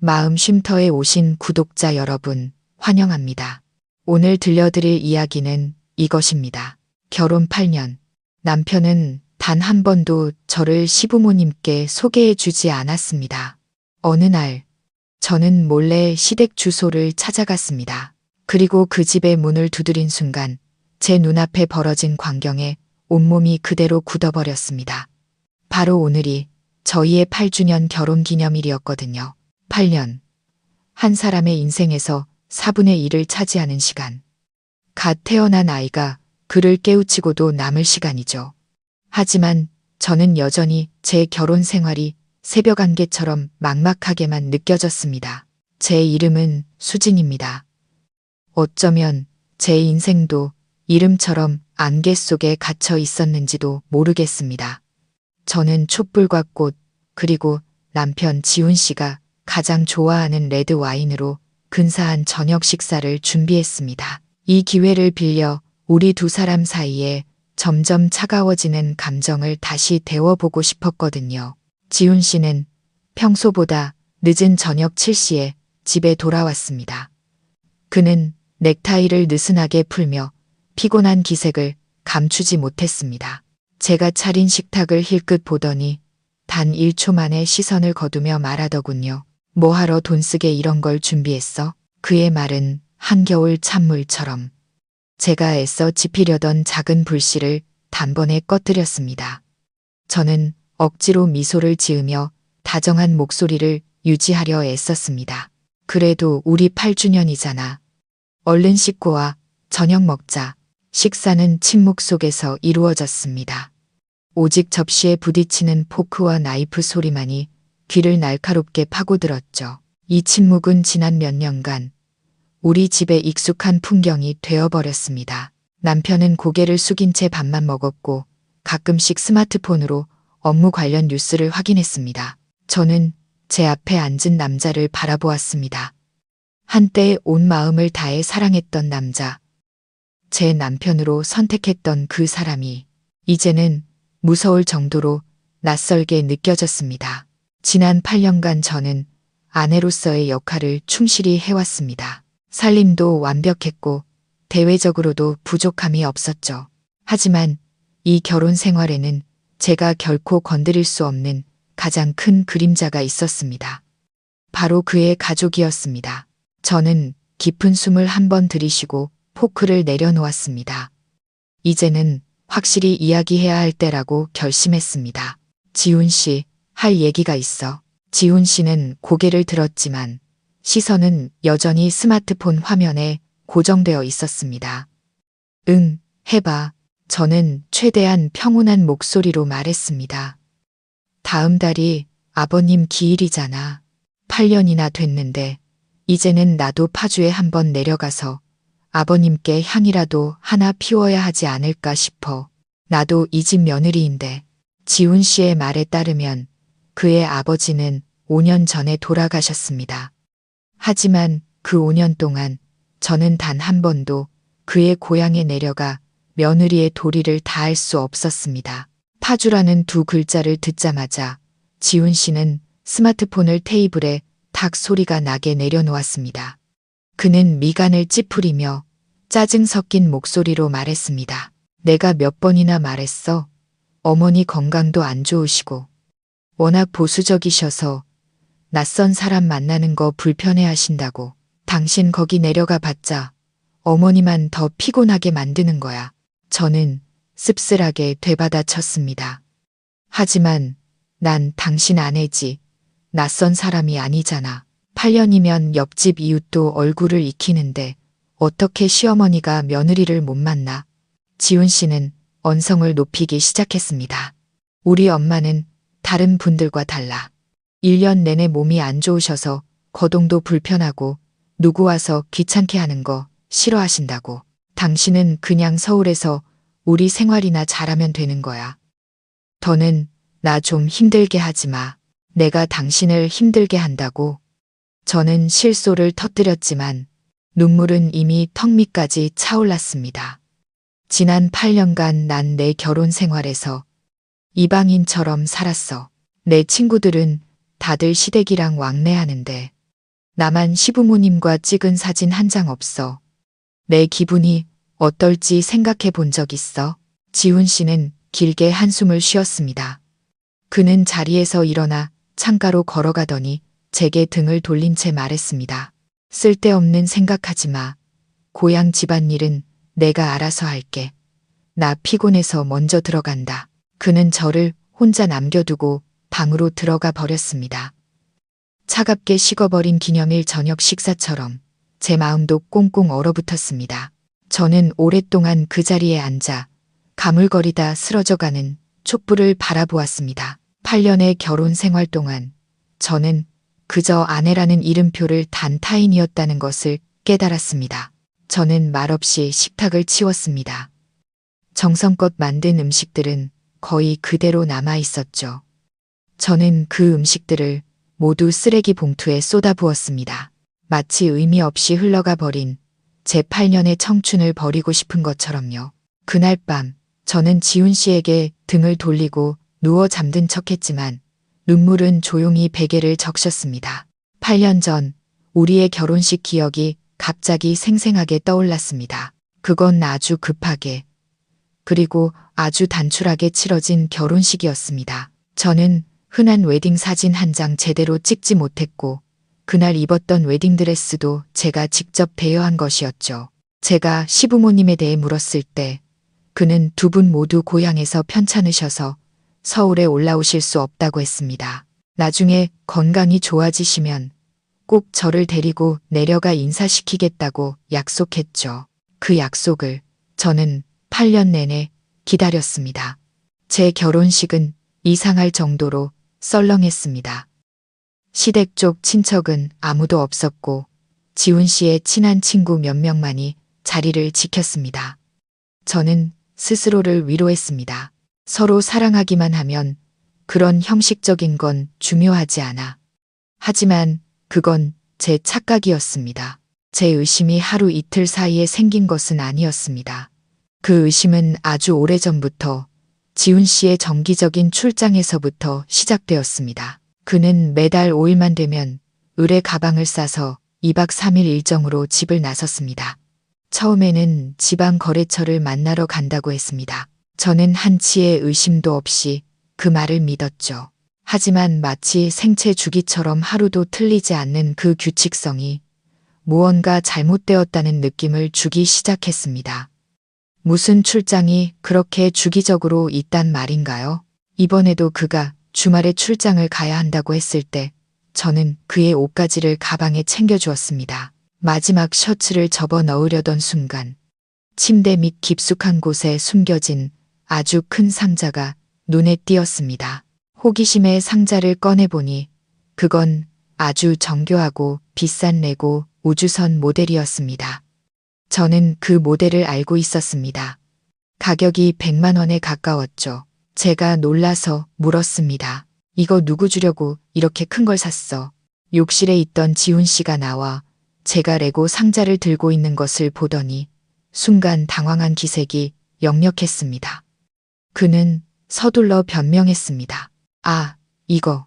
마음 쉼터에 오신 구독자 여러분, 환영합니다. 오늘 들려드릴 이야기는 이것입니다. 결혼 8년. 남편은 단 한 번도 저를 시부모님께 소개해 주지 않았습니다. 어느 날, 저는 몰래 시댁 주소를 찾아갔습니다. 그리고 그 집의 문을 두드린 순간, 제 눈앞에 벌어진 광경에 온몸이 그대로 굳어버렸습니다. 바로 오늘이 저희의 8주년 결혼 기념일이었거든요. 8년. 한 사람의 인생에서 4분의 1을 차지하는 시간. 갓 태어난 아이가 그를 깨우치고도 남을 시간이죠. 하지만 저는 여전히 제 결혼 생활이 새벽 안개처럼 막막하게만 느껴졌습니다. 제 이름은 수진입니다. 어쩌면 제 인생도 이름처럼 안개 속에 갇혀 있었는지도 모르겠습니다. 저는 촛불과 꽃, 그리고 남편 지훈 씨가 가장 좋아하는 레드 와인으로 근사한 저녁 식사를 준비했습니다. 이 기회를 빌려 우리 두 사람 사이에 점점 차가워지는 감정을 다시 데워보고 싶었거든요. 지훈 씨는 평소보다 늦은 저녁 7시에 집에 돌아왔습니다. 그는 넥타이를 느슨하게 풀며 피곤한 기색을 감추지 못했습니다. 제가 차린 식탁을 힐끗 보더니 단 1초 만에 시선을 거두며 말하더군요. 뭐하러 돈 쓰게 이런 걸 준비했어? 그의 말은 한겨울 찬물처럼 제가 애써 지피려던 작은 불씨를 단번에 꺼뜨렸습니다. 저는 억지로 미소를 지으며 다정한 목소리를 유지하려 애썼습니다. 그래도 우리 8주년이잖아. 얼른 씻고 와. 저녁 먹자. 식사는 침묵 속에서 이루어졌습니다. 오직 접시에 부딪히는 포크와 나이프 소리만이 귀를 날카롭게 파고들었죠. 이 침묵은 지난 몇 년간 우리 집의 익숙한 풍경이 되어버렸습니다. 남편은 고개를 숙인 채 밥만 먹었고 가끔씩 스마트폰으로 업무 관련 뉴스를 확인했습니다. 저는 제 앞에 앉은 남자를 바라보았습니다. 한때 온 마음을 다해 사랑했던 남자. 제 남편으로 선택했던 그 사람이 이제는 무서울 정도로 낯설게 느껴졌습니다. 지난 8년간 저는 아내로서의 역할을 충실히 해왔습니다. 살림도 완벽했고 대외적으로도 부족함이 없었죠. 하지만 이 결혼 생활에는 제가 결코 건드릴 수 없는 가장 큰 그림자가 있었습니다. 바로 그의 가족이었습니다. 저는 깊은 숨을 한번 들이쉬고 포크를 내려놓았습니다. 이제는 확실히 이야기해야 할 때라고 결심했습니다. 지훈 씨, 할 얘기가 있어. 지훈 씨는 고개를 들었지만 시선은 여전히 스마트폰 화면에 고정되어 있었습니다. 응, 해봐. 저는 최대한 평온한 목소리로 말했습니다. 다음 달이 아버님 기일이잖아. 8년이나 됐는데 이제는 나도 파주에 한번 내려가서 아버님께 향이라도 하나 피워야 하지 않을까 싶어. 나도 이 집 며느리인데. 지훈 씨의 말에 따르면 그의 아버지는 5년 전에 돌아가셨습니다. 하지만 그 5년 동안 저는 단 한 번도 그의 고향에 내려가 며느리의 도리를 다할 수 없었습니다. 파주라는 두 글자를 듣자마자 지훈 씨는 스마트폰을 테이블에 탁 소리가 나게 내려놓았습니다. 그는 미간을 찌푸리며 짜증 섞인 목소리로 말했습니다. 내가 몇 번이나 말했어. 어머니 건강도 안 좋으시고 워낙 보수적이셔서 낯선 사람 만나는 거 불편해 하신다고. 당신 거기 내려가 봤자 어머니만 더 피곤하게 만드는 거야. 저는 씁쓸하게 되받아쳤습니다. 하지만 난 당신 아내지. 낯선 사람이 아니잖아. 8년이면 옆집 이웃도 얼굴을 익히는데 어떻게 시어머니가 며느리를 못 만나? 지훈 씨는 언성을 높이기 시작했습니다. 우리 엄마는 다른 분들과 달라. 1년 내내 몸이 안 좋으셔서 거동도 불편하고 누구 와서 귀찮게 하는 거 싫어하신다고. 당신은 그냥 서울에서 우리 생활이나 잘하면 되는 거야. 더는 나 좀 힘들게 하지 마. 내가 당신을 힘들게 한다고. 저는 실소를 터뜨렸지만 눈물은 이미 턱 밑까지 차올랐습니다. 지난 8년간 난 내 결혼 생활에서 이방인처럼 살았어. 내 친구들은 다들 시댁이랑 왕래하는데 나만 시부모님과 찍은 사진 한 장 없어. 내 기분이 어떨지 생각해 본 적 있어? 지훈 씨는 길게 한숨을 쉬었습니다. 그는 자리에서 일어나 창가로 걸어가더니 제게 등을 돌린 채 말했습니다. 쓸데없는 생각하지 마. 고향 집안일은 내가 알아서 할게. 나 피곤해서 먼저 들어간다. 그는 저를 혼자 남겨두고 방으로 들어가 버렸습니다. 차갑게 식어버린 기념일 저녁 식사처럼 제 마음도 꽁꽁 얼어붙었습니다. 저는 오랫동안 그 자리에 앉아 가물거리다 쓰러져가는 촛불을 바라보았습니다. 8년의 결혼 생활 동안 저는 그저 아내라는 이름표를 단 타인이었다는 것을 깨달았습니다. 저는 말없이 식탁을 치웠습니다. 정성껏 만든 음식들은 거의 그대로 남아 있었죠. 저는 그 음식들을 모두 쓰레기 봉투에 쏟아부었습니다. 마치 의미 없이 흘러가 버린 제 8년의 청춘을 버리고 싶은 것처럼요. 그날 밤 저는 지훈 씨에게 등을 돌리고 누워 잠든 척했지만 눈물은 조용히 베개를 적셨습니다. 8년 전 우리의 결혼식 기억이 갑자기 생생하게 떠올랐습니다. 그건 아주 급하게 그리고 아주 단출하게 치러진 결혼식이었습니다. 저는 흔한 웨딩 사진 한 장 제대로 찍지 못했고 그날 입었던 웨딩드레스도 제가 직접 대여한 것이었죠. 제가 시부모님에 대해 물었을 때 그는 두 분 모두 고향에서 편찮으셔서 서울에 올라오실 수 없다고 했습니다. 나중에 건강이 좋아지시면 꼭 저를 데리고 내려가 인사시키겠다고 약속했죠. 그 약속을 저는 8년 내내 기다렸습니다. 제 결혼식은 이상할 정도로 썰렁했습니다. 시댁 쪽 친척은 아무도 없었고 지훈 씨의 친한 친구 몇 명만이 자리를 지켰습니다. 저는 스스로를 위로했습니다. 서로 사랑하기만 하면 그런 형식적인 건 중요하지 않아. 하지만 그건 제 착각이었습니다. 제 의심이 하루 이틀 사이에 생긴 것은 아니었습니다. 그 의심은 아주 오래전부터 지훈 씨의 정기적인 출장에서부터 시작되었습니다. 그는 매달 5일만 되면 의뢰 가방을 싸서 2박 3일 일정으로 집을 나섰습니다. 처음에는 지방 거래처를 만나러 간다고 했습니다. 저는 한치의 의심도 없이 그 말을 믿었죠. 하지만 마치 생체 주기처럼 하루도 틀리지 않는 그 규칙성이 무언가 잘못되었다는 느낌을 주기 시작했습니다. 무슨 출장이 그렇게 주기적으로 있단 말인가요? 이번에도 그가 주말에 출장을 가야 한다고 했을 때 저는 그의 옷가지를 가방에 챙겨주었습니다. 마지막 셔츠를 접어 넣으려던 순간 침대 밑 깊숙한 곳에 숨겨진 아주 큰 상자가 눈에 띄었습니다. 호기심에 상자를 꺼내보니 그건 아주 정교하고 비싼 레고 우주선 모델이었습니다. 저는 그 모델을 알고 있었습니다. 가격이 100만 원에 가까웠죠. 제가 놀라서 물었습니다. 이거 누구 주려고 이렇게 큰 걸 샀어? 욕실에 있던 지훈 씨가 나와 제가 레고 상자를 들고 있는 것을 보더니 순간 당황한 기색이 역력했습니다. 그는 서둘러 변명했습니다. 아, 이거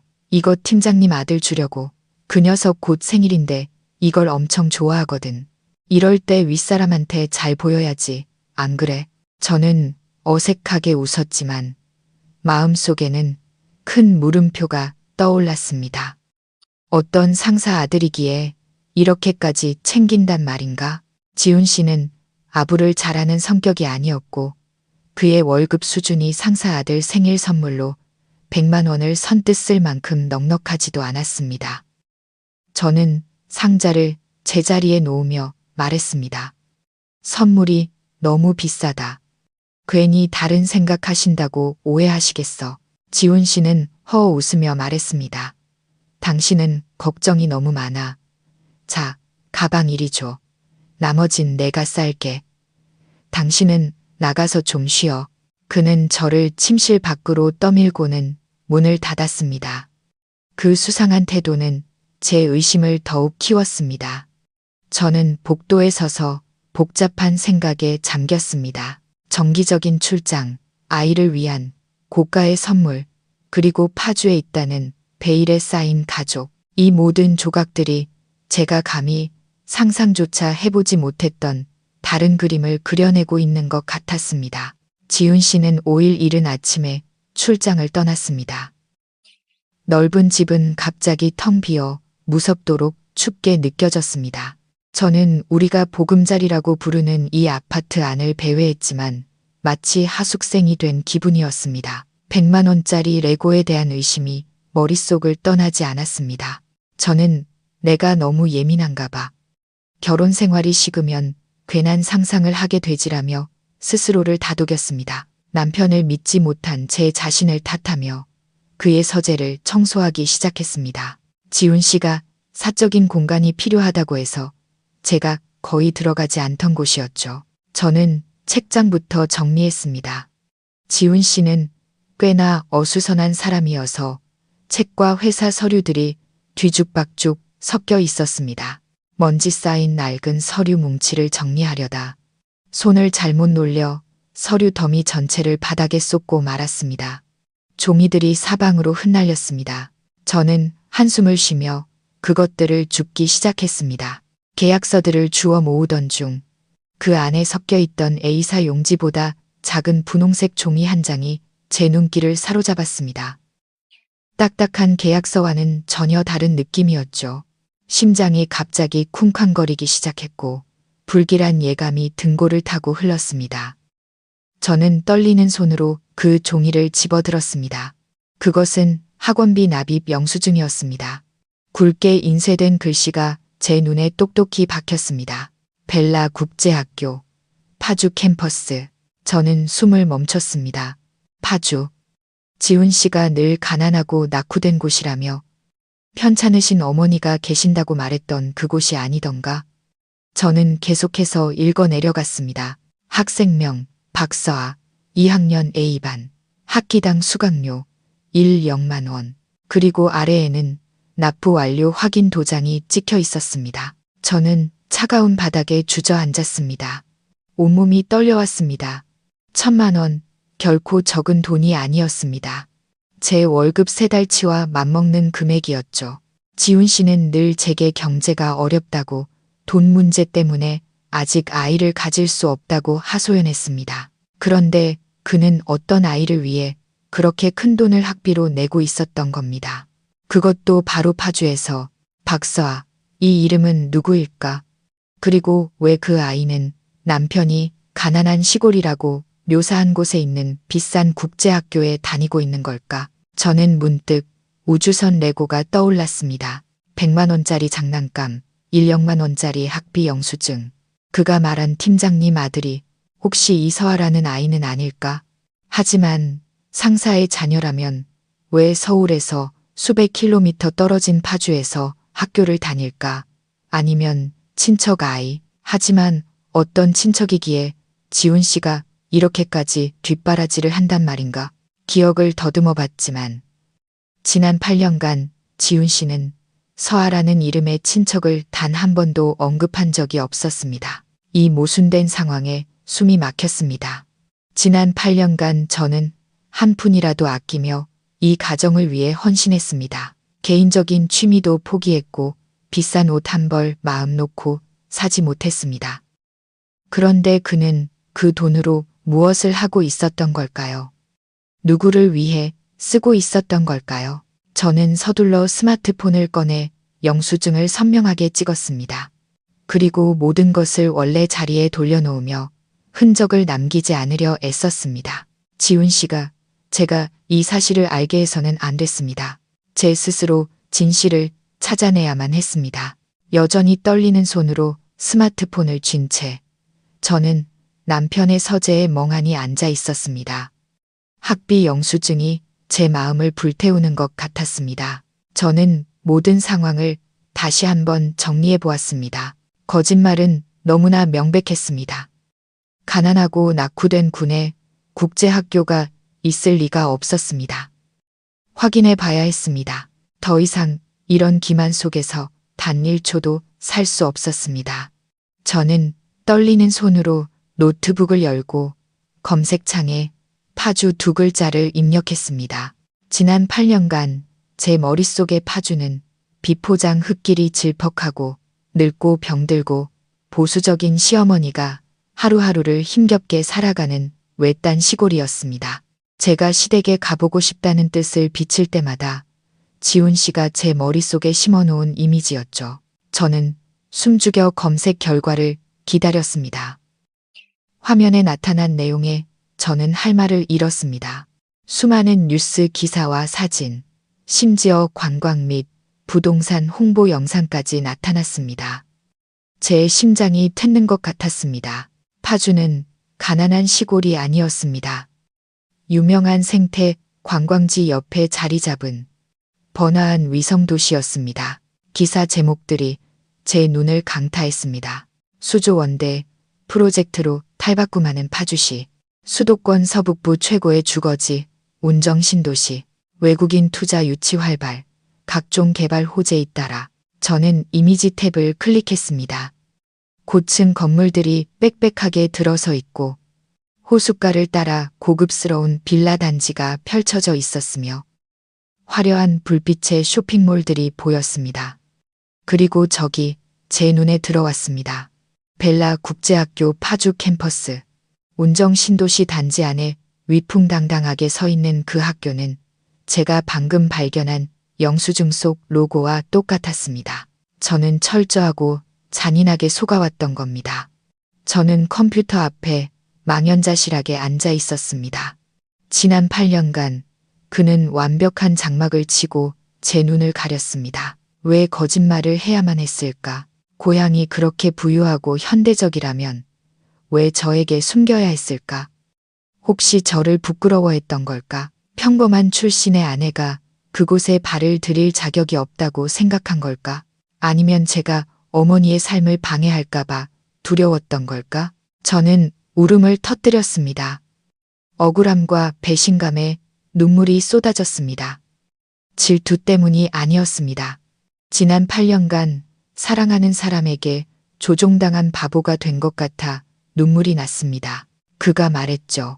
팀장님 아들 주려고. 그 녀석 곧 생일인데 이걸 엄청 좋아하거든. 이럴 때 윗사람한테 잘 보여야지. 안 그래? 저는 어색하게 웃었지만 마음속에는 큰 물음표가 떠올랐습니다. 어떤 상사 아들이기에 이렇게까지 챙긴단 말인가? 지훈 씨는 아부를 잘하는 성격이 아니었고 그의 월급 수준이 상사 아들 생일 선물로 100만 원을 선뜻 쓸 만큼 넉넉하지도 않았습니다. 저는 상자를 제자리에 놓으며 말했습니다. 선물이 너무 비싸다. 괜히 다른 생각하신다고 오해하시겠어. 지훈 씨는 허 웃으며 말했습니다. 당신은 걱정이 너무 많아. 자, 가방 이리 줘. 나머진 내가 쌀게. 당신은 나가서 좀 쉬어. 그는 저를 침실 밖으로 떠밀고는 문을 닫았습니다. 그 수상한 태도는 제 의심을 더욱 키웠습니다. 저는 복도에 서서 복잡한 생각에 잠겼습니다. 정기적인 출장, 아이를 위한 고가의 선물, 그리고 파주에 있다는 베일에 쌓인 가족, 이 모든 조각들이 제가 감히 상상조차 해보지 못했던 다른 그림을 그려내고 있는 것 같았습니다. 지훈 씨는 5일 이른 아침에 출장을 떠났습니다. 넓은 집은 갑자기 텅 비어 무섭도록 춥게 느껴졌습니다. 저는 우리가 보금자리라고 부르는 이 아파트 안을 배회했지만 마치 하숙생이 된 기분이었습니다. 100만 원짜리 레고에 대한 의심이 머릿속을 떠나지 않았습니다. 저는 내가 너무 예민한가 봐. 결혼 생활이 식으면 괜한 상상을 하게 되지라며 스스로를 다독였습니다. 남편을 믿지 못한 제 자신을 탓하며 그의 서재를 청소하기 시작했습니다. 지훈 씨가 사적인 공간이 필요하다고 해서 제가 거의 들어가지 않던 곳이었죠. 저는 책장부터 정리했습니다. 지훈 씨는 꽤나 어수선한 사람이어서 책과 회사 서류들이 뒤죽박죽 섞여 있었습니다. 먼지 쌓인 낡은 서류 뭉치를 정리하려다 손을 잘못 놀려 서류 더미 전체를 바닥에 쏟고 말았습니다. 종이들이 사방으로 흩날렸습니다. 저는 한숨을 쉬며 그것들을 줍기 시작했습니다. 계약서들을 주워 모으던 중 그 안에 섞여 있던 A사 용지보다 작은 분홍색 종이 한 장이 제 눈길을 사로잡았습니다. 딱딱한 계약서와는 전혀 다른 느낌이었죠. 심장이 갑자기 쿵쾅거리기 시작했고 불길한 예감이 등골을 타고 흘렀습니다. 저는 떨리는 손으로 그 종이를 집어들었습니다. 그것은 학원비 납입 영수증이었습니다. 굵게 인쇄된 글씨가 제 눈에 똑똑히 박혔습니다. 벨라 국제학교, 파주 캠퍼스. 저는 숨을 멈췄습니다. 파주. 지훈 씨가 늘 가난하고 낙후된 곳이라며 편찮으신 어머니가 계신다고 말했던 그곳이 아니던가. 저는 계속해서 읽어 내려갔습니다. 학생명, 박서아, 2학년 A반, 학기당 수강료, 0만 원. 그리고 아래에는 납부 완료 확인 도장이 찍혀 있었습니다. 저는 차가운 바닥에 주저앉았습니다. 온몸이 떨려왔습니다. 1,000만 원, 결코 적은 돈이 아니었습니다. 제 월급 3달치와 맞먹는 금액이었죠. 지훈 씨는 늘 제게 경제가 어렵다고 돈 문제 때문에 아직 아이를 가질 수 없다고 하소연했습니다. 그런데 그는 어떤 아이를 위해 그렇게 큰 돈을 학비로 내고 있었던 겁니다. 그것도 바로 파주에서. 박서아, 이 이름은 누구일까? 그리고 왜 그 아이는 남편이 가난한 시골이라고 묘사한 곳에 있는 비싼 국제학교에 다니고 있는 걸까? 저는 문득 우주선 레고가 떠올랐습니다. 100만 원짜리 장난감, 1억만 원짜리 학비 영수증. 그가 말한 팀장님 아들이 혹시 이서아라는 아이는 아닐까? 하지만 상사의 자녀라면 왜 서울에서 수백 킬로미터 떨어진 파주에서 학교를 다닐까? 아니면 친척 아이. 하지만 어떤 친척이기에 지훈 씨가 이렇게까지 뒷바라지를 한단 말인가? 기억을 더듬어 봤지만 지난 8년간 지훈 씨는 서아라는 이름의 친척을 단 한 번도 언급한 적이 없었습니다. 이 모순된 상황에 숨이 막혔습니다. 지난 8년간 저는 한 푼이라도 아끼며 이 가정을 위해 헌신했습니다. 개인적인 취미도 포기했고 비싼 옷 한 벌 마음 놓고 사지 못했습니다. 그런데 그는 그 돈으로 무엇을 하고 있었던 걸까요? 누구를 위해 쓰고 있었던 걸까요? 저는 서둘러 스마트폰을 꺼내 영수증을 선명하게 찍었습니다. 그리고 모든 것을 원래 자리에 돌려놓으며 흔적을 남기지 않으려 애썼습니다. 지훈 씨가 제가 이 사실을 알게 해서는 안 됐습니다. 제 스스로 진실을 찾아내야만 했습니다. 여전히 떨리는 손으로 스마트폰을 쥔 채 저는 남편의 서재에 멍하니 앉아 있었습니다. 학비 영수증이 제 마음을 불태우는 것 같았습니다. 저는 모든 상황을 다시 한번 정리해 보았습니다. 거짓말은 너무나 명백했습니다. 가난하고 낙후된 군에 국제학교가 있을 리가 없었습니다. 확인해 봐야 했습니다. 더 이상 이런 기만 속에서 단 1초도 살 수 없었습니다. 저는 떨리는 손으로 노트북을 열고 검색창에 파주 2글자를 입력했습니다. 지난 8년간 제 머릿속의 파주는 비포장 흙길이 질퍽하고 늙고 병들고 보수적인 시어머니가 하루하루를 힘겹게 살아가는 외딴 시골이었습니다. 제가 시댁에 가보고 싶다는 뜻을 비칠 때마다 지훈 씨가 제 머릿속에 심어놓은 이미지였죠. 저는 숨죽여 검색 결과를 기다렸습니다. 화면에 나타난 내용에 저는 할 말을 잃었습니다. 수많은 뉴스 기사와 사진, 심지어 관광 및 부동산 홍보 영상까지 나타났습니다. 제 심장이 트는 것 같았습니다. 파주는 가난한 시골이 아니었습니다. 유명한 생태 관광지 옆에 자리 잡은 번화한 위성도시였습니다. 기사 제목들이 제 눈을 강타했습니다. 수조원대 프로젝트로 탈바꿈하는 파주시, 수도권 서북부 최고의 주거지, 운정 신도시, 외국인 투자 유치 활발, 각종 개발 호재 잇따라 저는 이미지 탭을 클릭했습니다. 고층 건물들이 빽빽하게 들어서 있고 호숫가를 따라 고급스러운 빌라 단지가 펼쳐져 있었으며 화려한 불빛의 쇼핑몰들이 보였습니다. 그리고 저기 제 눈에 들어왔습니다. 벨라 국제학교 파주 캠퍼스, 운정 신도시 단지 안에 위풍당당하게 서 있는 그 학교는 제가 방금 발견한 영수증 속 로고와 똑같았습니다. 저는 철저하고 잔인하게 속아왔던 겁니다. 저는 컴퓨터 앞에 망연자실하게 앉아 있었습니다. 지난 8년간 그는 완벽한 장막을 치고 제 눈을 가렸습니다. 왜 거짓말을 해야만 했을까? 고향이 그렇게 부유하고 현대적이라면 왜 저에게 숨겨야 했을까? 혹시 저를 부끄러워했던 걸까? 평범한 출신의 아내가 그곳에 발을 들일 자격이 없다고 생각한 걸까? 아니면 제가 어머니의 삶을 방해할까봐 두려웠던 걸까? 저는 울음을 터뜨렸습니다. 억울함과 배신감에 눈물이 쏟아졌습니다. 질투 때문이 아니었습니다. 지난 8년간 사랑하는 사람에게 조종당한 바보가 된 것 같아 눈물이 났습니다. 그가 말했죠.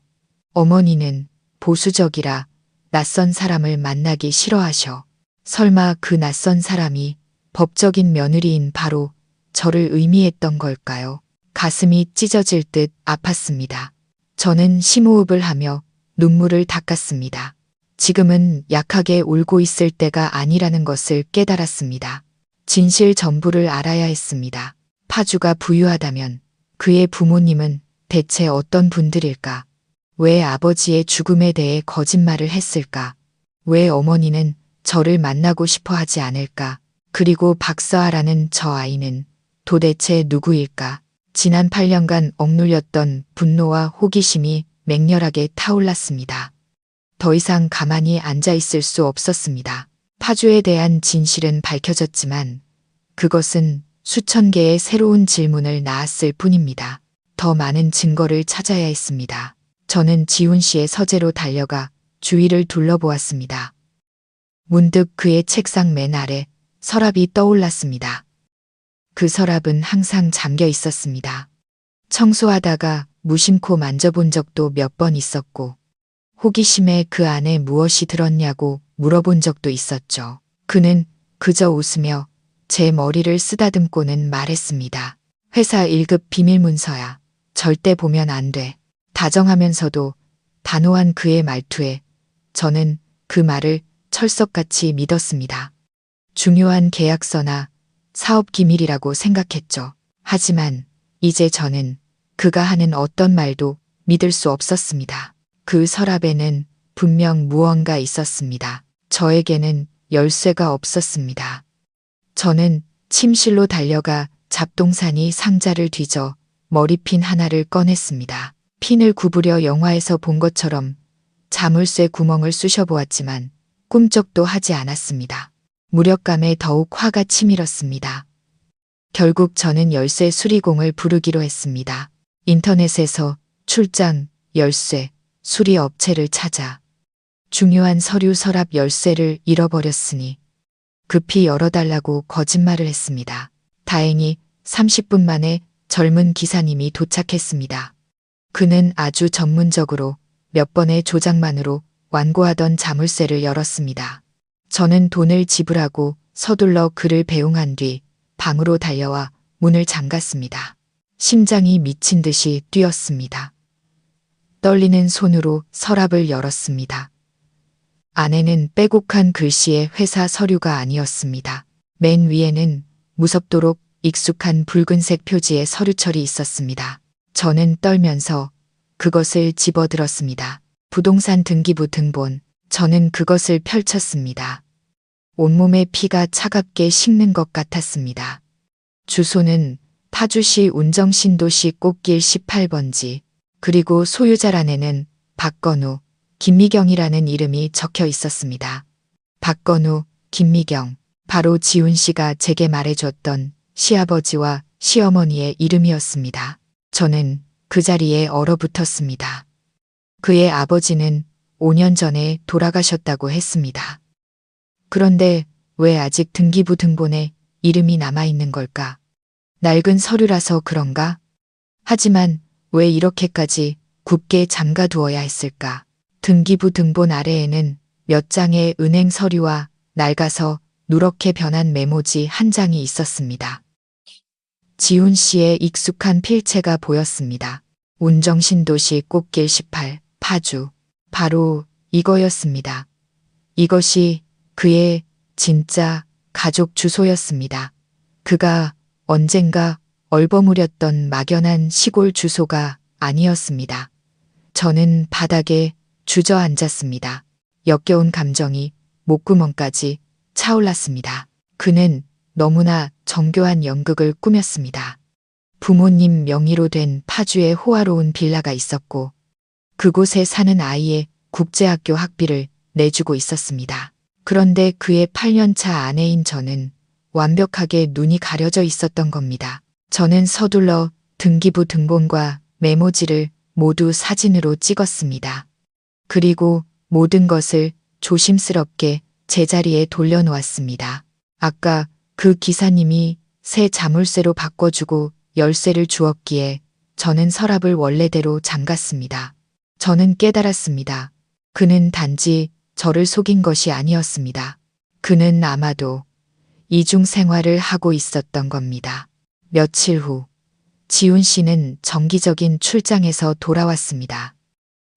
어머니는 보수적이라 낯선 사람을 만나기 싫어하셔. 설마 그 낯선 사람이 법적인 며느리인 바로 저를 의미했던 걸까요? 가슴이 찢어질 듯 아팠습니다. 저는 심호흡을 하며 눈물을 닦았습니다. 지금은 약하게 울고 있을 때가 아니라는 것을 깨달았습니다. 진실 전부를 알아야 했습니다. 파주가 부유하다면 그의 부모님은 대체 어떤 분들일까? 왜 아버지의 죽음에 대해 거짓말을 했을까? 왜 어머니는 저를 만나고 싶어 하지 않을까? 그리고 박서아라는 저 아이는 도대체 누구일까? 지난 8년간 억눌렸던 분노와 호기심이 맹렬하게 타올랐습니다. 더 이상 가만히 앉아 있을 수 없었습니다. 파주에 대한 진실은 밝혀졌지만 그것은 수천 개의 새로운 질문을 낳았을 뿐입니다. 더 많은 증거를 찾아야 했습니다. 저는 지훈 씨의 서재로 달려가 주위를 둘러보았습니다. 문득 그의 책상 맨 아래 서랍이 떠올랐습니다. 그 서랍은 항상 잠겨 있었습니다. 청소하다가 무심코 만져본 적도 몇 번 있었고 호기심에 그 안에 무엇이 들었냐고 물어본 적도 있었죠. 그는 그저 웃으며 제 머리를 쓰다듬고는 말했습니다. 회사 1급 비밀 문서야. 절대 보면 안 돼. 다정하면서도 단호한 그의 말투에 저는 그 말을 철석같이 믿었습니다. 중요한 계약서나 사업 기밀이라고 생각했죠. 하지만 이제 저는 그가 하는 어떤 말도 믿을 수 없었습니다. 그 서랍에는 분명 무언가 있었습니다. 저에게는 열쇠가 없었습니다. 저는 침실로 달려가 잡동사니 상자를 뒤져 머리핀 하나를 꺼냈습니다. 핀을 구부려 영화에서 본 것처럼 자물쇠 구멍을 쑤셔보았지만 꿈쩍도 하지 않았습니다. 무력감에 더욱 화가 치밀었습니다. 결국 저는 열쇠 수리공을 부르기로 했습니다. 인터넷에서 출장, 열쇠, 수리 업체를 찾아 중요한 서류 서랍 열쇠를 잃어버렸으니 급히 열어달라고 거짓말을 했습니다. 다행히 30분 만에 젊은 기사님이 도착했습니다. 그는 아주 전문적으로 몇 번의 조작만으로 완고하던 자물쇠를 열었습니다. 저는 돈을 지불하고 서둘러 그를 배웅한 뒤 방으로 달려와 문을 잠갔습니다. 심장이 미친 듯이 뛰었습니다. 떨리는 손으로 서랍을 열었습니다. 안에는 빼곡한 글씨의 회사 서류가 아니었습니다. 맨 위에는 무섭도록 익숙한 붉은색 표지의 서류철이 있었습니다. 저는 떨면서 그것을 집어들었습니다. 부동산 등기부 등본. 저는 그것을 펼쳤습니다. 온몸에 피가 차갑게 식는 것 같았습니다. 주소는 파주시 운정신도시 꽃길 18번지, 그리고 소유자란에는 박건우, 김미경이라는 이름이 적혀 있었습니다. 박건우, 김미경, 바로 지훈 씨가 제게 말해줬던 시아버지와 시어머니의 이름이었습니다. 저는 그 자리에 얼어붙었습니다. 그의 아버지는 5년 전에 돌아가셨다고 했습니다. 그런데 왜 아직 등기부 등본에 이름이 남아있는 걸까? 낡은 서류라서 그런가? 하지만 왜 이렇게까지 굳게 잠가두어야 했을까? 등기부 등본 아래에는 몇 장의 은행 서류와 낡아서 누렇게 변한 메모지 한 장이 있었습니다. 지훈 씨의 익숙한 필체가 보였습니다. 운정신도시 꽃길 18, 파주. 바로 이거였습니다. 이것이 그의 진짜 가족 주소였습니다. 그가 언젠가 얼버무렸던 막연한 시골 주소가 아니었습니다. 저는 바닥에 주저앉았습니다. 역겨운 감정이 목구멍까지 차올랐습니다. 그는 너무나 정교한 연극을 꾸몄습니다. 부모님 명의로 된 파주에 호화로운 빌라가 있었고 그곳에 사는 아이의 국제학교 학비를 내주고 있었습니다. 그런데 그의 8년차 아내인 저는 완벽하게 눈이 가려져 있었던 겁니다. 저는 서둘러 등기부 등본과 메모지를 모두 사진으로 찍었습니다. 그리고 모든 것을 조심스럽게 제자리에 돌려놓았습니다. 아까 그 기사님이 새 자물쇠로 바꿔주고 열쇠를 주었기에 저는 서랍을 원래대로 잠갔습니다. 저는 깨달았습니다. 그는 단지 저를 속인 것이 아니었습니다. 그는 아마도 이중 생활을 하고 있었던 겁니다. 며칠 후 지훈 씨는 정기적인 출장에서 돌아왔습니다.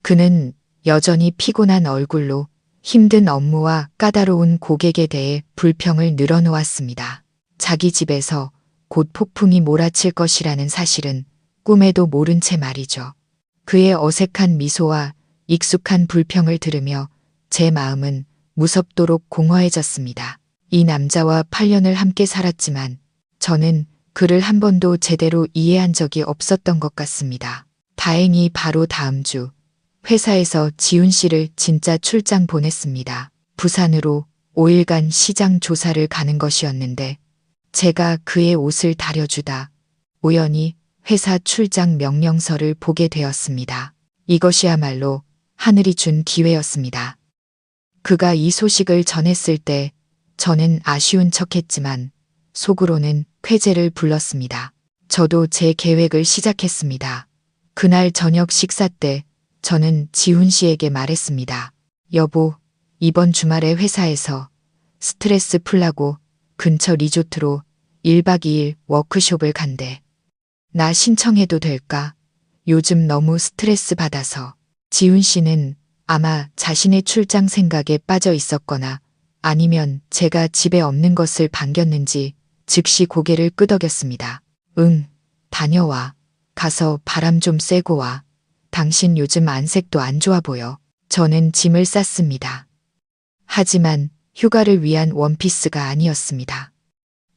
그는 여전히 피곤한 얼굴로 힘든 업무와 까다로운 고객에 대해 불평을 늘어놓았습니다. 자기 집에서 곧 폭풍이 몰아칠 것이라는 사실은 꿈에도 모른 채 말이죠. 그의 어색한 미소와 익숙한 불평을 들으며 제 마음은 무섭도록 공허해졌습니다. 이 남자와 8년을 함께 살았지만 저는 그를 한 번도 제대로 이해한 적이 없었던 것 같습니다. 다행히 바로 다음 주 회사에서 지훈 씨를 진짜 출장 보냈습니다. 부산으로 5일간 시장 조사를 가는 것이었는데 제가 그의 옷을 다려주다 우연히 회사 출장 명령서를 보게 되었습니다. 이것이야말로 하늘이 준 기회였습니다. 그가 이 소식을 전했을 때 저는 아쉬운 척했지만 속으로는 쾌재를 불렀습니다. 저도 제 계획을 시작했습니다. 그날 저녁 식사 때 저는 지훈 씨에게 말했습니다. 여보, 이번 주말에 회사에서 스트레스 풀라고 근처 리조트로 1박 2일 워크숍을 간대. 나 신청해도 될까? 요즘 너무 스트레스 받아서. 지훈 씨는 아마 자신의 출장 생각에 빠져 있었거나 아니면 제가 집에 없는 것을 반겼는지 즉시 고개를 끄덕였습니다. 응, 다녀와. 가서 바람 좀 쐬고 와. 당신 요즘 안색도 안 좋아 보여. 저는 짐을 쌌습니다. 하지만 휴가를 위한 원피스가 아니었습니다.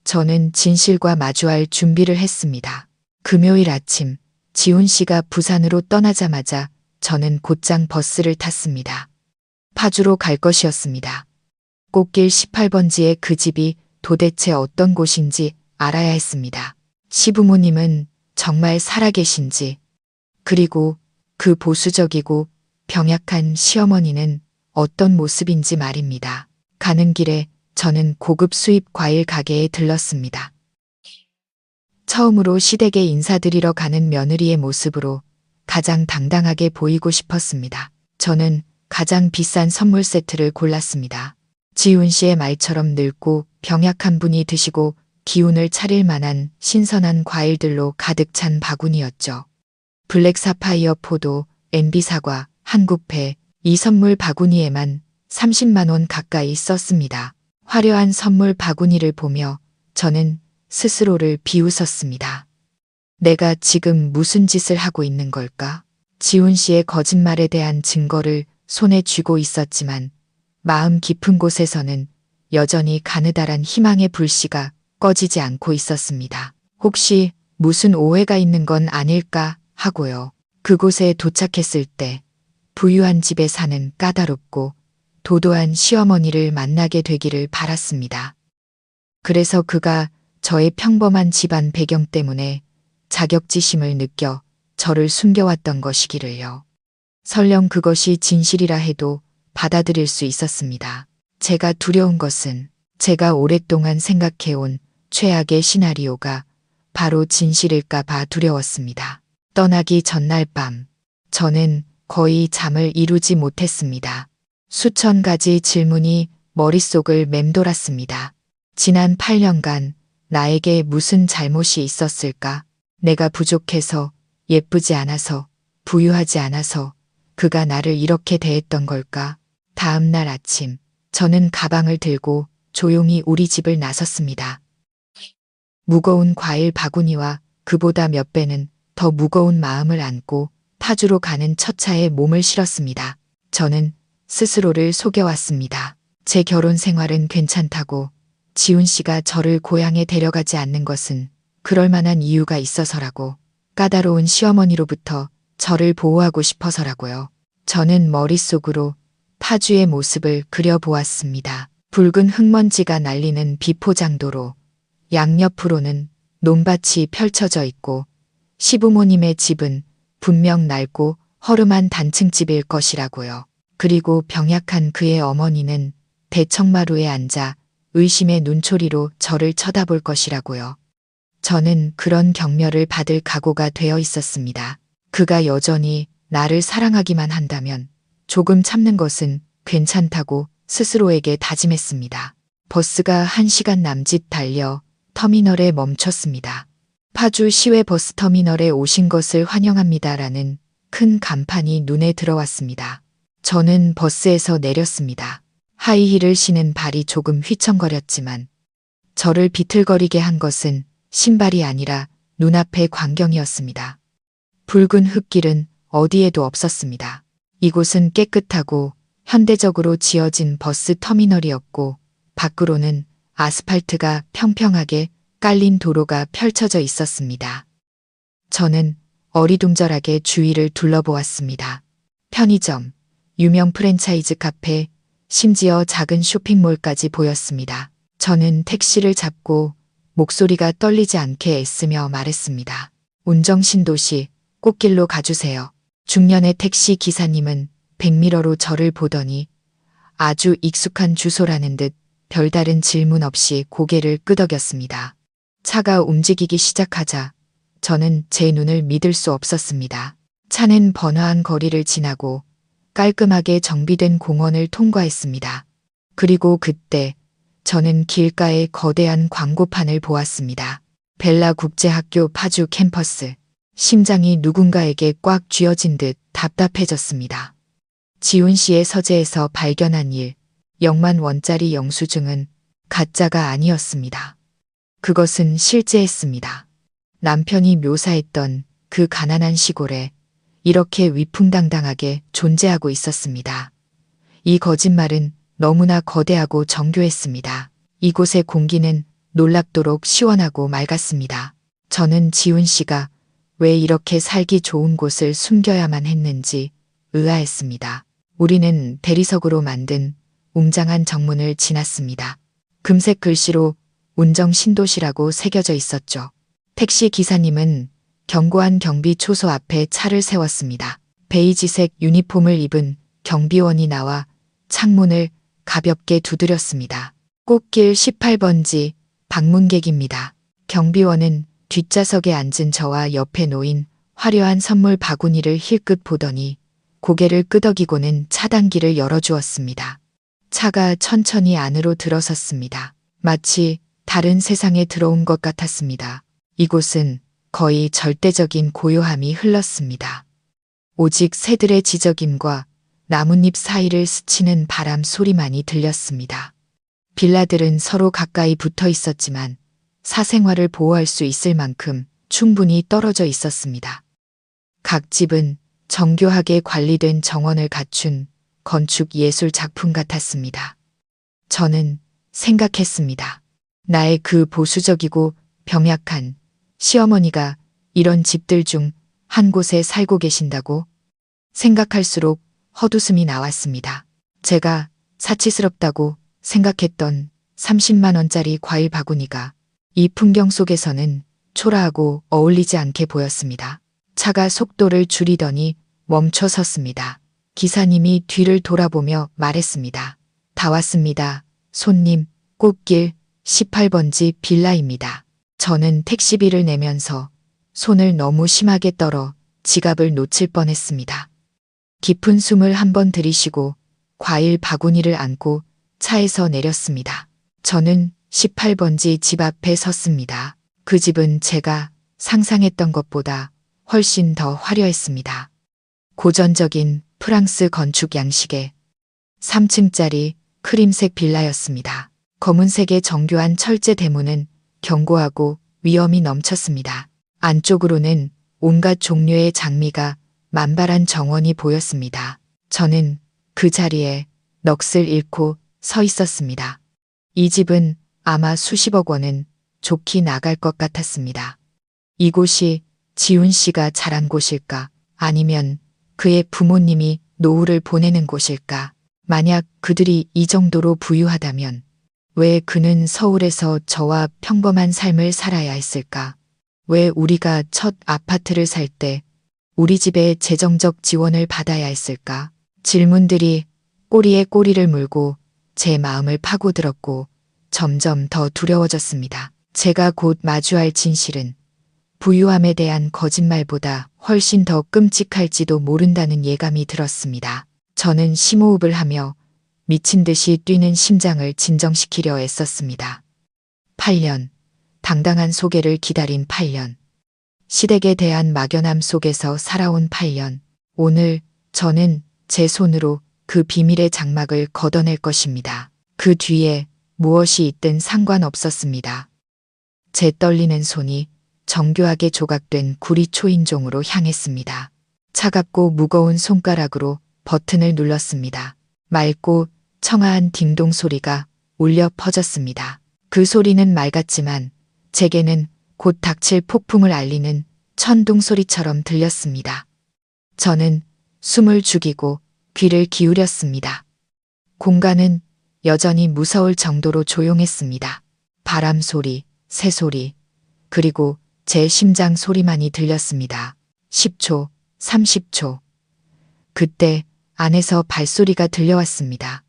저는 진실과 마주할 준비를 했습니다. 금요일 아침 지훈 씨가 부산으로 떠나자마자 저는 곧장 버스를 탔습니다. 파주로 갈 것이었습니다. 꽃길 18번지의 그 집이 도대체 어떤 곳인지 알아야 했습니다. 시부모님은 정말 살아계신지, 그리고 그 보수적이고 병약한 시어머니는 어떤 모습인지 말입니다. 가는 길에 저는 고급 수입 과일 가게에 들렀습니다. 처음으로 시댁에 인사드리러 가는 며느리의 모습으로 가장 당당하게 보이고 싶었습니다. 저는 가장 비싼 선물 세트를 골랐습니다. 지훈 씨의 말처럼 늙고 병약한 분이 드시고 기운을 차릴 만한 신선한 과일들로 가득 찬 바구니였죠. 블랙 사파이어 포도, MB 사과, 한국배, 이 선물 바구니에만 30만 원 가까이 썼습니다. 화려한 선물 바구니를 보며 저는 스스로를 비웃었습니다. 내가 지금 무슨 짓을 하고 있는 걸까? 지훈 씨의 거짓말에 대한 증거를 손에 쥐고 있었지만 마음 깊은 곳에서는 여전히 가느다란 희망의 불씨가 꺼지지 않고 있었습니다. 혹시 무슨 오해가 있는 건 아닐까 하고요. 그곳에 도착했을 때 부유한 집에 사는 까다롭고 도도한 시어머니를 만나게 되기를 바랐습니다. 그래서 그가 저의 평범한 집안 배경 때문에 자격지심을 느껴 저를 숨겨왔던 것이기를요. 설령 그것이 진실이라 해도 받아들일 수 있었습니다. 제가 두려운 것은 제가 오랫동안 생각해온 최악의 시나리오가 바로 진실일까 봐 두려웠습니다. 떠나기 전날 밤, 저는 거의 잠을 이루지 못했습니다. 수천 가지 질문이 머릿속을 맴돌았습니다. 지난 8년간 나에게 무슨 잘못이 있었을까? 내가 부족해서, 예쁘지 않아서, 부유하지 않아서 그가 나를 이렇게 대했던 걸까? 다음 날 아침, 저는 가방을 들고 조용히 우리 집을 나섰습니다. 무거운 과일 바구니와 그보다 몇 배는 더 무거운 마음을 안고 파주로 가는 첫 차에 몸을 실었습니다. 저는 스스로를 속여왔습니다. 제 결혼 생활은 괜찮다고 지훈 씨가 저를 고향에 데려가지 않는 것은 그럴 만한 이유가 있어서라고, 까다로운 시어머니로부터 저를 보호하고 싶어서라고요. 저는 머릿속으로 파주의 모습을 그려보았습니다. 붉은 흙먼지가 날리는 비포장도로, 양옆으로는 논밭이 펼쳐져 있고 시부모님의 집은 분명 낡고 허름한 단층집일 것이라고요. 그리고 병약한 그의 어머니는 대청마루에 앉아 의심의 눈초리로 저를 쳐다볼 것이라고요. 저는 그런 경멸을 받을 각오가 되어 있었습니다. 그가 여전히 나를 사랑하기만 한다면 조금 참는 것은 괜찮다고 스스로에게 다짐했습니다. 버스가 1시간 남짓 달려 터미널에 멈췄습니다. 파주 시외 버스터미널에 오신 것을 환영합니다라는 큰 간판이 눈에 들어왔습니다. 저는 버스에서 내렸습니다. 하이힐을 신은 발이 조금 휘청거렸지만 저를 비틀거리게 한 것은 신발이 아니라 눈앞의 광경이었습니다. 붉은 흙길은 어디에도 없었습니다. 이곳은 깨끗하고 현대적으로 지어진 버스 터미널이었고 밖으로는 아스팔트가 평평하게 깔린 도로가 펼쳐져 있었습니다. 저는 어리둥절하게 주위를 둘러보았습니다. 편의점, 유명 프랜차이즈 카페, 심지어 작은 쇼핑몰까지 보였습니다. 저는 택시를 잡고 목소리가 떨리지 않게 애쓰며 말했습니다. 운정신도시, 꽃길로 가주세요. 중년의 택시 기사님은 백미러로 저를 보더니 아주 익숙한 주소라는 듯 별다른 질문 없이 고개를 끄덕였습니다. 차가 움직이기 시작하자 저는 제 눈을 믿을 수 없었습니다. 차는 번화한 거리를 지나고 깔끔하게 정비된 공원을 통과했습니다. 그리고 그때 저는 길가에 거대한 광고판을 보았습니다. 벨라 국제학교 파주 캠퍼스. 심장이 누군가에게 꽉 쥐어진 듯 답답해졌습니다. 지훈 씨의 서재에서 발견한 0만 원짜리 영수증은 가짜가 아니었습니다. 그것은 실제했습니다. 남편이 묘사했던 그 가난한 시골에 이렇게 위풍당당하게 존재하고 있었습니다. 이 거짓말은 너무나 거대하고 정교했습니다. 이곳의 공기는 놀랍도록 시원하고 맑았습니다. 저는 지훈 씨가 왜 이렇게 살기 좋은 곳을 숨겨야만 했는지 의아했습니다. 우리는 대리석으로 만든 웅장한 정문을 지났습니다. 금색 글씨로 운정신도시라고 새겨져 있었죠. 택시 기사님은 견고한 경비 초소 앞에 차를 세웠습니다. 베이지색 유니폼을 입은 경비원이 나와 창문을 가볍게 두드렸습니다. 꽃길 18번지 방문객입니다. 경비원은 뒷좌석에 앉은 저와 옆에 놓인 화려한 선물 바구니를 힐끗 보더니 고개를 끄덕이고는 차단기를 열어주었습니다. 차가 천천히 안으로 들어섰습니다. 마치 다른 세상에 들어온 것 같았습니다. 이곳은 거의 절대적인 고요함이 흘렀습니다. 오직 새들의 지저귐과 나뭇잎 사이를 스치는 바람 소리만이 들렸습니다. 빌라들은 서로 가까이 붙어 있었지만 사생활을 보호할 수 있을 만큼 충분히 떨어져 있었습니다. 각 집은 정교하게 관리된 정원을 갖춘 건축 예술 작품 같았습니다. 저는 생각했습니다. 나의 그 보수적이고 병약한 시어머니가 이런 집들 중 한 곳에 살고 계신다고 생각할수록 헛웃음이 나왔습니다. 제가 사치스럽다고 생각했던 30만 원짜리 과일 바구니가 이 풍경 속에서는 초라하고 어울리지 않게 보였습니다. 차가 속도를 줄이더니 멈춰 섰습니다. 기사님이 뒤를 돌아보며 말했습니다. 다 왔습니다. 손님, 꽃길 18번지 빌라입니다. 저는 택시비를 내면서 손을 너무 심하게 떨어 지갑을 놓칠 뻔했습니다. 깊은 숨을 한번 들이쉬고 과일 바구니를 안고 차에서 내렸습니다. 저는 18번지 집 앞에 섰습니다. 그 집은 제가 상상했던 것보다 훨씬 더 화려했습니다. 고전적인 프랑스 건축 양식의 3층짜리 크림색 빌라였습니다. 검은색의 정교한 철제 대문은 견고하고 위엄이 넘쳤습니다. 안쪽으로는 온갖 종류의 장미가 만발한 정원이 보였습니다. 저는 그 자리에 넋을 잃고 서 있었습니다. 이 집은 아마 수십억 원은 좋게 나갈 것 같았습니다. 이곳이 지훈 씨가 자란 곳일까? 아니면 그의 부모님이 노후를 보내는 곳일까? 만약 그들이 이 정도로 부유하다면 왜 그는 서울에서 저와 평범한 삶을 살아야 했을까? 왜 우리가 첫 아파트를 살 때 우리 집에 재정적 지원을 받아야 했을까? 질문들이 꼬리에 꼬리를 물고 제 마음을 파고들었고 점점 더 두려워졌습니다. 제가 곧 마주할 진실은 부유함에 대한 거짓말보다 훨씬 더 끔찍할지도 모른다는 예감이 들었습니다. 저는 심호흡을 하며 미친 듯이 뛰는 심장을 진정시키려 애썼습니다. 8년, 당당한 소개를 기다린 8년. 시댁에 대한 막연함 속에서 살아온 8년. 오늘 저는 제 손으로 그 비밀의 장막을 걷어낼 것입니다. 그 뒤에 무엇이 있든 상관없었습니다. 제 떨리는 손이 정교하게 조각된 구리 초인종으로 향했습니다. 차갑고 무거운 손가락으로 버튼을 눌렀습니다. 맑고 청아한 딩동 소리가 울려 퍼졌습니다. 그 소리는 맑았지만 제게는 곧 닥칠 폭풍을 알리는 천둥 소리처럼 들렸습니다. 저는 숨을 죽이고 귀를 기울였습니다. 공간은 여전히 무서울 정도로 조용했습니다. 바람 소리, 새 소리, 그리고 제 심장 소리만이 들렸습니다. 10초, 30초. 그때 안에서 발소리가 들려왔습니다.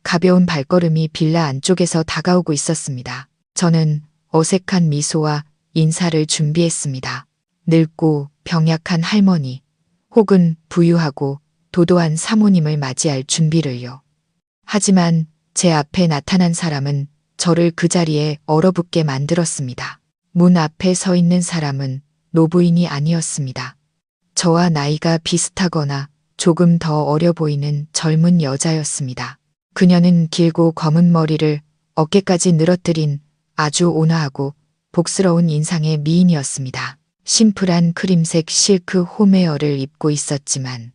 가벼운 발걸음이 빌라 안쪽에서 다가오고 있었습니다. 저는 어색한 미소와 인사를 준비했습니다. 늙고 병약한 할머니, 혹은 부유하고 도도한 사모님을 맞이할 준비를요. 하지만 제 앞에 나타난 사람은 저를 그 자리에 얼어붙게 만들었습니다. 문 앞에 서 있는 사람은 노부인이 아니었습니다. 저와 나이가 비슷하거나 조금 더 어려 보이는 젊은 여자였습니다. 그녀는 길고 검은 머리를 어깨까지 늘어뜨린 아주 온화하고 복스러운 인상의 미인이었습니다. 심플한 크림색 실크 홈웨어를 입고 있었지만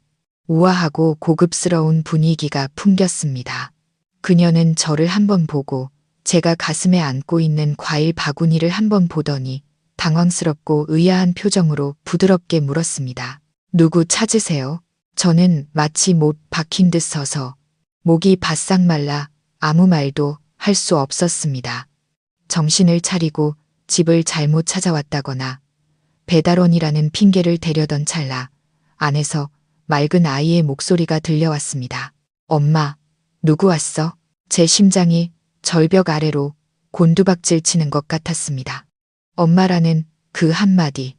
우아하고 고급스러운 분위기가 풍겼습니다. 그녀는 저를 한번 보고 제가 가슴에 안고 있는 과일 바구니를 한번 보더니 당황스럽고 의아한 표정으로 부드럽게 물었습니다. 누구 찾으세요? 저는 마치 못 박힌 듯 서서 목이 바싹 말라 아무 말도 할 수 없었습니다. 정신을 차리고 집을 잘못 찾아왔다거나 배달원이라는 핑계를 대려던 찰나 안에서 맑은 아이의 목소리가 들려왔습니다. 엄마, 누구 왔어? 제 심장이 절벽 아래로 곤두박질 치는 것 같았습니다. 엄마라는 그 한마디.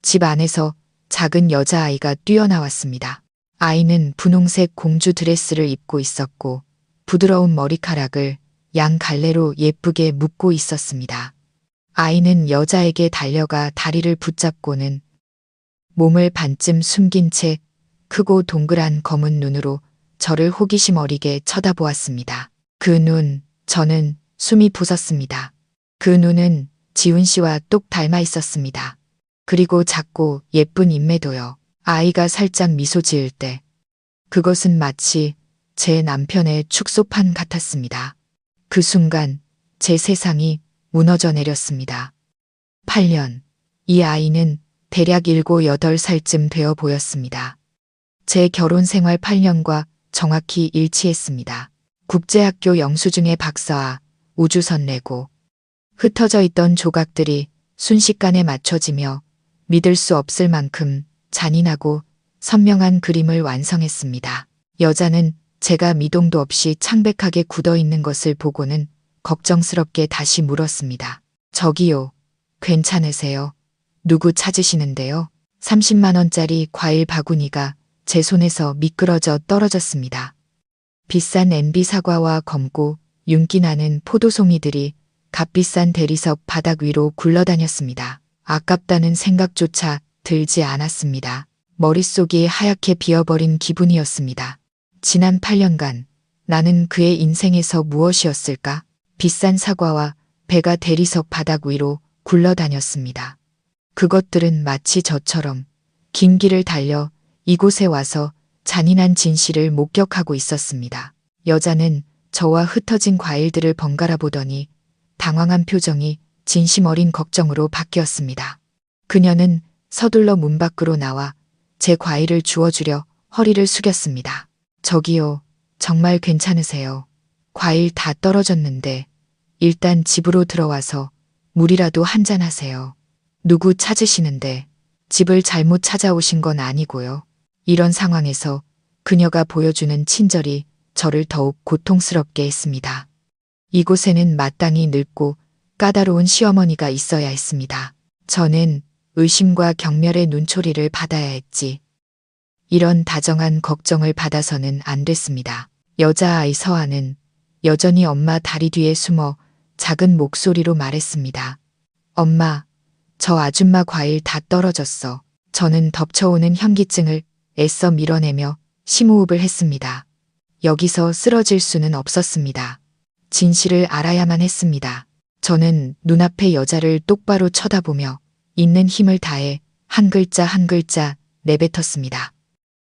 집 안에서 작은 여자아이가 뛰어나왔습니다. 아이는 분홍색 공주 드레스를 입고 있었고 부드러운 머리카락을 양 갈래로 예쁘게 묶고 있었습니다. 아이는 여자에게 달려가 다리를 붙잡고는 몸을 반쯤 숨긴 채 크고 동그란 검은 눈으로 저를 호기심 어리게 쳐다보았습니다. 그 눈, 저는 숨이 부섰습니다. 그 눈은 지훈 씨와 똑 닮아 있었습니다. 그리고 작고 예쁜 인매도요. 아이가 살짝 미소 지을 때 그것은 마치 제 남편의 축소판 같았습니다. 그 순간 제 세상이 무너져 내렸습니다. 8년. 이 아이는 대략 7, 8살쯤 되어 보였습니다. 제 결혼 생활 8년과 정확히 일치했습니다. 국제학교 영수증에 박사와 우주선 내고 흩어져 있던 조각들이 순식간에 맞춰지며 믿을 수 없을 만큼 잔인하고 선명한 그림을 완성했습니다. 여자는 제가 미동도 없이 창백하게 굳어 있는 것을 보고는 걱정스럽게 다시 물었습니다. 저기요, 괜찮으세요? 누구 찾으시는데요? 30만 원짜리 과일 바구니가 제 손에서 미끄러져 떨어졌습니다. 비싼 NB 사과와 검고 윤기 나는 포도송이들이 값비싼 대리석 바닥 위로 굴러다녔습니다. 아깝다는 생각조차 들지 않았습니다. 머릿속이 하얗게 비어버린 기분이었습니다. 지난 8년간 나는 그의 인생에서 무엇이었을까? 비싼 사과와 배가 대리석 바닥 위로 굴러다녔습니다. 그것들은 마치 저처럼 긴 길을 달려 이곳에 와서 잔인한 진실을 목격하고 있었습니다. 여자는 저와 흩어진 과일들을 번갈아 보더니 당황한 표정이 진심 어린 걱정으로 바뀌었습니다. 그녀는 서둘러 문 밖으로 나와 제 과일을 주워주려 허리를 숙였습니다. 저기요, 정말 괜찮으세요? 과일 다 떨어졌는데 일단 집으로 들어와서 물이라도 한잔 하세요. 누구 찾으시는데 집을 잘못 찾아오신 건 아니고요. 이런 상황에서 그녀가 보여주는 친절이 저를 더욱 고통스럽게 했습니다. 이곳에는 마땅히 늙고 까다로운 시어머니가 있어야 했습니다. 저는 의심과 경멸의 눈초리를 받아야 했지. 이런 다정한 걱정을 받아서는 안 됐습니다. 여자아이 서아는 여전히 엄마 다리 뒤에 숨어 작은 목소리로 말했습니다. 엄마, 저 아줌마 과일 다 떨어졌어. 저는 덮쳐오는 현기증을 애써 밀어내며 심호흡을 했습니다. 여기서 쓰러질 수는 없었습니다. 진실을 알아야만 했습니다. 저는 눈앞의 여자를 똑바로 쳐다보며 있는 힘을 다해 한 글자 한 글자 내뱉었습니다.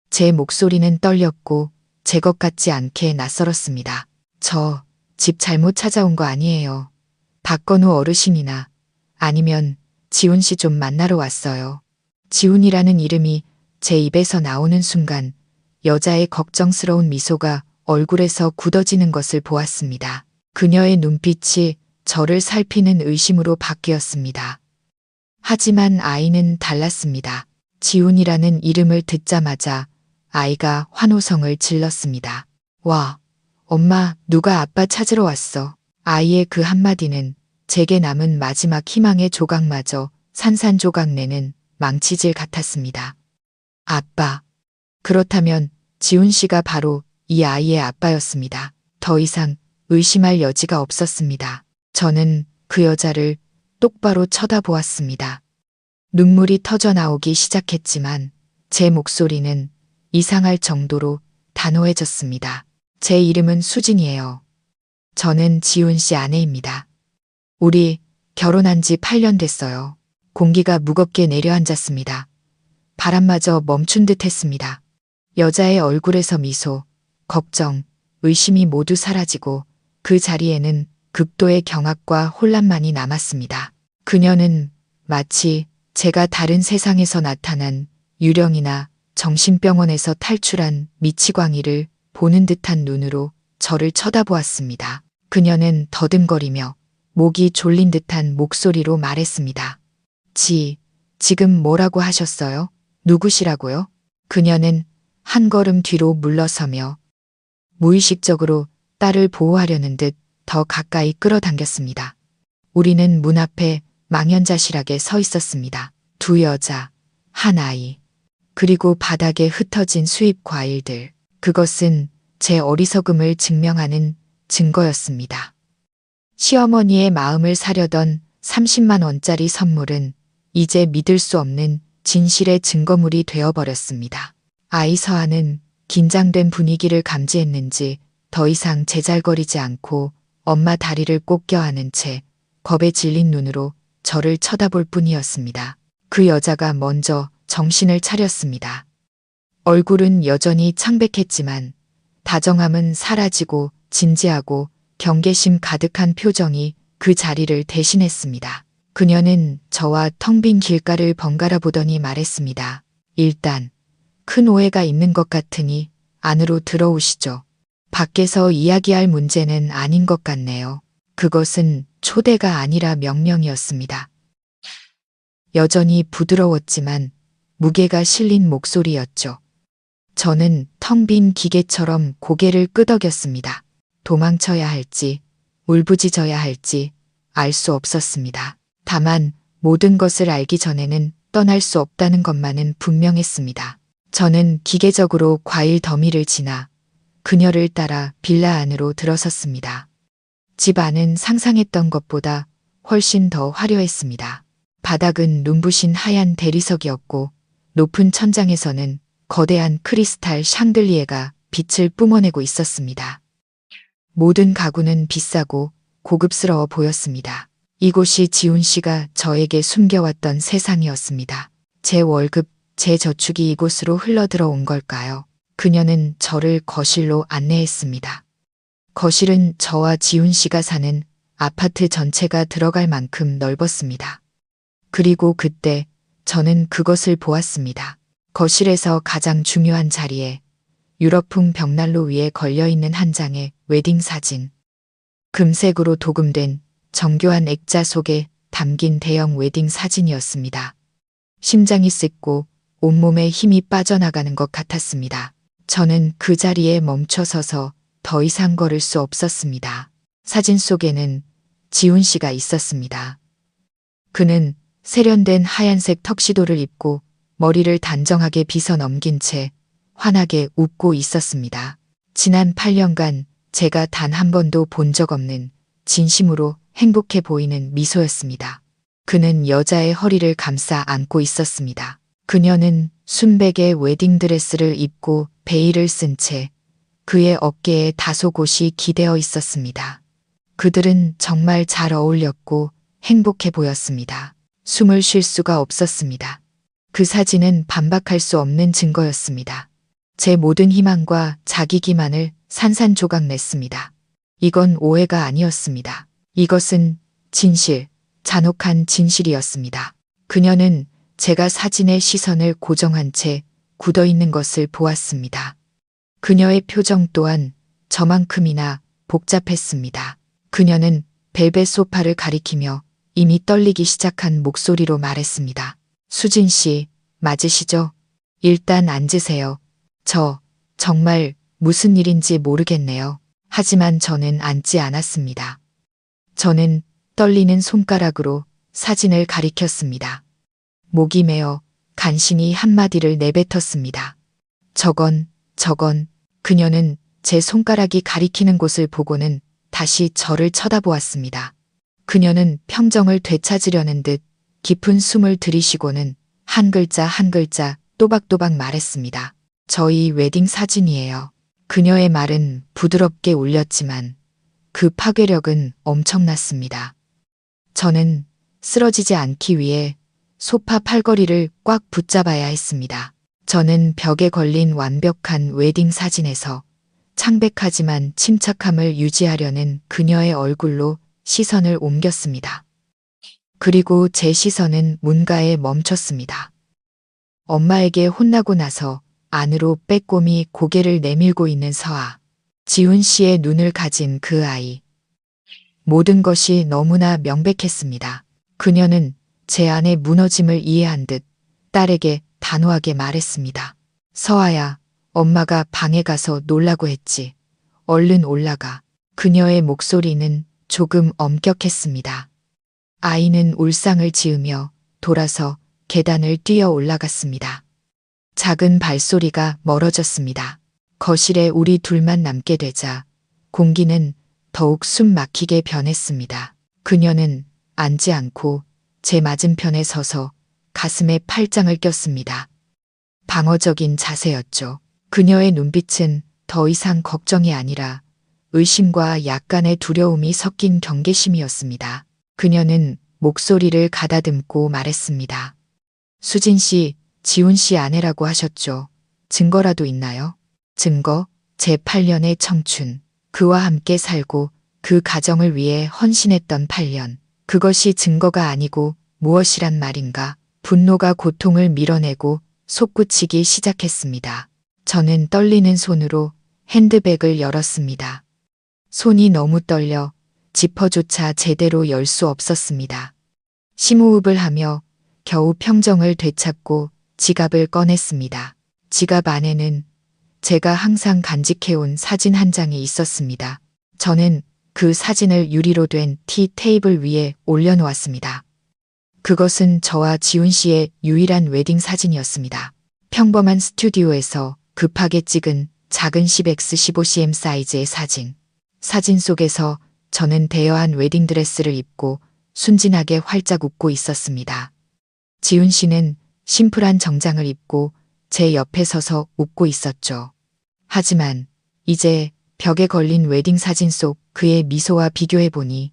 제 목소리는 떨렸고 제 것 같지 않게 낯설었습니다. 저 집 잘못 찾아온 거 아니에요. 박건우 어르신이나 아니면 지훈 씨 좀 만나러 왔어요. 지훈이라는 이름이 제 입에서 나오는 순간 여자의 걱정스러운 미소가 얼굴에서 굳어지는 것을 보았습니다. 그녀의 눈빛이 저를 살피는 의심으로 바뀌었습니다. 하지만 아이는 달랐습니다. 지훈이라는 이름을 듣자마자 아이가 환호성을 질렀습니다. 와, 엄마, 누가 아빠 찾으러 왔어. 아이의 그 한마디는 제게 남은 마지막 희망의 조각마저 산산조각 내는 망치질 같았습니다. 아빠. 그렇다면 지훈 씨가 바로 이 아이의 아빠였습니다. 더 이상 의심할 여지가 없었습니다. 저는 그 여자를 똑바로 쳐다보았습니다. 눈물이 터져 나오기 시작했지만 제 목소리는 이상할 정도로 단호해졌습니다. 제 이름은 수진이에요. 저는 지훈 씨 아내입니다. 우리 결혼한 지 8년 됐어요. 공기가 무겁게 내려앉았습니다. 바람마저 멈춘 듯 했습니다. 여자의 얼굴에서 미소, 걱정, 의심이 모두 사라지고 그 자리에는 극도의 경악과 혼란만이 남았습니다. 그녀는 마치 제가 다른 세상에서 나타난 유령이나 정신병원에서 탈출한 미치광이를 보는 듯한 눈으로 저를 쳐다보았습니다. 그녀는 더듬거리며 목이 졸린 듯한 목소리로 말했습니다. 지금 뭐라고 하셨어요? 누구시라고요? 그녀는 한 걸음 뒤로 물러서며 무의식적으로 딸을 보호하려는 듯 더 가까이 끌어당겼습니다. 우리는 문 앞에 망연자실하게 서 있었습니다. 두 여자, 한 아이, 그리고 바닥에 흩어진 수입 과일들. 그것은 제 어리석음을 증명하는 증거였습니다. 시어머니의 마음을 사려던 30만 원짜리 선물은 이제 믿을 수 없는 진실의 증거물이 되어버렸습니다. 아이 서아는 긴장된 분위기를 감지했는지 더 이상 제잘거리지 않고 엄마 다리를 꼭 껴안은 채 겁에 질린 눈으로 저를 쳐다볼 뿐이었습니다. 그 여자가 먼저 정신을 차렸습니다. 얼굴은 여전히 창백했지만 다정함은 사라지고 진지하고 경계심 가득한 표정이 그 자리를 대신했습니다. 그녀는 저와 텅 빈 길가를 번갈아 보더니 말했습니다. 일단 큰 오해가 있는 것 같으니 안으로 들어오시죠. 밖에서 이야기할 문제는 아닌 것 같네요. 그것은 초대가 아니라 명령이었습니다. 여전히 부드러웠지만 무게가 실린 목소리였죠. 저는 텅 빈 기계처럼 고개를 끄덕였습니다. 도망쳐야 할지, 울부짖어야 할지 알 수 없었습니다. 다만 모든 것을 알기 전에는 떠날 수 없다는 것만은 분명했습니다. 저는 기계적으로 과일 더미를 지나 그녀를 따라 빌라 안으로 들어섰습니다. 집 안은 상상했던 것보다 훨씬 더 화려했습니다. 바닥은 눈부신 하얀 대리석이었고 높은 천장에서는 거대한 크리스탈 샹들리에가 빛을 뿜어내고 있었습니다. 모든 가구는 비싸고 고급스러워 보였습니다. 이곳이 지훈 씨가 저에게 숨겨왔던 세상이었습니다. 제 월급, 제 저축이 이곳으로 흘러들어온 걸까요? 그녀는 저를 거실로 안내했습니다. 거실은 저와 지훈 씨가 사는 아파트 전체가 들어갈 만큼 넓었습니다. 그리고 그때 저는 그것을 보았습니다. 거실에서 가장 중요한 자리에 유럽풍 벽난로 위에 걸려있는 한 장의 웨딩 사진. 금색으로 도금된 정교한 액자 속에 담긴 대형 웨딩 사진이었습니다. 심장이 쓰고 온몸에 힘이 빠져나가는 것 같았습니다. 저는 그 자리에 멈춰 서서 더 이상 걸을 수 없었습니다. 사진 속에는 지훈 씨가 있었습니다. 그는 세련된 하얀색 턱시도를 입고 머리를 단정하게 빗어 넘긴 채 환하게 웃고 있었습니다. 지난 8년간 제가 단 한 번도 본 적 없는 진심으로 행복해 보이는 미소였습니다. 그는 여자의 허리를 감싸 안고 있었습니다. 그녀는 순백의 웨딩드레스를 입고 베일을 쓴 채 그의 어깨에 다소곳이 기대어 있었습니다. 그들은 정말 잘 어울렸고 행복해 보였습니다. 숨을 쉴 수가 없었습니다. 그 사진은 반박할 수 없는 증거였습니다. 제 모든 희망과 자기 기만을 산산조각 냈습니다. 이건 오해가 아니었습니다. 이것은 진실, 잔혹한 진실이었습니다. 그녀는 제가 사진의 시선을 고정한 채 굳어있는 것을 보았습니다. 그녀의 표정 또한 저만큼이나 복잡했습니다. 그녀는 벨벳 소파를 가리키며 이미 떨리기 시작한 목소리로 말했습니다. 수진 씨, 맞으시죠? 일단 앉으세요. 정말 무슨 일인지 모르겠네요. 하지만 저는 앉지 않았습니다. 저는 떨리는 손가락으로 사진을 가리켰습니다. 목이 메어 간신히 한마디를 내뱉었습니다. 저건, 그녀는 제 손가락이 가리키는 곳을 보고는 다시 저를 쳐다보았습니다. 그녀는 평정을 되찾으려는 듯 깊은 숨을 들이쉬고는 한 글자 한 글자 또박또박 말했습니다. 저희 웨딩 사진이에요. 그녀의 말은 부드럽게 울렸지만 그 파괴력은 엄청났습니다. 저는 쓰러지지 않기 위해 소파 팔걸이를 꽉 붙잡아야 했습니다. 저는 벽에 걸린 완벽한 웨딩 사진에서 창백하지만 침착함을 유지하려는 그녀의 얼굴로 시선을 옮겼습니다. 그리고 제 시선은 문가에 멈췄습니다. 엄마에게 혼나고 나서 안으로 빼꼼히 고개를 내밀고 있는 서아. 지훈 씨의 눈을 가진 그 아이. 모든 것이 너무나 명백했습니다. 그녀는 제 안의 무너짐을 이해한 듯 딸에게 단호하게 말했습니다. 서아야, 엄마가 방에 가서 놀라고 했지. 얼른 올라가. 그녀의 목소리는 조금 엄격했습니다. 아이는 울상을 지으며 돌아서 계단을 뛰어 올라갔습니다. 작은 발소리가 멀어졌습니다. 거실에 우리 둘만 남게 되자 공기는 더욱 숨 막히게 변했습니다. 그녀는 앉지 않고 제 맞은편에 서서 가슴에 팔짱을 꼈습니다. 방어적인 자세였죠. 그녀의 눈빛은 더 이상 걱정이 아니라 의심과 약간의 두려움이 섞인 경계심이었습니다. 그녀는 목소리를 가다듬고 말했습니다. 수진 씨, 지훈 씨 아내라고 하셨죠. 증거라도 있나요? 증거? 제 8년의 청춘. 그와 함께 살고 그 가정을 위해 헌신했던 8년. 그것이 증거가 아니고 무엇이란 말인가. 분노가 고통을 밀어내고 솟구치기 시작했습니다. 저는 떨리는 손으로 핸드백을 열었습니다. 손이 너무 떨려 지퍼조차 제대로 열 수 없었습니다. 심호흡을 하며 겨우 평정을 되찾고 지갑을 꺼냈습니다. 지갑 안에는 제가 항상 간직해온 사진 한 장이 있었습니다. 저는 그 사진을 유리로 된 티 테이블 위에 올려놓았습니다. 그것은 저와 지훈 씨의 유일한 웨딩 사진이었습니다. 평범한 스튜디오에서 급하게 찍은 작은 10x15cm 사이즈의 사진. 사진 속에서 저는 대여한 웨딩드레스를 입고 순진하게 활짝 웃고 있었습니다. 지훈 씨는 심플한 정장을 입고 제 옆에 서서 웃고 있었죠. 하지만 이제 벽에 걸린 웨딩 사진 속 그의 미소와 비교해보니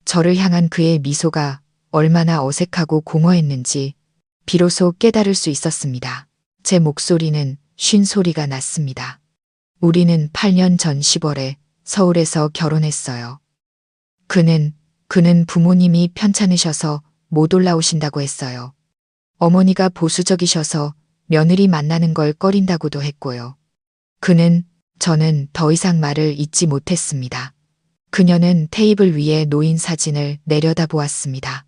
저를 향한 그의 미소가 얼마나 어색하고 공허했는지 비로소 깨달을 수 있었습니다. 제 목소리는 쉰 소리가 났습니다. 우리는 8년 전 10월에 서울에서 결혼했어요. 그는 부모님이 편찮으셔서 못 올라오신다고 했어요. 어머니가 보수적이셔서 며느리 만나는 걸 꺼린다고도 했고요. 저는 더 이상 말을 잇지 못했습니다. 그녀는 테이블 위에 놓인 사진을 내려다보았습니다.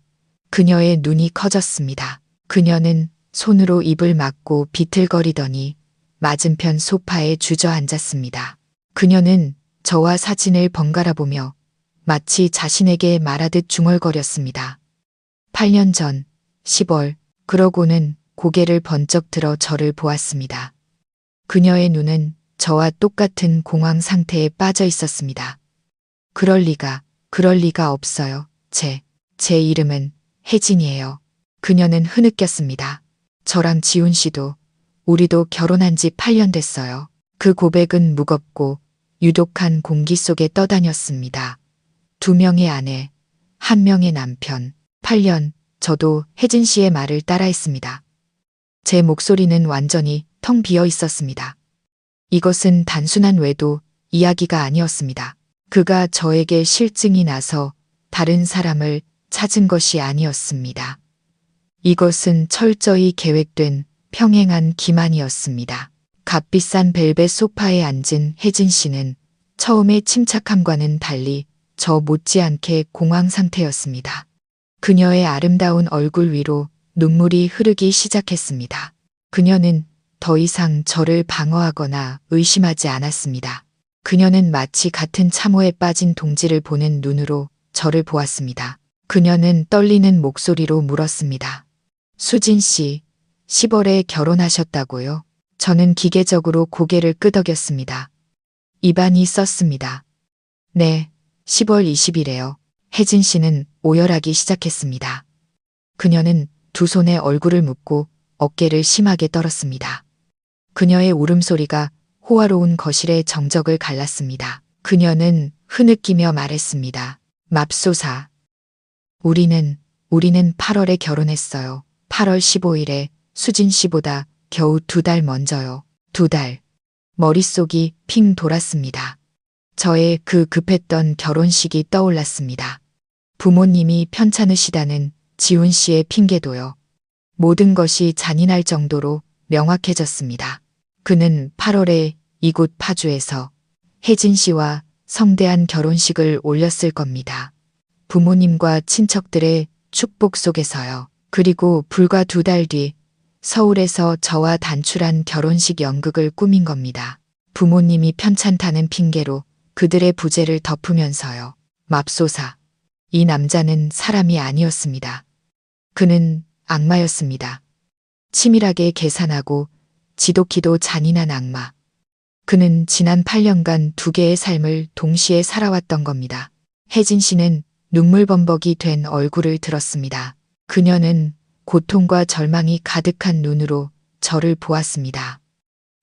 그녀의 눈이 커졌습니다. 그녀는 손으로 입을 막고 비틀거리더니 맞은편 소파에 주저앉았습니다. 그녀는 저와 사진을 번갈아 보며 마치 자신에게 말하듯 중얼거렸습니다. 8년 전 10월, 그러고는 고개를 번쩍 들어 저를 보았습니다. 그녀의 눈은 저와 똑같은 공황 상태에 빠져 있었습니다. 그럴 리가 없어요. 제 이름은 혜진이에요. 그녀는 흐느꼈습니다. 저랑 지훈 씨도, 우리도 결혼한 지 8년 됐어요. 그 고백은 무겁고 유독한 공기 속에 떠다녔습니다. 2명의 아내, 1명의 남편. 8년, 저도 혜진 씨의 말을 따라했습니다. 제 목소리는 완전히 텅 비어 있었습니다. 이것은 단순한 외도 이야기가 아니었습니다. 그가 저에게 실증이 나서 다른 사람을 찾은 것이 아니었습니다. 이것은 철저히 계획된 평행한 기만이었습니다. 값비싼 벨벳 소파에 앉은 혜진 씨는 처음의 침착함과는 달리 저 못지않게 공황 상태였습니다. 그녀의 아름다운 얼굴 위로 눈물이 흐르기 시작했습니다. 그녀는 더 이상 저를 방어하거나 의심하지 않았습니다. 그녀는 마치 같은 참호에 빠진 동지를 보는 눈으로 저를 보았습니다. 그녀는 떨리는 목소리로 물었습니다. 수진 씨, 10월에 결혼하셨다고요? 저는 기계적으로 고개를 끄덕였습니다. 입안이 썼습니다. 네, 10월 20일에요. 혜진 씨는 오열하기 시작했습니다. 그녀는 두 손에 얼굴을 묻고 어깨를 심하게 떨었습니다. 그녀의 울음소리가 호화로운 거실의 정적을 갈랐습니다. 그녀는 흐느끼며 말했습니다. 맙소사. 우리는 8월에 결혼했어요. 8월 15일에 수진 씨보다 겨우 2달 먼저요. 2달. 머릿속이 핑 돌았습니다. 저의 그 급했던 결혼식이 떠올랐습니다. 부모님이 편찮으시다는 지훈 씨의 핑계도요. 모든 것이 잔인할 정도로 명확해졌습니다. 그는 8월에 이곳 파주에서 혜진 씨와 성대한 결혼식을 올렸을 겁니다. 부모님과 친척들의 축복 속에서요. 그리고 불과 2달 뒤 서울에서 저와 단출한 결혼식 연극을 꾸민 겁니다. 부모님이 편찮다는 핑계로 그들의 부재를 덮으면서요. 맙소사. 이 남자는 사람이 아니었습니다. 그는 악마였습니다. 치밀하게 계산하고 지독히도 잔인한 악마. 그는 지난 8년간 두 개의 삶을 동시에 살아왔던 겁니다. 혜진 씨는 눈물범벅이 된 얼굴을 들었습니다. 그녀는 고통과 절망이 가득한 눈으로 저를 보았습니다.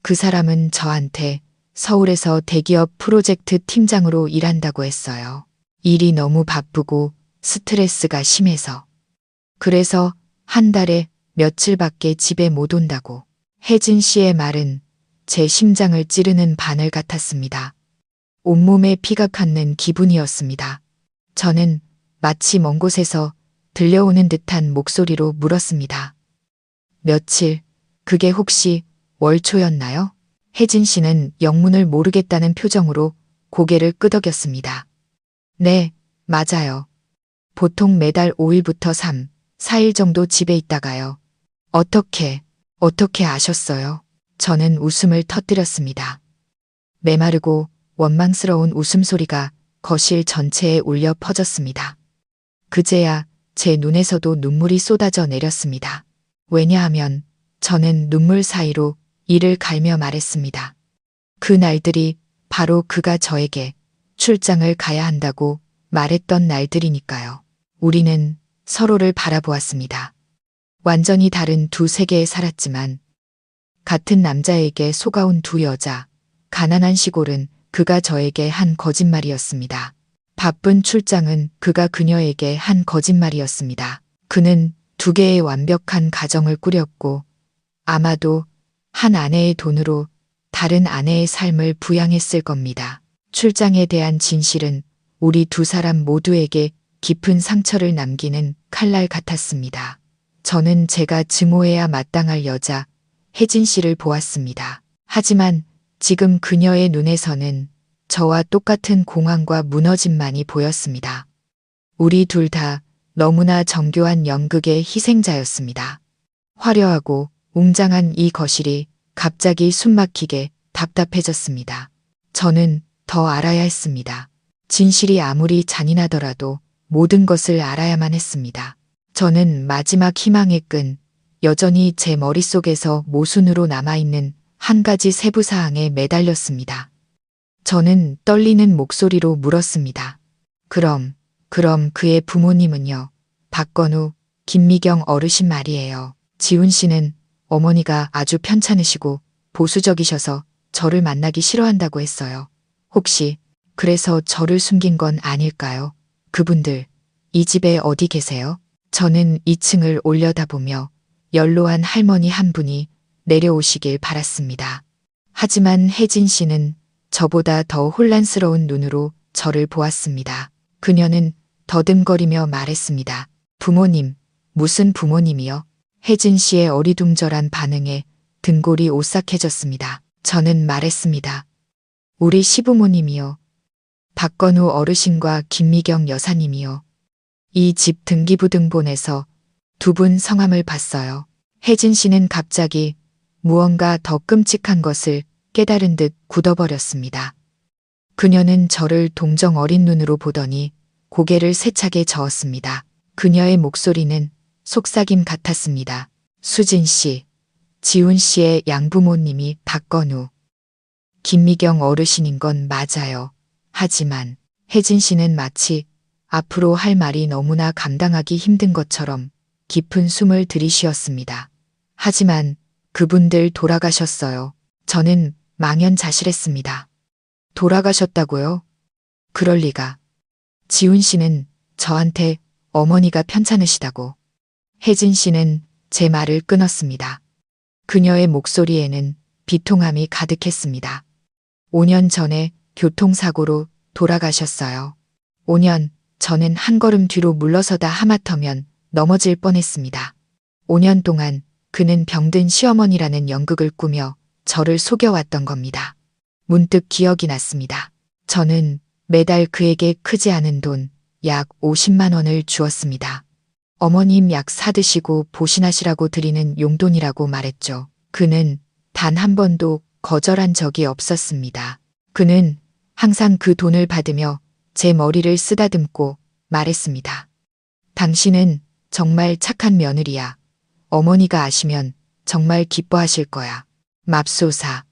그 사람은 저한테 서울에서 대기업 프로젝트 팀장으로 일한다고 했어요. 일이 너무 바쁘고 스트레스가 심해서. 그래서 한 달에 며칠밖에 집에 못 온다고. 혜진 씨의 말은 제 심장을 찌르는 바늘 같았습니다. 온몸에 피가 깎는 기분이었습니다. 저는 마치 먼 곳에서 들려오는 듯한 목소리로 물었습니다. 며칠, 그게 혹시 월초였나요? 혜진 씨는 영문을 모르겠다는 표정으로 고개를 끄덕였습니다. 네, 맞아요. 보통 매달 5일부터 3, 4일 정도 집에 있다가요. 어떻게 아셨어요? 저는 웃음을 터뜨렸습니다. 메마르고 원망스러운 웃음소리가 거실 전체에 울려 퍼졌습니다. 그제야 제 눈에서도 눈물이 쏟아져 내렸습니다. 왜냐하면 저는 눈물 사이로 이를 갈며 말했습니다. 그 날들이 바로 그가 저에게 출장을 가야 한다고 말했던 날들이니까요. 우리는 서로를 바라보았습니다. 완전히 다른 두 세계에 살았지만 같은 남자에게 속아온 두 여자, 가난한 시골은 그가 저에게 한 거짓말이었습니다. 바쁜 출장은 그가 그녀에게 한 거짓말이었습니다. 그는 두 개의 완벽한 가정을 꾸렸고 아마도 한 아내의 돈으로 다른 아내의 삶을 부양했을 겁니다. 출장에 대한 진실은 우리 두 사람 모두에게 깊은 상처를 남기는 칼날 같았습니다. 저는 제가 증오해야 마땅할 여자 혜진 씨를 보았습니다. 하지만 지금 그녀의 눈에서는 저와 똑같은 공황과 무너짐만이 보였습니다. 우리 둘 다 너무나 정교한 연극의 희생자였습니다. 화려하고 웅장한 이 거실이 갑자기 숨막히게 답답해졌습니다. 저는 더 알아야 했습니다. 진실이 아무리 잔인하더라도 모든 것을 알아야만 했습니다. 저는 마지막 희망의 끈, 여전히 제 머릿속에서 모순으로 남아있는 한 가지 세부사항에 매달렸습니다. 저는 떨리는 목소리로 물었습니다. 그럼 그의 부모님은요? 박건우, 김미경 어르신 말이에요. 지훈 씨는 어머니가 아주 편찮으시고 보수적이셔서 저를 만나기 싫어한다고 했어요. 혹시 그래서 저를 숨긴 건 아닐까요? 그분들 이 집에 어디 계세요? 저는 2층을 올려다보며 연로한 할머니 한 분이 내려오시길 바랐습니다. 하지만 혜진 씨는 저보다 더 혼란스러운 눈으로 저를 보았습니다. 그녀는 더듬거리며 말했습니다. 부모님, 무슨 부모님이요? 혜진 씨의 어리둥절한 반응에 등골이 오싹해졌습니다. 저는 말했습니다. 우리 시부모님이요. 박건우 어르신과 김미경 여사님이요. 이 집 등기부등본에서 두 분 성함을 봤어요. 혜진 씨는 갑자기 무언가 더 끔찍한 것을 깨달은 듯 굳어버렸습니다. 그녀는 저를 동정 어린 눈으로 보더니 고개를 세차게 저었습니다. 그녀의 목소리는 속삭임 같았습니다. 수진 씨, 지훈 씨의 양부모님이 박건우, 김미경 어르신인 건 맞아요. 하지만 혜진 씨는 마치 앞으로 할 말이 너무나 감당하기 힘든 것처럼 깊은 숨을 들이쉬었습니다. 하지만 그분들 돌아가셨어요. 저는 망연자실했습니다. 돌아가셨다고요? 그럴 리가. 지훈 씨는 저한테 어머니가 편찮으시다고. 혜진 씨는 제 말을 끊었습니다. 그녀의 목소리에는 비통함이 가득했습니다. 5년 전에 교통사고로 돌아가셨어요. 5년, 저는 한 걸음 뒤로 물러서다 하마터면 넘어질 뻔했습니다. 5년 동안 그는 병든 시어머니라는 연극을 꾸며 저를 속여왔던 겁니다. 문득 기억이 났습니다. 저는 매달 그에게 크지 않은 돈, 약 50만 원을 주었습니다. 어머님 약 사드시고 보신하시라고 드리는 용돈이라고 말했죠. 그는 단 한 번도 거절한 적이 없었습니다. 그는 항상 그 돈을 받으며 제 머리를 쓰다듬고 말했습니다. 당신은 정말 착한 며느리야. 어머니가 아시면 정말 기뻐하실 거야. 맙소사.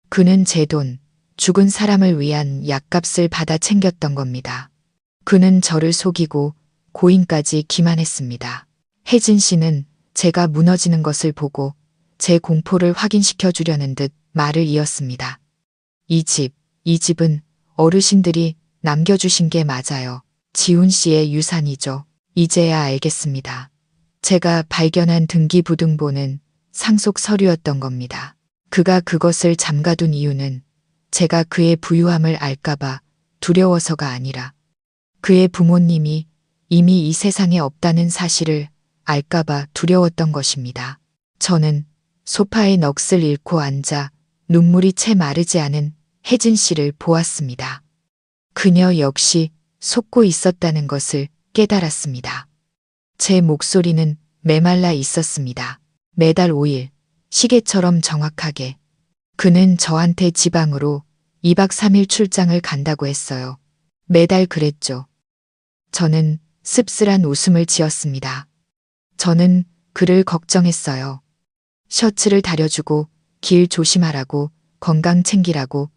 그는 제 돈, 죽은 사람을 위한 약값을 받아 챙겼던 겁니다. 그는 저를 속이고 고인까지 기만했습니다. 혜진 씨는 제가 무너지는 것을 보고 제 공포를 확인시켜 주려는 듯 말을 이었습니다. 이 집은 어르신들이 남겨주신 게 맞아요. 지훈 씨의 유산이죠. 이제야 알겠습니다. 제가 발견한 등기부등본은 상속 서류였던 겁니다. 그가 그것을 잠가둔 이유는 제가 그의 부유함을 알까봐 두려워서가 아니라 그의 부모님이 이미 이 세상에 없다는 사실을 알까봐 두려웠던 것입니다. 저는 소파에 넋을 잃고 앉아 눈물이 채 마르지 않은 혜진 씨를 보았습니다. 그녀 역시 속고 있었다는 것을 깨달았습니다. 제 목소리는 메말라 있었습니다. 매달 5일, 시계처럼 정확하게. 그는 저한테 지방으로 2박 3일 출장을 간다고 했어요. 매달 그랬죠. 저는 씁쓸한 웃음을 지었습니다. 저는 그를 걱정했어요. 셔츠를 다려주고 길 조심하라고 건강 챙기라고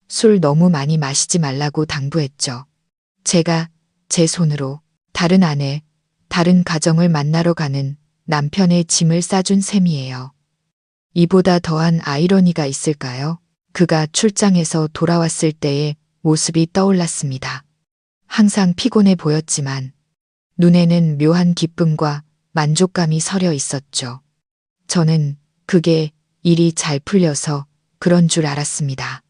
술 너무 많이 마시지 말라고 당부했죠. 제가 제 손으로 다른 아내, 다른 가정을 만나러 가는 남편의 짐을 싸준 셈이에요. 이보다 더한 아이러니가 있을까요? 그가 출장에서 돌아왔을 때의 모습이 떠올랐습니다. 항상 피곤해 보였지만 눈에는 묘한 기쁨과 만족감이 서려 있었죠. 저는 그게 일이 잘 풀려서 그런 줄 알았습니다.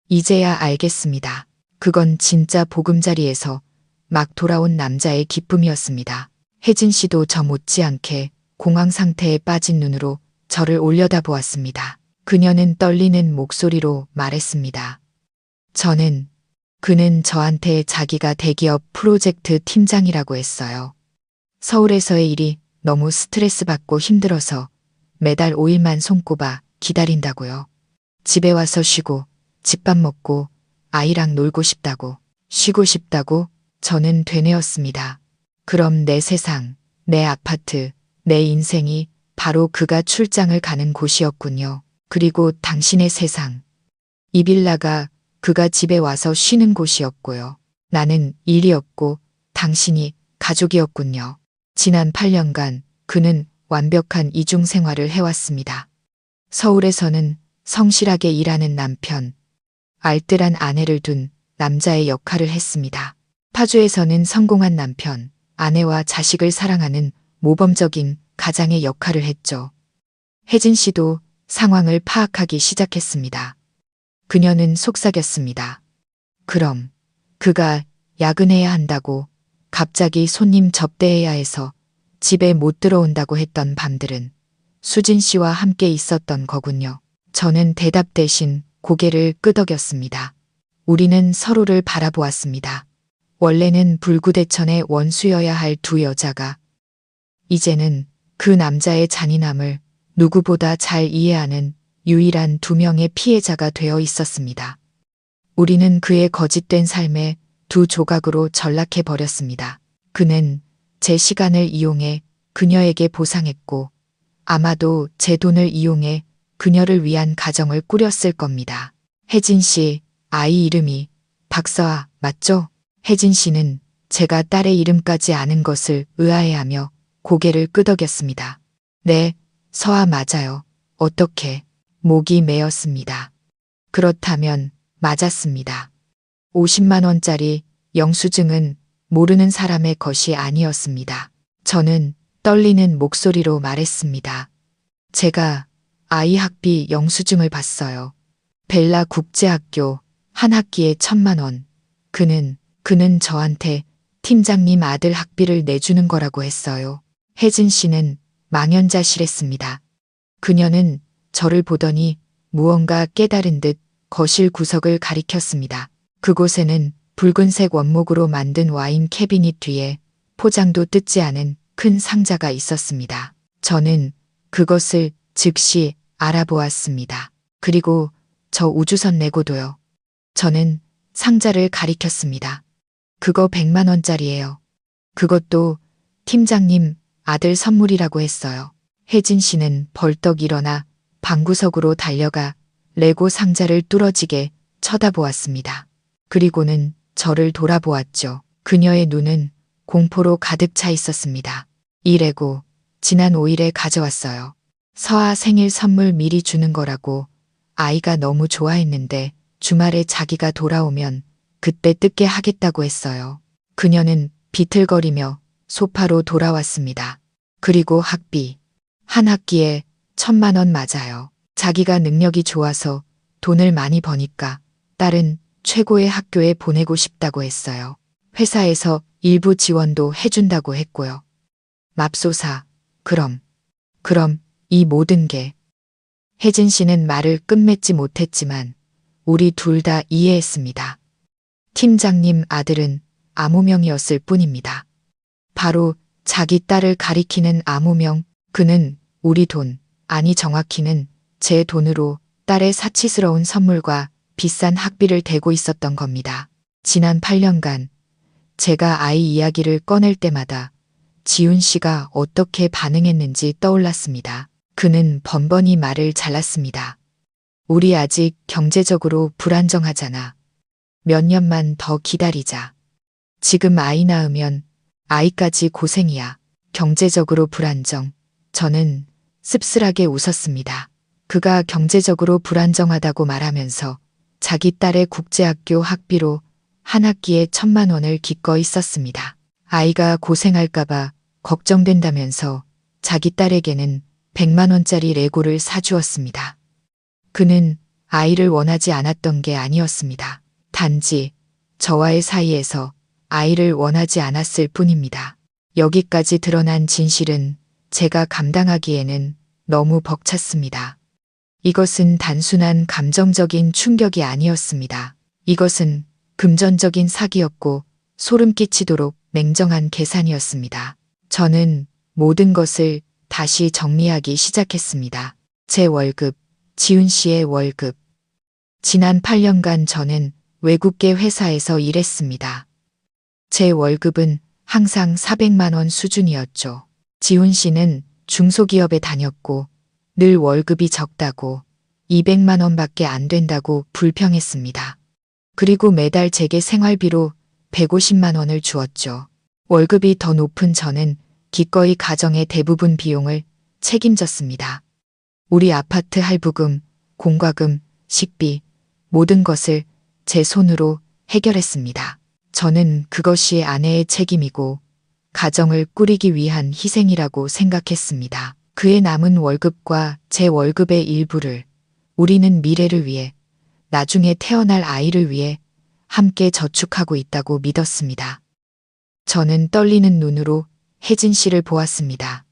이제야 알겠습니다. 그건 진짜 보금자리에서 막 돌아온 남자의 기쁨이었습니다. 혜진 씨도 저 못지않게 공황 상태에 빠진 눈으로 저를 올려다보았습니다. 그녀는 떨리는 목소리로 말했습니다. 그는 저한테 자기가 대기업 프로젝트 팀장이라고 했어요. 서울에서의 일이 너무 스트레스 받고 힘들어서 매달 5일만 손꼽아 기다린다고요. 집에 와서 쉬고 집밥 먹고 아이랑 놀고 싶다고, 쉬고 싶다고 저는 되뇌었습니다. 그럼 내 세상, 내 아파트, 내 인생이 바로 그가 출장을 가는 곳이었군요. 그리고 당신의 세상. 이 빌라가 그가 집에 와서 쉬는 곳이었고요. 나는 일이었고 당신이 가족이었군요. 지난 8년간 그는 완벽한 이중 생활을 해왔습니다. 서울에서는 성실하게 일하는 남편, 알뜰한 아내를 둔 남자의 역할을 했습니다. 파주에서는 성공한 남편, 아내와 자식을 사랑하는 모범적인 가장의 역할을 했죠. 혜진 씨도 상황을 파악하기 시작했습니다. 그녀는 속삭였습니다. 그럼 그가 야근해야 한다고, 갑자기 손님 접대해야 해서 집에 못 들어온다고 했던 밤들은 수진 씨와 함께 있었던 거군요. 저는 대답 대신 고개를 끄덕였습니다. 우리는 서로를 바라보았습니다. 원래는 불구대천의 원수여야 할 두 여자가 이제는 그 남자의 잔인함을 누구보다 잘 이해하는 유일한 두 명의 피해자가 되어 있었습니다. 우리는 그의 거짓된 삶에 두 조각으로 전락해 버렸습니다. 그는 제 시간을 이용해 그녀에게 보상했고 아마도 제 돈을 이용해 그녀를 위한 가정을 꾸렸을 겁니다. 혜진 씨, 아이 이름이 박서아 맞죠? 혜진 씨는 제가 딸의 이름까지 아는 것을 의아해하며 고개를 끄덕였습니다. 네, 서아 맞아요. 어떻게? 목이 메었습니다. 그렇다면 맞았습니다. 50만 원짜리 영수증은 모르는 사람의 것이 아니었습니다. 저는 떨리는 목소리로 말했습니다. 제가 아이 학비 영수증을 봤어요. 벨라 국제학교 한 학기에 1,000만 원. 그는 저한테 팀장님 아들 학비를 내주는 거라고 했어요. 혜진 씨는 망연자실했습니다. 그녀는 저를 보더니 무언가 깨달은 듯 거실 구석을 가리켰습니다. 그곳에는 붉은색 원목으로 만든 와인 캐비닛 뒤에 포장도 뜯지 않은 큰 상자가 있었습니다. 저는 그것을 즉시 알아보았습니다. 그리고 저 우주선 내고도요. 저는 상자를 가리켰습니다. 그거 100만 원짜리예요. 그것도 팀장님 아들 선물이라고 했어요. 혜진 씨는 벌떡 일어나 방구석으로 달려가 레고 상자를 뚫어지게 쳐다보았습니다. 그리고는 저를 돌아보았죠. 그녀의 눈은 공포로 가득 차 있었습니다. 이래고 지난 5일에 가져왔어요. 서아 생일 선물 미리 주는 거라고. 아이가 너무 좋아했는데 주말에 자기가 돌아오면 그때 뜯게 하겠다고 했어요. 그녀는 비틀거리며 소파로 돌아왔습니다. 그리고 학비. 한 학기에 1,000만 원 맞아요. 자기가 능력이 좋아서 돈을 많이 버니까 딸은 최고의 학교에 보내고 싶다고 했어요. 회사에서 일부 지원도 해준다고 했고요. 맙소사. 그럼 이 모든 게. 혜진 씨는 말을 끝맺지 못했지만 우리 둘 다 이해했습니다. 팀장님 아들은 아무명이었을 뿐입니다. 바로 자기 딸을 가리키는 아무명. 그는 우리 돈, 아니 정확히는 제 돈으로 딸의 사치스러운 선물과 비싼 학비를 대고 있었던 겁니다. 지난 8년간 제가 아이 이야기를 꺼낼 때마다 지훈 씨가 어떻게 반응했는지 떠올랐습니다. 그는 번번이 말을 잘랐습니다. 우리 아직 경제적으로 불안정하잖아. 몇 년만 더 기다리자. 지금 아이 낳으면 아이까지 고생이야. 경제적으로 불안정. 저는 씁쓸하게 웃었습니다. 그가 경제적으로 불안정하다고 말하면서 자기 딸의 국제학교 학비로 한 학기에 1,000만 원을 기꺼이 썼습니다. 아이가 고생할까봐 걱정된다면서 자기 딸에게는 100만 원짜리 레고를 사주었습니다. 그는 아이를 원하지 않았던 게 아니었습니다. 단지 저와의 사이에서 아이를 원하지 않았을 뿐입니다. 여기까지 드러난 진실은 제가 감당하기에는 너무 벅찼습니다. 이것은 단순한 감정적인 충격이 아니었습니다. 이것은 금전적인 사기였고 소름 끼치도록 냉정한 계산이었습니다. 저는 모든 것을 다시 정리하기 시작했습니다. 제 월급, 지훈 씨의 월급. 지난 8년간 저는 외국계 회사에서 일했습니다. 제 월급은 항상 400만 원 수준이었죠. 지훈 씨는 중소기업에 다녔고 늘 월급이 적다고 200만 원밖에 안 된다고 불평했습니다. 그리고 매달 제게 생활비로 150만 원을 주었죠. 월급이 더 높은 저는 기꺼이 가정의 대부분 비용을 책임졌습니다. 우리 아파트 할부금, 공과금, 식비, 모든 것을 제 손으로 해결했습니다. 저는 그것이 아내의 책임이고 가정을 꾸리기 위한 희생이라고 생각했습니다. 그의 남은 월급과 제 월급의 일부를 우리는 미래를 위해, 나중에 태어날 아이를 위해 함께 저축하고 있다고 믿었습니다. 저는 떨리는 눈으로 혜진 씨를 보았습니다.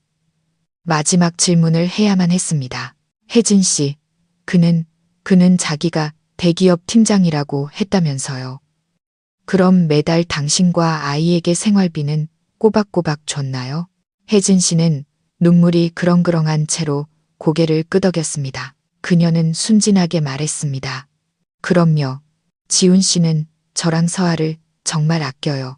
마지막 질문을 해야만 했습니다. 혜진 씨, 그는 자기가 대기업 팀장이라고 했다면서요. 그럼 매달 당신과 아이에게 생활비는 꼬박꼬박 줬나요? 혜진 씨는 눈물이 그렁그렁한 채로 고개를 끄덕였습니다. 그녀는 순진하게 말했습니다. 그럼요. 지훈 씨는 저랑 서아를 정말 아껴요.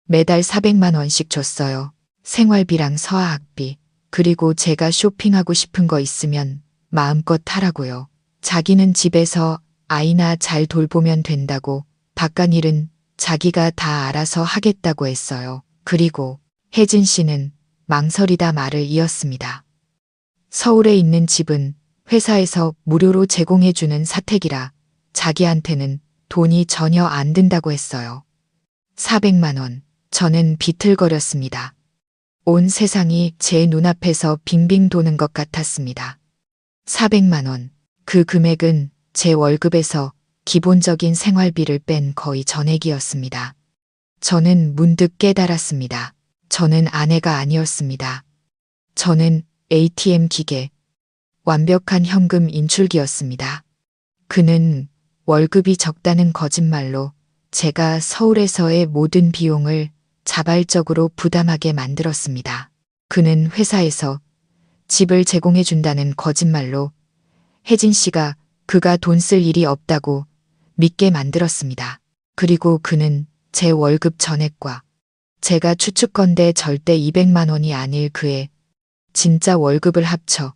매달 400만 원씩 줬어요. 생활비랑 서아 학비. 그리고 제가 쇼핑하고 싶은 거 있으면 마음껏 하라고요. 자기는 집에서 아이나 잘 돌보면 된다고, 바깥일은 자기가 다 알아서 하겠다고 했어요. 그리고 혜진 씨는 망설이다 말을 이었습니다. 서울에 있는 집은 회사에서 무료로 제공해주는 사택이라 자기한테는 돈이 전혀 안 든다고 했어요. 400만 원. 저는 비틀거렸습니다. 온 세상이 제 눈앞에서 빙빙 도는 것 같았습니다. 400만 원. 그 금액은 제 월급에서 기본적인 생활비를 뺀 거의 전액이었습니다. 저는 문득 깨달았습니다. 저는 아내가 아니었습니다. 저는 ATM 기계, 완벽한 현금 인출기였습니다. 그는 월급이 적다는 거짓말로 제가 서울에서의 모든 비용을 자발적으로 부담하게 만들었습니다. 그는 회사에서 집을 제공해 준다는 거짓말로 혜진 씨가 그가 돈 쓸 일이 없다고 믿게 만들었습니다. 그리고 그는 제 월급 전액과 제가 추측컨대 절대 200만 원이 아닐 그의 진짜 월급을 합쳐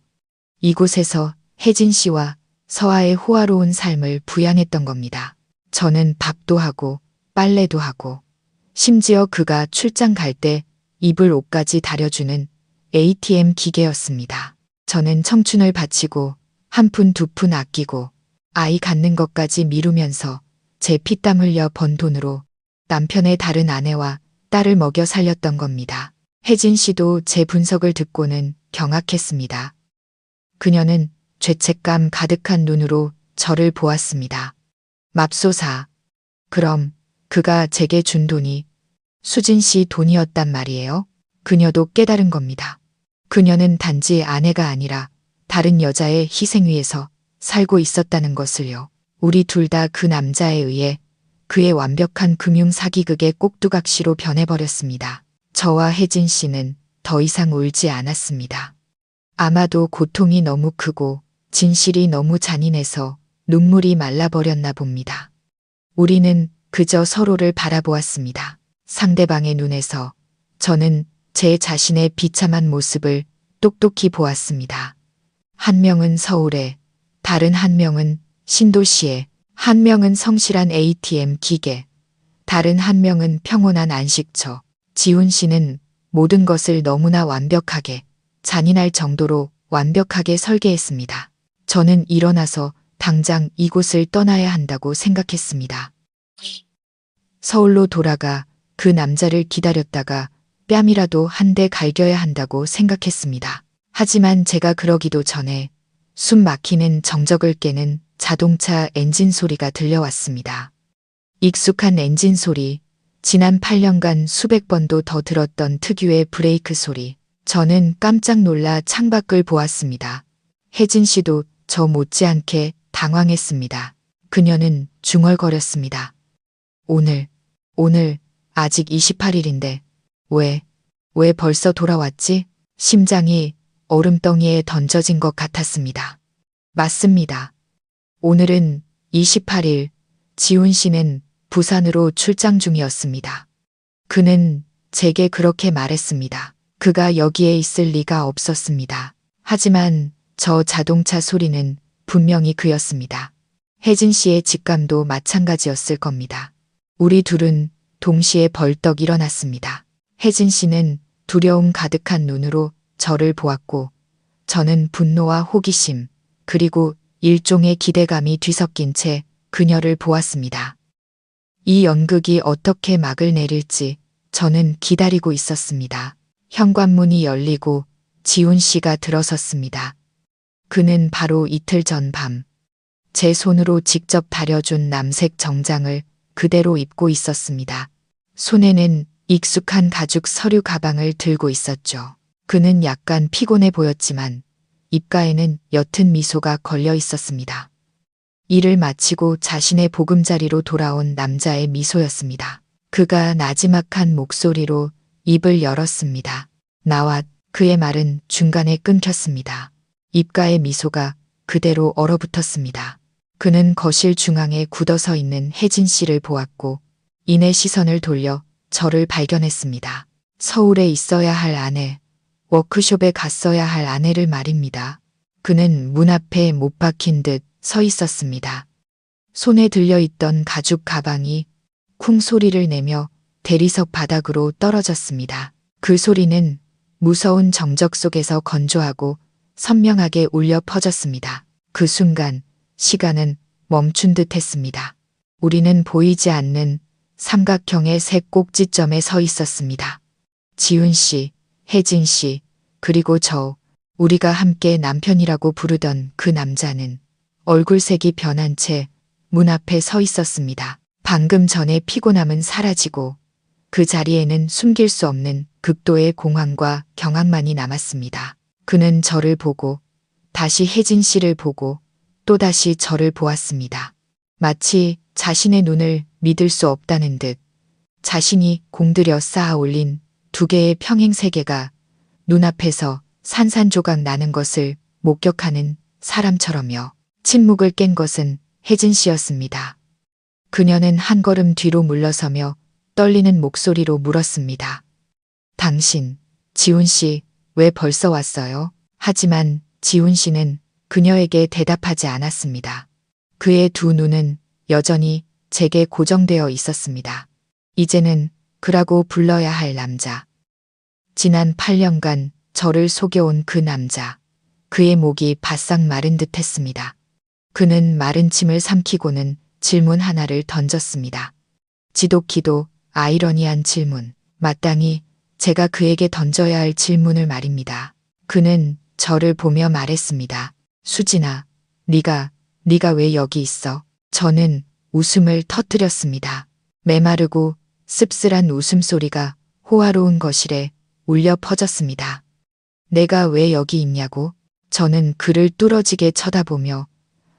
이곳에서 혜진 씨와 서아의 호화로운 삶을 부양했던 겁니다. 저는 밥도 하고 빨래도 하고 심지어 그가 출장 갈 때 입을 옷까지 다려주는 ATM 기계였습니다. 저는 청춘을 바치고 한 푼 두 푼 아끼고 아이 갖는 것까지 미루면서 제 피땀 흘려 번 돈으로 남편의 다른 아내와 딸을 먹여 살렸던 겁니다. 혜진 씨도 제 분석을 듣고는 경악했습니다. 그녀는 죄책감 가득한 눈으로 저를 보았습니다. 맙소사. 그럼 그가 제게 준 돈이 수진 씨 돈이었단 말이에요? 그녀도 깨달은 겁니다. 그녀는 단지 아내가 아니라 다른 여자의 희생 위에서 살고 있었다는 것을요. 우리 둘 다 그 남자에 의해 그의 완벽한 금융 사기극의 꼭두각시로 변해버렸습니다. 저와 혜진 씨는 더 이상 울지 않았습니다. 아마도 고통이 너무 크고 진실이 너무 잔인해서 눈물이 말라버렸나 봅니다. 우리는 그저 서로를 바라보았습니다. 상대방의 눈에서 저는 제 자신의 비참한 모습을 똑똑히 보았습니다. 한 명은 서울에, 다른 한 명은 신도시에, 한 명은 성실한 ATM 기계, 다른 한 명은 평온한 안식처. 지훈 씨는 모든 것을 너무나 완벽하게, 잔인할 정도로 완벽하게 설계했습니다. 저는 일어나서 당장 이곳을 떠나야 한다고 생각했습니다. 서울로 돌아가 그 남자를 기다렸다가 뺨이라도 한 대 갈겨야 한다고 생각했습니다. 하지만 제가 그러기도 전에 숨 막히는 정적을 깨는 자동차 엔진 소리가 들려왔습니다. 익숙한 엔진 소리, 지난 8년간 수백 번도 더 들었던 특유의 브레이크 소리. 저는 깜짝 놀라 창밖을 보았습니다. 혜진 씨도 저 못지않게 당황했습니다. 그녀는 중얼거렸습니다. 오늘 아직 28일인데 왜 벌써 돌아왔지? 심장이 얼음덩이에 던져진 것 같았습니다. 맞습니다. 오늘은 28일, 지훈 씨는 부산으로 출장 중이었습니다. 그는 제게 그렇게 말했습니다. 그가 여기에 있을 리가 없었습니다. 하지만 저 자동차 소리는 분명히 그였습니다. 혜진 씨의 직감도 마찬가지였을 겁니다. 우리 둘은 동시에 벌떡 일어났습니다. 혜진 씨는 두려움 가득한 눈으로 저를 보았고 저는 분노와 호기심 그리고 일종의 기대감이 뒤섞인 채 그녀를 보았습니다. 이 연극이 어떻게 막을 내릴지 저는 기다리고 있었습니다. 현관문이 열리고 지훈 씨가 들어섰습니다. 그는 바로 이틀 전 밤 제 손으로 직접 다려준 남색 정장을 그대로 입고 있었습니다. 손에는 익숙한 가죽 서류 가방을 들고 있었죠. 그는 약간 피곤해 보였지만 입가에는 옅은 미소가 걸려 있었습니다. 일을 마치고 자신의 보금자리로 돌아온 남자의 미소였습니다. 그가 나지막한 목소리로 입을 열었습니다. 나와 그의 말은 중간에 끊겼습니다. 입가의 미소가 그대로 얼어붙었습니다. 그는 거실 중앙에 굳어서 있는 혜진 씨를 보았고 이내 시선을 돌려 저를 발견했습니다. 서울에 있어야 할 아내, 워크숍에 갔어야 할 아내를 말입니다. 그는 문 앞에 못 박힌 듯 서 있었습니다. 손에 들려있던 가죽 가방이 쿵 소리를 내며 대리석 바닥으로 떨어졌습니다. 그 소리는 무서운 정적 속에서 건조하고 선명하게 울려 퍼졌습니다. 그 순간 시간은 멈춘 듯 했습니다. 우리는 보이지 않는 삼각형의 세 꼭지점에 서 있었습니다. 지훈 씨, 혜진 씨, 그리고 저, 우리가 함께 남편이라고 부르던 그 남자는 얼굴색이 변한 채 문 앞에 서 있었습니다. 방금 전에 피곤함은 사라지고 그 자리에는 숨길 수 없는 극도의 공황과 경악만이 남았습니다. 그는 저를 보고 다시 혜진 씨를 보고 또다시 저를 보았습니다. 마치 자신의 눈을 믿을 수 없다는 듯 자신이 공들여 쌓아 올린 두 개의 평행세계가 눈앞에서 산산조각 나는 것을 목격하는 사람처럼요. 침묵을 깬 것은 혜진 씨였습니다. 그녀는 한 걸음 뒤로 물러서며 떨리는 목소리로 물었습니다. 당신, 지훈 씨, 왜 벌써 왔어요? 하지만 지훈 씨는 그녀에게 대답하지 않았습니다. 그의 두 눈은 여전히 제게 고정되어 있었습니다. 이제는 그라고 불러야 할 남자. 지난 8년간 저를 속여온 그 남자. 그의 목이 바싹 마른 듯 했습니다. 그는 마른 침을 삼키고는 질문 하나를 던졌습니다. 지독히도 아이러니한 질문. 마땅히 제가 그에게 던져야 할 질문을 말입니다. 그는 저를 보며 말했습니다. 수진아, 네가 왜 여기 있어? 저는 웃음을 터뜨렸습니다. 메마르고 씁쓸한 웃음소리가 호화로운 거실에 울려 퍼졌습니다. 내가 왜 여기 있냐고? 저는 그를 뚫어지게 쳐다보며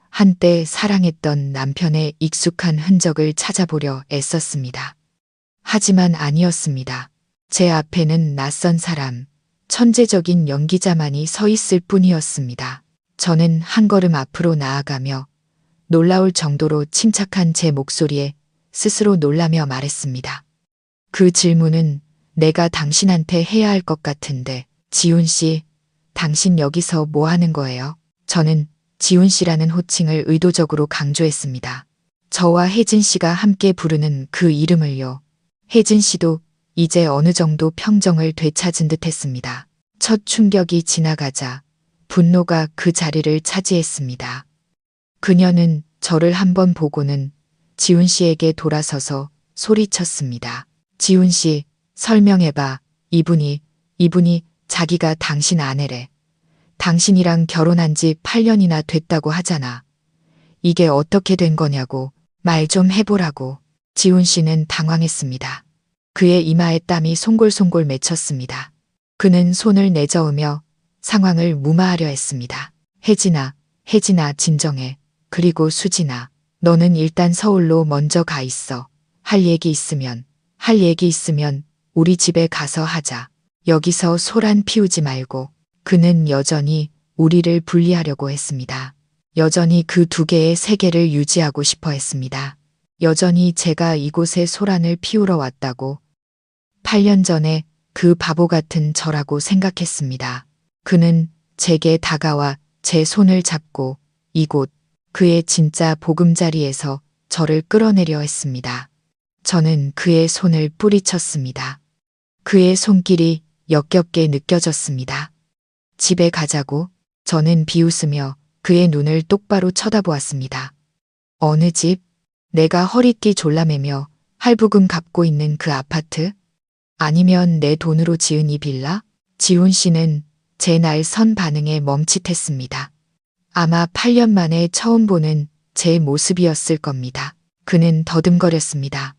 한때 사랑했던 남편의 익숙한 흔적을 찾아보려 애썼습니다. 하지만 아니었습니다. 제 앞에는 낯선 사람, 천재적인 연기자만이 서 있을 뿐이었습니다. 저는 한 걸음 앞으로 나아가며 놀라울 정도로 침착한 제 목소리에 스스로 놀라며 말했습니다. 그 질문은 내가 당신한테 해야 할 것 같은데, 지훈 씨, 당신 여기서 뭐 하는 거예요? 저는 지훈 씨라는 호칭을 의도적으로 강조했습니다. 저와 혜진 씨가 함께 부르는 그 이름을요. 혜진 씨도 이제 어느 정도 평정을 되찾은 듯 했습니다. 첫 충격이 지나가자 분노가 그 자리를 차지했습니다. 그녀는 저를 한번 보고는 지훈 씨에게 돌아서서 소리쳤습니다. 지훈 씨, 설명해봐. 이분이 자기가 당신 아내래. 당신이랑 결혼한 지 8년이나 됐다고 하잖아. 이게 어떻게 된 거냐고. 말 좀 해보라고. 지훈 씨는 당황했습니다. 그의 이마에 땀이 송골송골 맺혔습니다. 그는 손을 내저으며 상황을 무마하려 했습니다. 혜진아, 진정해. 그리고 수진아, 너는 일단 서울로 먼저 가 있어. 할 얘기 있으면 우리 집에 가서 하자. 여기서 소란 피우지 말고. 그는 여전히 우리를 분리하려고 했습니다. 여전히 그 두 개의 세계를 유지하고 싶어 했습니다. 여전히 제가 이곳에 소란을 피우러 왔다고 8년 전에 그 바보 같은 저라고 생각했습니다. 그는 제게 다가와 제 손을 잡고 이곳 그의 진짜 보금자리에서 저를 끌어내려 했습니다. 저는 그의 손을 뿌리쳤습니다. 그의 손길이 역겹게 느껴졌습니다. 집에 가자고. 저는 비웃으며 그의 눈을 똑바로 쳐다보았습니다. 어느 집? 내가 허리띠 졸라매며 할부금 갚고 있는 그 아파트? 아니면 내 돈으로 지은 이 빌라? 지훈 씨는 제 날 선 반응에 멈칫했습니다. 아마 8년 만에 처음 보는 제 모습이었을 겁니다. 그는 더듬거렸습니다.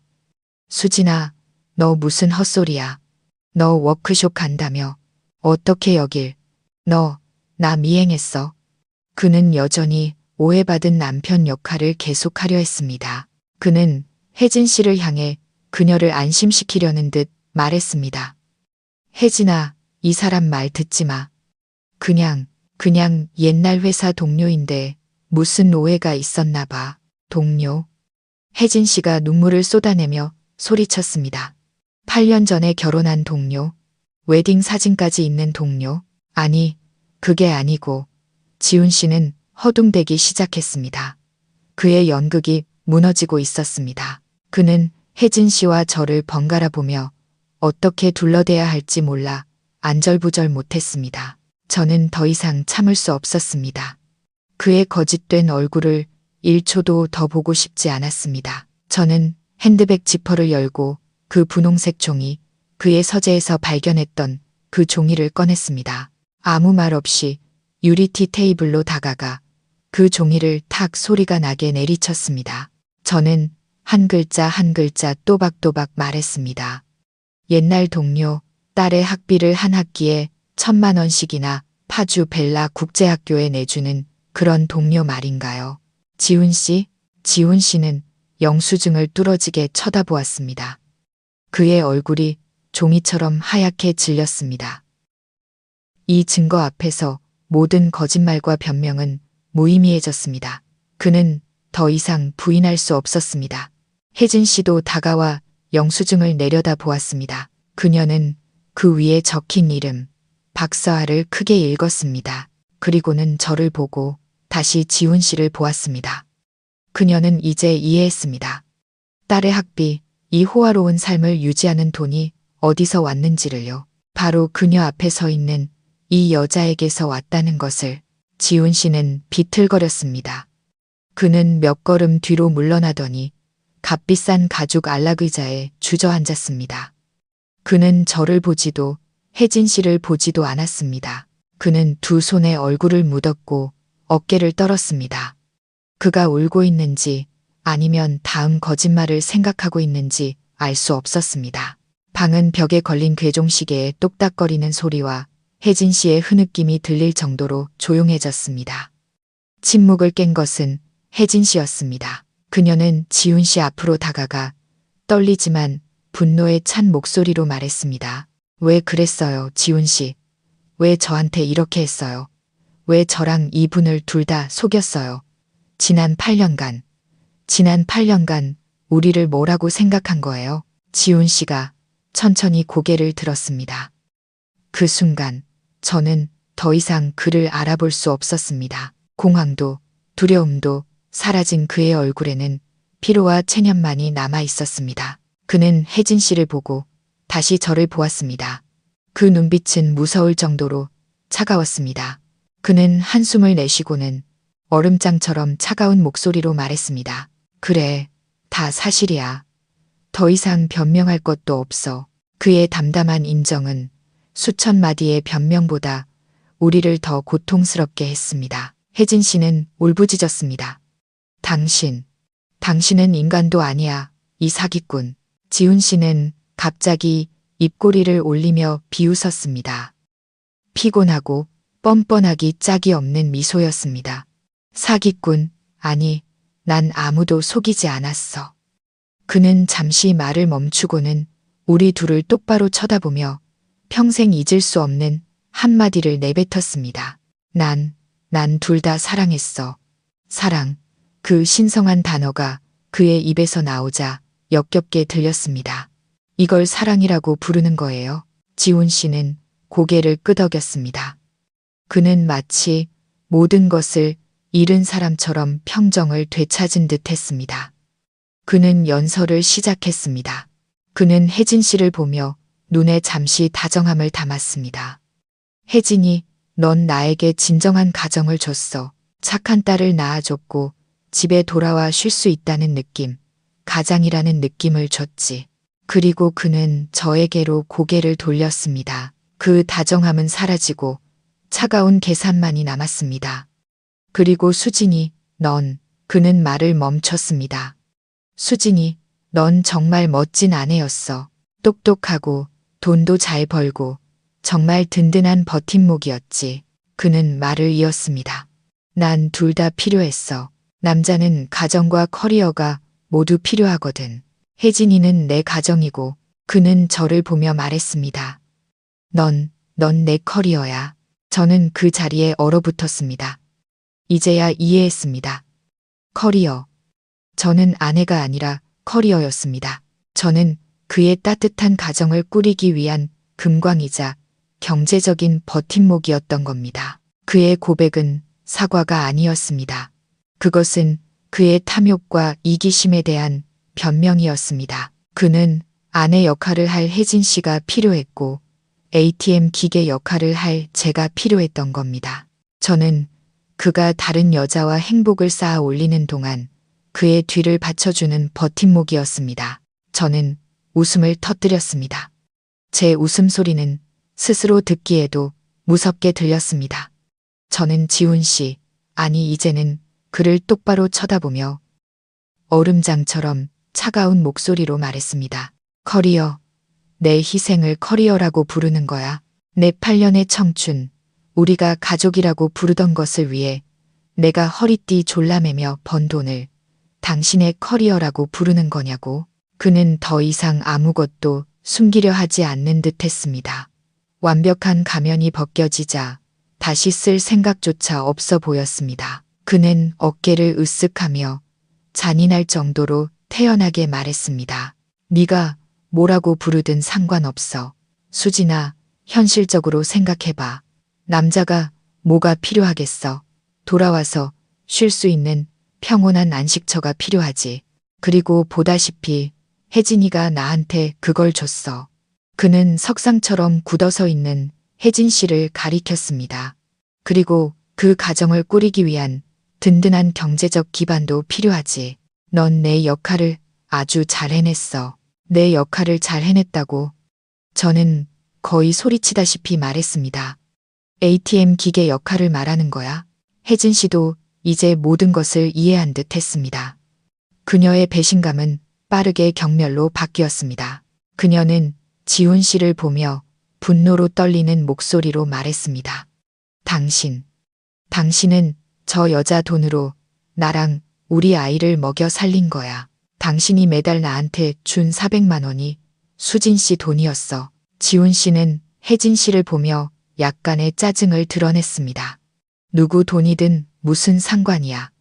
수진아, 너 무슨 헛소리야. 너 워크숍 간다며. 어떻게 여길. 나 미행했어. 그는 여전히 오해받은 남편 역할을 계속하려 했습니다. 그는 혜진 씨를 향해 그녀를 안심시키려는 듯 말했습니다. 혜진아, 이 사람 말 듣지 마. 그냥 옛날 회사 동료인데 무슨 오해가 있었나 봐. 동료? 혜진 씨가 눈물을 쏟아내며 소리쳤습니다. 8년 전에 결혼한 동료? 웨딩 사진까지 있는 동료? 아니, 그게 아니고. 지훈 씨는 허둥대기 시작했습니다. 그의 연극이 무너지고 있었습니다. 그는 혜진 씨와 저를 번갈아 보며 어떻게 둘러대야 할지 몰라 안절부절 못했습니다. 저는 더 이상 참을 수 없었습니다. 그의 거짓된 얼굴을 1초도 더 보고 싶지 않았습니다. 저는 핸드백 지퍼를 열고 그 분홍색 종이, 그의 서재에서 발견했던 그 종이를 꺼냈습니다. 아무 말 없이 유리티 테이블로 다가가 그 종이를 탁 소리가 나게 내리쳤습니다. 저는 한 글자 한 글자 또박또박 말했습니다. 옛날 동료, 딸의 학비를 한 학기에 1,000만 원씩이나 파주 벨라 국제학교에 내주는 그런 동료 말인가요? 지훈 씨는 영수증을 뚫어지게 쳐다보았습니다. 그의 얼굴이 종이처럼 하얗게 질렸습니다. 이 증거 앞에서 모든 거짓말과 변명은 무의미해졌습니다. 그는 더 이상 부인할 수 없었습니다. 혜진 씨도 다가와 영수증을 내려다 보았습니다. 그녀는 그 위에 적힌 이름, 박서아를 크게 읽었습니다. 그리고는 저를 보고 다시 지훈 씨를 보았습니다. 그녀는 이제 이해했습니다. 딸의 학비, 이 호화로운 삶을 유지하는 돈이 어디서 왔는지를요. 바로 그녀 앞에 서 있는 이 여자에게서 왔다는 것을 지훈 씨는 비틀거렸습니다. 그는 몇 걸음 뒤로 물러나더니 값비싼 가죽 안락의자에 주저앉았습니다. 그는 저를 보지도 혜진 씨를 보지도 않았습니다. 그는 두 손에 얼굴을 묻었고 어깨를 떨었습니다. 그가 울고 있는지 아니면 다음 거짓말을 생각하고 있는지 알 수 없었습니다. 방은 벽에 걸린 괴종시계의 똑딱거리는 소리와 혜진 씨의 흐느낌이 들릴 정도로 조용해졌습니다. 침묵을 깬 것은 혜진 씨였습니다. 그녀는 지훈 씨 앞으로 다가가 떨리지만 분노에 찬 목소리로 말했습니다. 왜 그랬어요, 지훈 씨? 왜 저한테 이렇게 했어요? 왜 저랑 이분을 둘 다 속였어요? 지난 8년간 우리를 뭐라고 생각한 거예요? 지훈 씨가 천천히 고개를 들었습니다. 그 순간 저는 더 이상 그를 알아볼 수 없었습니다. 공황도 두려움도 사라진 그의 얼굴에는 피로와 체념만이 남아 있었습니다. 그는 혜진 씨를 보고 다시 저를 보았습니다. 그 눈빛은 무서울 정도로 차가웠습니다. 그는 한숨을 내쉬고는 얼음장처럼 차가운 목소리로 말했습니다. 그래, 다 사실이야. 더 이상 변명할 것도 없어. 그의 담담한 인정은 수천 마디의 변명보다 우리를 더 고통스럽게 했습니다. 혜진 씨는 울부짖었습니다. 당신은 인간도 아니야. 이 사기꾼. 지훈 씨는 갑자기 입꼬리를 올리며 비웃었습니다. 피곤하고 뻔뻔하기 짝이 없는 미소였습니다. 사기꾼, 아니, 난 아무도 속이지 않았어. 그는 잠시 말을 멈추고는 우리 둘을 똑바로 쳐다보며 평생 잊을 수 없는 한마디를 내뱉었습니다. 난 둘 다 사랑했어. 사랑. 그 신성한 단어가 그의 입에서 나오자 역겹게 들렸습니다. 이걸 사랑이라고 부르는 거예요? 지훈 씨는 고개를 끄덕였습니다. 그는 마치 모든 것을 잃은 사람처럼 평정을 되찾은 듯 했습니다. 그는 연설을 시작했습니다. 그는 혜진 씨를 보며 눈에 잠시 다정함을 담았습니다. 혜진이, 넌 나에게 진정한 가정을 줬어. 착한 딸을 낳아줬고 집에 돌아와 쉴 수 있다는 느낌, 가장이라는 느낌을 줬지. 그리고 그는 저에게로 고개를 돌렸습니다. 그 다정함은 사라지고 차가운 계산만이 남았습니다. 그리고 수진이, 그는 말을 멈췄습니다. 수진이, 넌 정말 멋진 아내였어. 똑똑하고 돈도 잘 벌고 정말 든든한 버팀목이었지. 그는 말을 이었습니다. 난 둘 다 필요했어. 남자는 가정과 커리어가 모두 필요하거든. 혜진이는 내 가정이고 그는 저를 보며 말했습니다. 넌 내 커리어야. 저는 그 자리에 얼어붙었습니다. 이제야 이해했습니다. 커리어. 저는 아내가 아니라 커리어였습니다. 저는 그의 따뜻한 가정을 꾸리기 위한 금광이자 경제적인 버팀목이었던 겁니다. 그의 고백은 사과가 아니었습니다. 그것은 그의 탐욕과 이기심에 대한 변명이었습니다. 그는 아내 역할을 할 혜진 씨가 필요했고 ATM 기계 역할을 할 제가 필요했던 겁니다. 저는 그가 다른 여자와 행복을 쌓아 올리는 동안 그의 뒤를 받쳐주는 버팀목이었습니다. 저는 웃음을 터뜨렸습니다. 제 웃음소리는 스스로 듣기에도 무섭게 들렸습니다. 저는 지훈 씨, 아니 이제는 그를 똑바로 쳐다보며 얼음장처럼 차가운 목소리로 말했습니다. 커리어. 내 희생을 커리어라고 부르는 거야. 내 8년의 청춘, 우리가 가족이라고 부르던 것을 위해 내가 허리띠 졸라매며 번 돈을 당신의 커리어라고 부르는 거냐고. 그는 더 이상 아무것도 숨기려 하지 않는 듯 했습니다. 완벽한 가면이 벗겨지자 다시 쓸 생각조차 없어 보였습니다. 그는 어깨를 으쓱하며 잔인할 정도로 태연하게 말했습니다. 네가 뭐라고 부르든 상관없어. 수진아, 현실적으로 생각해봐. 남자가 뭐가 필요하겠어. 돌아와서 쉴 수 있는 평온한 안식처가 필요하지. 그리고 보다시피 혜진이가 나한테 그걸 줬어. 그는 석상처럼 굳어서 있는 혜진 씨를 가리켰습니다. 그리고 그 가정을 꾸리기 위한 든든한 경제적 기반도 필요하지. 넌 내 역할을 아주 잘 해냈어. 내 역할을 잘 해냈다고. 저는 거의 소리치다시피 말했습니다. ATM 기계 역할을 말하는 거야? 혜진 씨도 이제 모든 것을 이해한 듯 했습니다. 그녀의 배신감은 빠르게 경멸로 바뀌었습니다. 그녀는 지훈 씨를 보며 분노로 떨리는 목소리로 말했습니다. 당신은 저 여자 돈으로 나랑 우리 아이를 먹여 살린 거야. 당신이 매달 나한테 준 400만 원이 수진 씨 돈이었어. 지훈 씨는 혜진 씨를 보며 약간의 짜증을 드러냈습니다. 누구 돈이든 무슨 상관이야.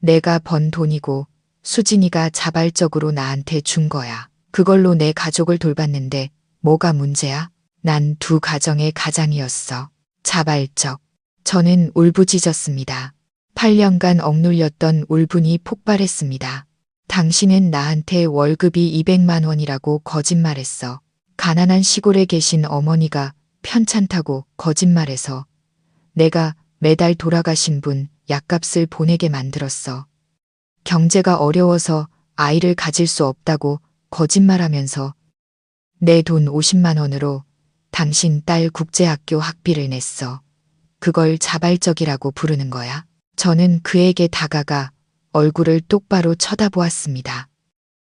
내가 번 돈이고 수진이가 자발적으로 나한테 준 거야. 그걸로 내 가족을 돌봤는데 뭐가 문제야? 난 두 가정의 가장이었어. 자발적. 저는 울부짖었습니다. 8년간 억눌렸던 울분이 폭발했습니다. 당신은 나한테 월급이 200만 원이라고 거짓말했어. 가난한 시골에 계신 어머니가 편찮다고 거짓말해서 내가 매달 돌아가신 분 약값을 보내게 만들었어. 경제가 어려워서 아이를 가질 수 없다고 거짓말하면서 내 돈 50만 원으로 당신 딸 국제학교 학비를 냈어. 그걸 자발적이라고 부르는 거야? 저는 그에게 다가가 얼굴을 똑바로 쳐다보았습니다.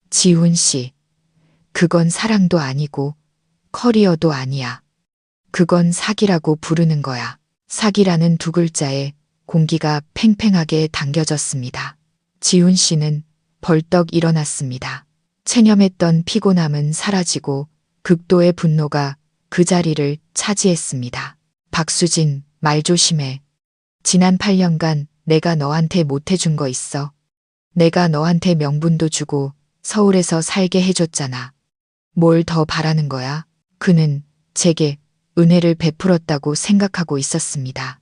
지훈 씨, 그건 사랑도 아니고 커리어도 아니야. 그건 사기라고 부르는 거야. 사기라는 두 글자에 공기가 팽팽하게 당겨졌습니다. 지훈 씨는 벌떡 일어났습니다. 체념했던 피곤함은 사라지고 극도의 분노가 그 자리를 차지했습니다. 박수진, 말 조심해. 지난 8년간 내가 너한테 못해준 거 있어. 내가 너한테 명분도 주고 서울에서 살게 해줬잖아. 뭘 더 바라는 거야? 그는 제게 은혜를 베풀었다고 생각하고 있었습니다.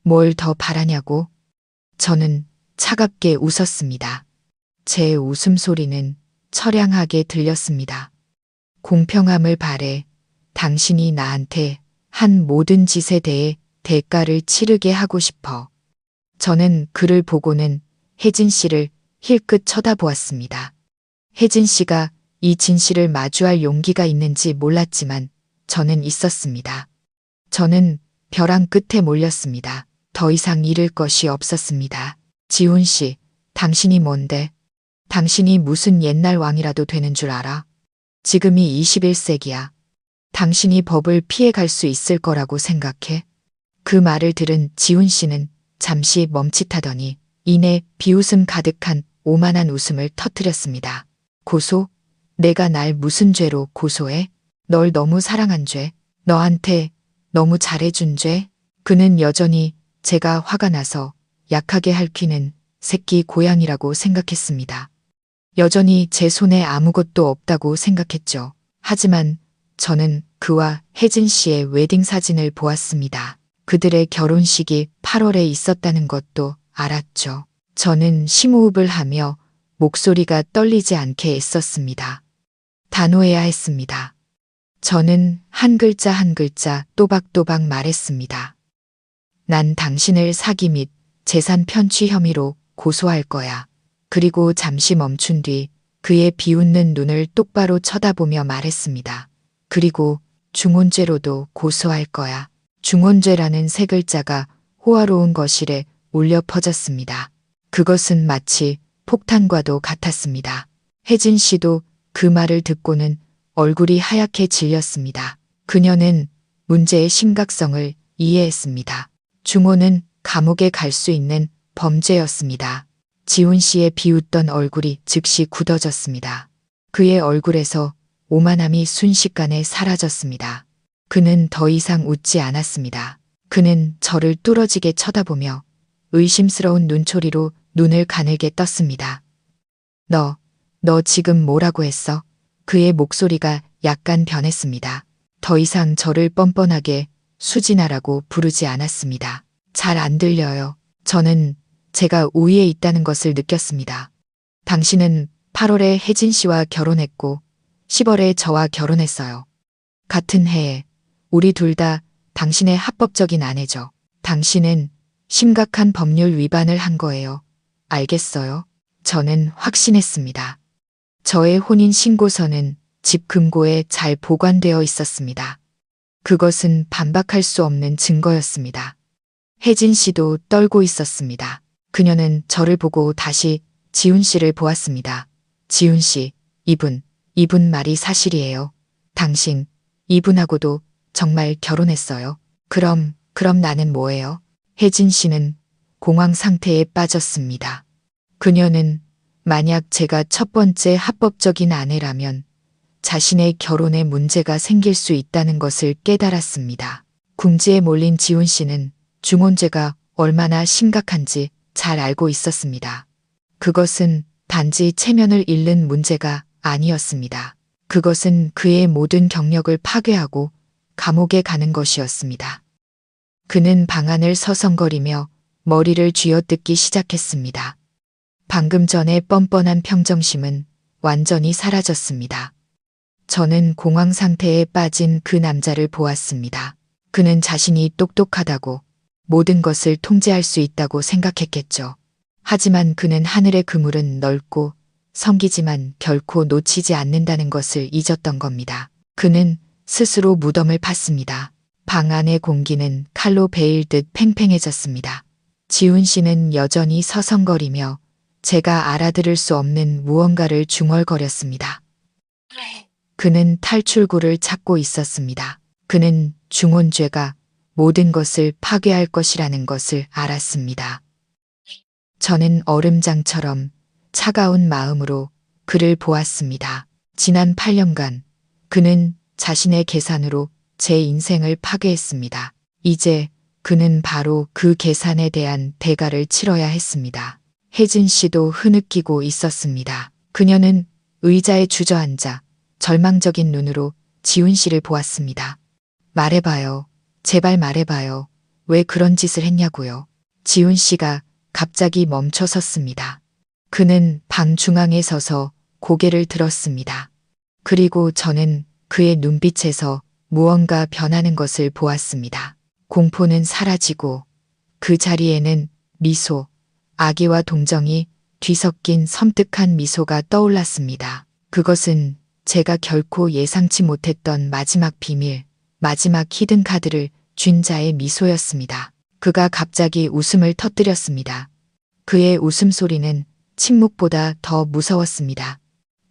뭘 더 바라냐고? 저는 차갑게 웃었습니다. 제 웃음소리는 처량하게 들렸습니다. 공평함을 바래. 당신이 나한테 한 모든 짓에 대해 대가를 치르게 하고 싶어. 저는 그를 보고는 혜진 씨를 힐끗 쳐다보았습니다. 혜진 씨가 이 진실을 마주할 용기가 있는지 몰랐지만 저는 있었습니다. 저는 벼랑 끝에 몰렸습니다. 더 이상 잃을 것이 없었습니다. 지훈 씨, 당신이 뭔데? 당신이 무슨 옛날 왕이라도 되는 줄 알아? 지금이 21세기야. 당신이 법을 피해갈 수 있을 거라고 생각해? 그 말을 들은 지훈 씨는 잠시 멈칫하더니 이내 비웃음 가득한 오만한 웃음을 터뜨렸습니다. 고소? 내가 날 무슨 죄로 고소해? 널 너무 사랑한 죄? 너한테 너무 잘해준 죄? 그는 여전히 제가 화가 나서 약하게 핥히는 새끼 고양이라고 생각했습니다. 여전히 제 손에 아무것도 없다고 생각했죠. 하지만 저는 그와 혜진 씨의 웨딩 사진을 보았습니다. 그들의 결혼식이 8월에 있었다는 것도 알았죠. 저는 심호흡을 하며 목소리가 떨리지 않게 애썼습니다. 단호해야 했습니다. 저는 한 글자 한 글자 또박또박 말했습니다. 난 당신을 사기 및 재산 편취 혐의로 고소할 거야. 그리고 잠시 멈춘 뒤 그의 비웃는 눈을 똑바로 쳐다보며 말했습니다. 그리고 중혼죄로도 고소할 거야. 중혼죄라는 세 글자가 호화로운 거실에 울려 퍼졌습니다. 그것은 마치 폭탄과도 같았습니다. 혜진 씨도 그 말을 듣고는 얼굴이 하얗게 질렸습니다. 그녀는 문제의 심각성을 이해했습니다. 중혼은 감옥에 갈 수 있는 범죄였습니다. 지훈 씨의 비웃던 얼굴이 즉시 굳어졌습니다. 그의 얼굴에서 오만함이 순식간에 사라졌습니다. 그는 더 이상 웃지 않았습니다. 그는 저를 뚫어지게 쳐다보며 의심스러운 눈초리로 눈을 가늘게 떴습니다. 너 지금 뭐라고 했어? 그의 목소리가 약간 변했습니다. 더 이상 저를 뻔뻔하게 수진아라고 부르지 않았습니다. 잘 안 들려요. 저는 제가 우위에 있다는 것을 느꼈습니다. 당신은 8월에 혜진 씨와 결혼했고 10월에 저와 결혼했어요. 같은 해에 우리 둘 다 당신의 합법적인 아내죠. 당신은 심각한 법률 위반을 한 거예요. 알겠어요? 저는 확신했습니다. 저의 혼인 신고서는 집 금고에 잘 보관되어 있었습니다. 그것은 반박할 수 없는 증거였습니다. 혜진 씨도 떨고 있었습니다. 그녀는 저를 보고 다시 지훈 씨를 보았습니다. 지훈 씨, 이분 말이 사실이에요. 당신, 이분하고도 정말 결혼했어요. 그럼 나는 뭐예요? 혜진 씨는 공황 상태에 빠졌습니다. 그녀는 만약 제가 첫 번째 합법적인 아내라면 자신의 결혼에 문제가 생길 수 있다는 것을 깨달았습니다. 궁지에 몰린 지훈 씨는 중혼죄가 얼마나 심각한지 잘 알고 있었습니다. 그것은 단지 체면을 잃는 문제가 아니었습니다. 그것은 그의 모든 경력을 파괴하고 감옥에 가는 것이었습니다. 그는 방 안을 서성거리며 머리를 쥐어뜯기 시작했습니다. 방금 전에 뻔뻔한 평정심은 완전히 사라졌습니다. 저는 공황 상태에 빠진 그 남자를 보았습니다. 그는 자신이 똑똑하다고 모든 것을 통제할 수 있다고 생각했겠죠. 하지만 그는 하늘의 그물은 넓고 성기지만 결코 놓치지 않는다는 것을 잊었던 겁니다. 그는 스스로 무덤을 팠습니다. 방 안의 공기는 칼로 베일듯 팽팽해졌습니다. 지훈 씨는 여전히 서성거리며 제가 알아들을 수 없는 무언가를 중얼거렸습니다. 그는 탈출구를 찾고 있었습니다. 그는 중혼죄가 모든 것을 파괴할 것이라는 것을 알았습니다. 저는 얼음장처럼 차가운 마음으로 그를 보았습니다. 지난 8년간 그는 자신의 계산으로 제 인생을 파괴했습니다. 이제 그는 바로 그 계산에 대한 대가를 치러야 했습니다. 혜진 씨도 흐느끼고 있었습니다. 그녀는 의자에 주저앉아 절망적인 눈으로 지훈 씨를 보았습니다. 말해봐요. 제발 말해봐요. 왜 그런 짓을 했냐고요. 지훈 씨가 갑자기 멈춰 섰습니다. 그는 방 중앙에 서서 고개를 들었습니다. 그리고 저는 그의 눈빛에서 무언가 변하는 것을 보았습니다. 공포는 사라지고 그 자리에는 미소, 악의와 동정이 뒤섞인 섬뜩한 미소가 떠올랐습니다. 그것은 제가 결코 예상치 못했던 마지막 비밀, 마지막 히든카드를 쥔 자의 미소였습니다. 그가 갑자기 웃음을 터뜨렸습니다. 그의 웃음소리는 침묵보다 더 무서웠습니다.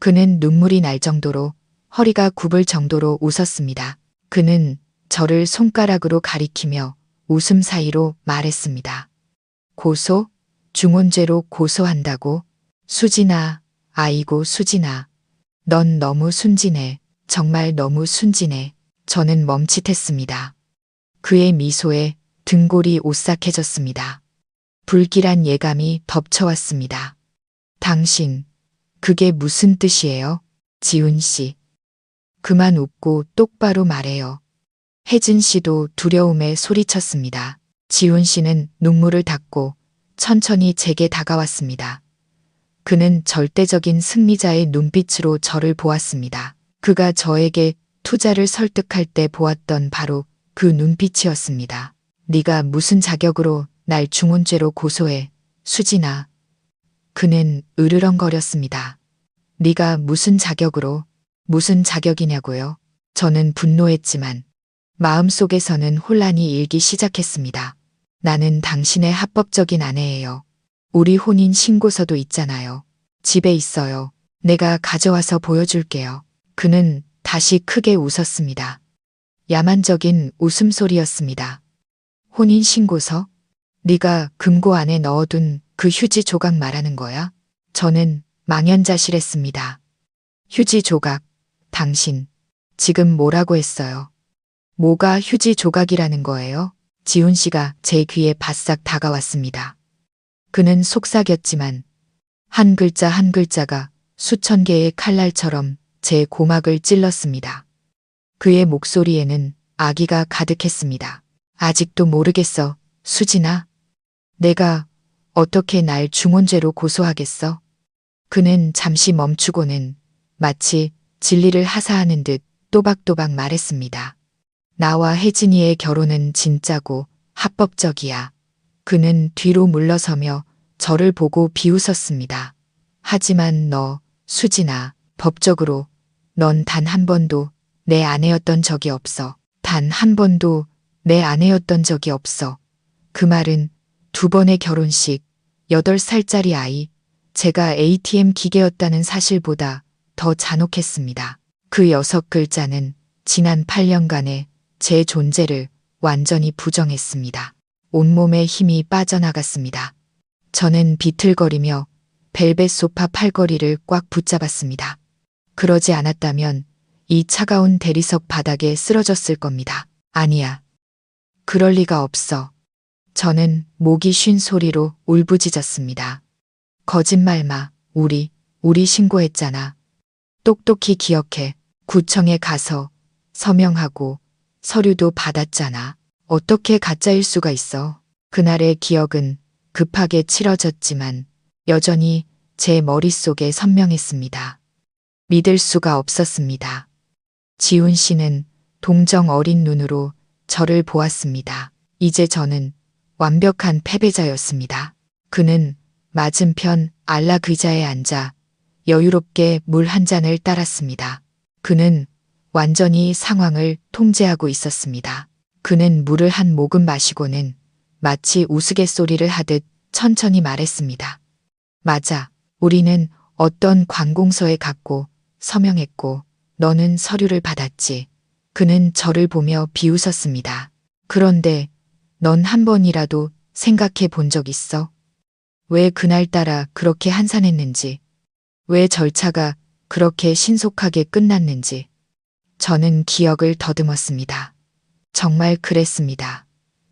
그는 눈물이 날 정도로 허리가 굽을 정도로 웃었습니다. 그는 저를 손가락으로 가리키며 웃음 사이로 말했습니다. 고소? 중혼죄로 고소한다고? 수진아, 아이고 수진아. 넌 너무 순진해. 정말 너무 순진해. 저는 멈칫했습니다. 그의 미소에 등골이 오싹해졌습니다. 불길한 예감이 덮쳐왔습니다. 당신, 그게 무슨 뜻이에요? 지훈 씨. 그만 웃고 똑바로 말해요. 혜진 씨도 두려움에 소리쳤습니다. 지훈 씨는 눈물을 닦고 천천히 제게 다가왔습니다. 그는 절대적인 승리자의 눈빛으로 저를 보았습니다. 그가 저에게 투자를 설득할 때 보았던 바로 그 눈빛이었습니다. 네가 무슨 자격으로 날 중혼죄로 고소해, 수진아. 그는 으르렁거렸습니다. 네가 무슨 자격으로, 무슨 자격이냐고요? 저는 분노했지만 마음속에서는 혼란이 일기 시작했습니다. 나는 당신의 합법적인 아내예요. 우리 혼인 신고서도 있잖아요. 집에 있어요. 내가 가져와서 보여줄게요. 그는 다시 크게 웃었습니다. 야만적인 웃음소리였습니다. 혼인 신고서? 네가 금고 안에 넣어둔 그 휴지 조각 말하는 거야? 저는 망연자실했습니다. 휴지 조각, 당신, 지금 뭐라고 했어요? 뭐가 휴지 조각이라는 거예요? 지훈 씨가 제 귀에 바싹 다가왔습니다. 그는 속삭였지만 한 글자 한 글자가 수천 개의 칼날처럼 제 고막을 찔렀습니다. 그의 목소리에는 악의가 가득했습니다. 아직도 모르겠어, 수진아. 내가 어떻게 날 중혼죄로 고소하겠어? 그는 잠시 멈추고는 마치 진리를 하사하는 듯 또박또박 말했습니다. 나와 혜진이의 결혼은 진짜고 합법적이야. 그는 뒤로 물러서며 저를 보고 비웃었습니다. 하지만 너, 수진아, 법적으로 넌 단 한 번도 내 아내였던 적이 없어. 단 한 번도 내 아내였던 적이 없어. 그 말은 2번의 결혼식, 8살짜리 아이, 제가 ATM 기계였다는 사실보다 더 잔혹했습니다. 그 6글자는 지난 8년간의 제 존재를 완전히 부정했습니다. 온몸에 힘이 빠져나갔습니다. 저는 비틀거리며 벨벳 소파 팔걸이를 꽉 붙잡았습니다. 그러지 않았다면 이 차가운 대리석 바닥에 쓰러졌을 겁니다. 아니야. 그럴 리가 없어. 저는 목이 쉰 소리로 울부짖었습니다. 거짓말 마. 우리 신고했잖아. 똑똑히 기억해. 구청에 가서 서명하고 서류도 받았잖아. 어떻게 가짜일 수가 있어. 그날의 기억은 급하게 치러졌지만 여전히 제 머릿속에 선명했습니다. 믿을 수가 없었습니다. 지훈 씨는 동정 어린 눈으로 저를 보았습니다. 이제 저는 완벽한 패배자였습니다. 그는 맞은편 안락 의자에 앉아 여유롭게 물 한 잔을 따랐습니다. 그는 완전히 상황을 통제하고 있었습니다. 그는 물을 한 모금 마시고는 마치 우스갯소리를 하듯 천천히 말했습니다. 맞아. 우리는 어떤 관공서에 갔고 서명했고 너는 서류를 받았지. 그는 저를 보며 비웃었습니다. 그런데 넌 한 번이라도 생각해 본 적 있어? 왜 그날따라 그렇게 한산했는지, 왜 절차가 그렇게 신속하게 끝났는지. 저는 기억을 더듬었습니다. 정말 그랬습니다.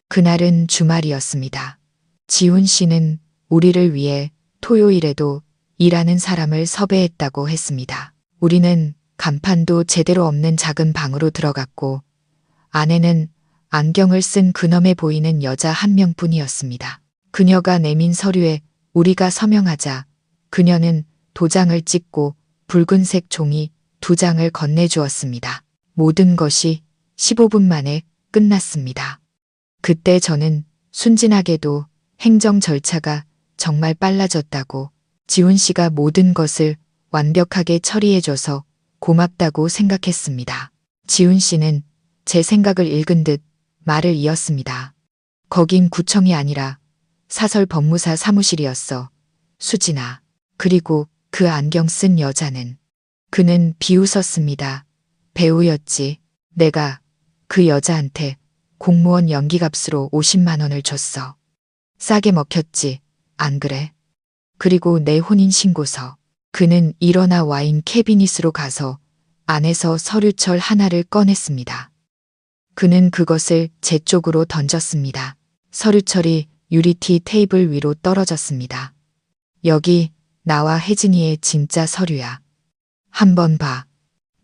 그날은 주말이었습니다. 지훈 씨는 우리를 위해 토요일에도 일하는 사람을 섭외했다고 했습니다. 우리는 간판도 제대로 없는 작은 방으로 들어갔고 안에는 안경을 쓴 근엄해 보이는 여자 한 명뿐이었습니다. 그녀가 내민 서류에 우리가 서명하자 그녀는 도장을 찍고 붉은색 종이 2장을 건네주었습니다. 모든 것이 15분 만에 끝났습니다. 그때 저는 순진하게도 행정 절차가 정말 빨라졌다고, 지훈 씨가 모든 것을 완벽하게 처리해줘서 고맙다고 생각했습니다. 지훈 씨는 제 생각을 읽은 듯 말을 이었습니다. 거긴 구청이 아니라 사설 법무사 사무실이었어. 수진아. 그리고 그 안경 쓴 여자는. 그는 비웃었습니다. 배우였지. 내가 그 여자한테 공무원 연기값으로 50만 원을 줬어. 싸게 먹혔지. 안 그래? 그리고 내 혼인신고서. 그는 일어나 와인 캐비닛으로 가서 안에서 서류철 하나를 꺼냈습니다. 그는 그것을 제 쪽으로 던졌습니다. 서류철이 유리티 테이블 위로 떨어졌습니다. 여기 나와 혜진이의 진짜 서류야. 한번 봐.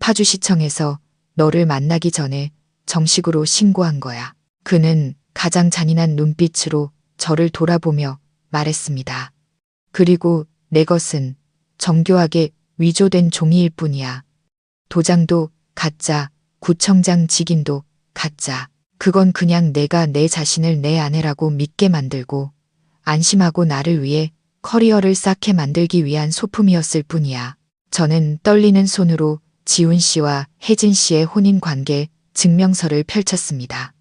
파주시청에서 너를 만나기 전에 정식으로 신고한 거야. 그는 가장 잔인한 눈빛으로 저를 돌아보며 말했습니다. 그리고 내 것은 정교하게 위조된 종이일 뿐이야. 도장도 가짜, 구청장 직인도 가짜. 그건 그냥 내가 내 자신을 내 아내라고 믿게 만들고 안심하고 나를 위해 커리어를 쌓게 만들기 위한 소품이었을 뿐이야. 저는 떨리는 손으로 지훈 씨와 혜진 씨의 혼인 관계 증명서를 펼쳤습니다.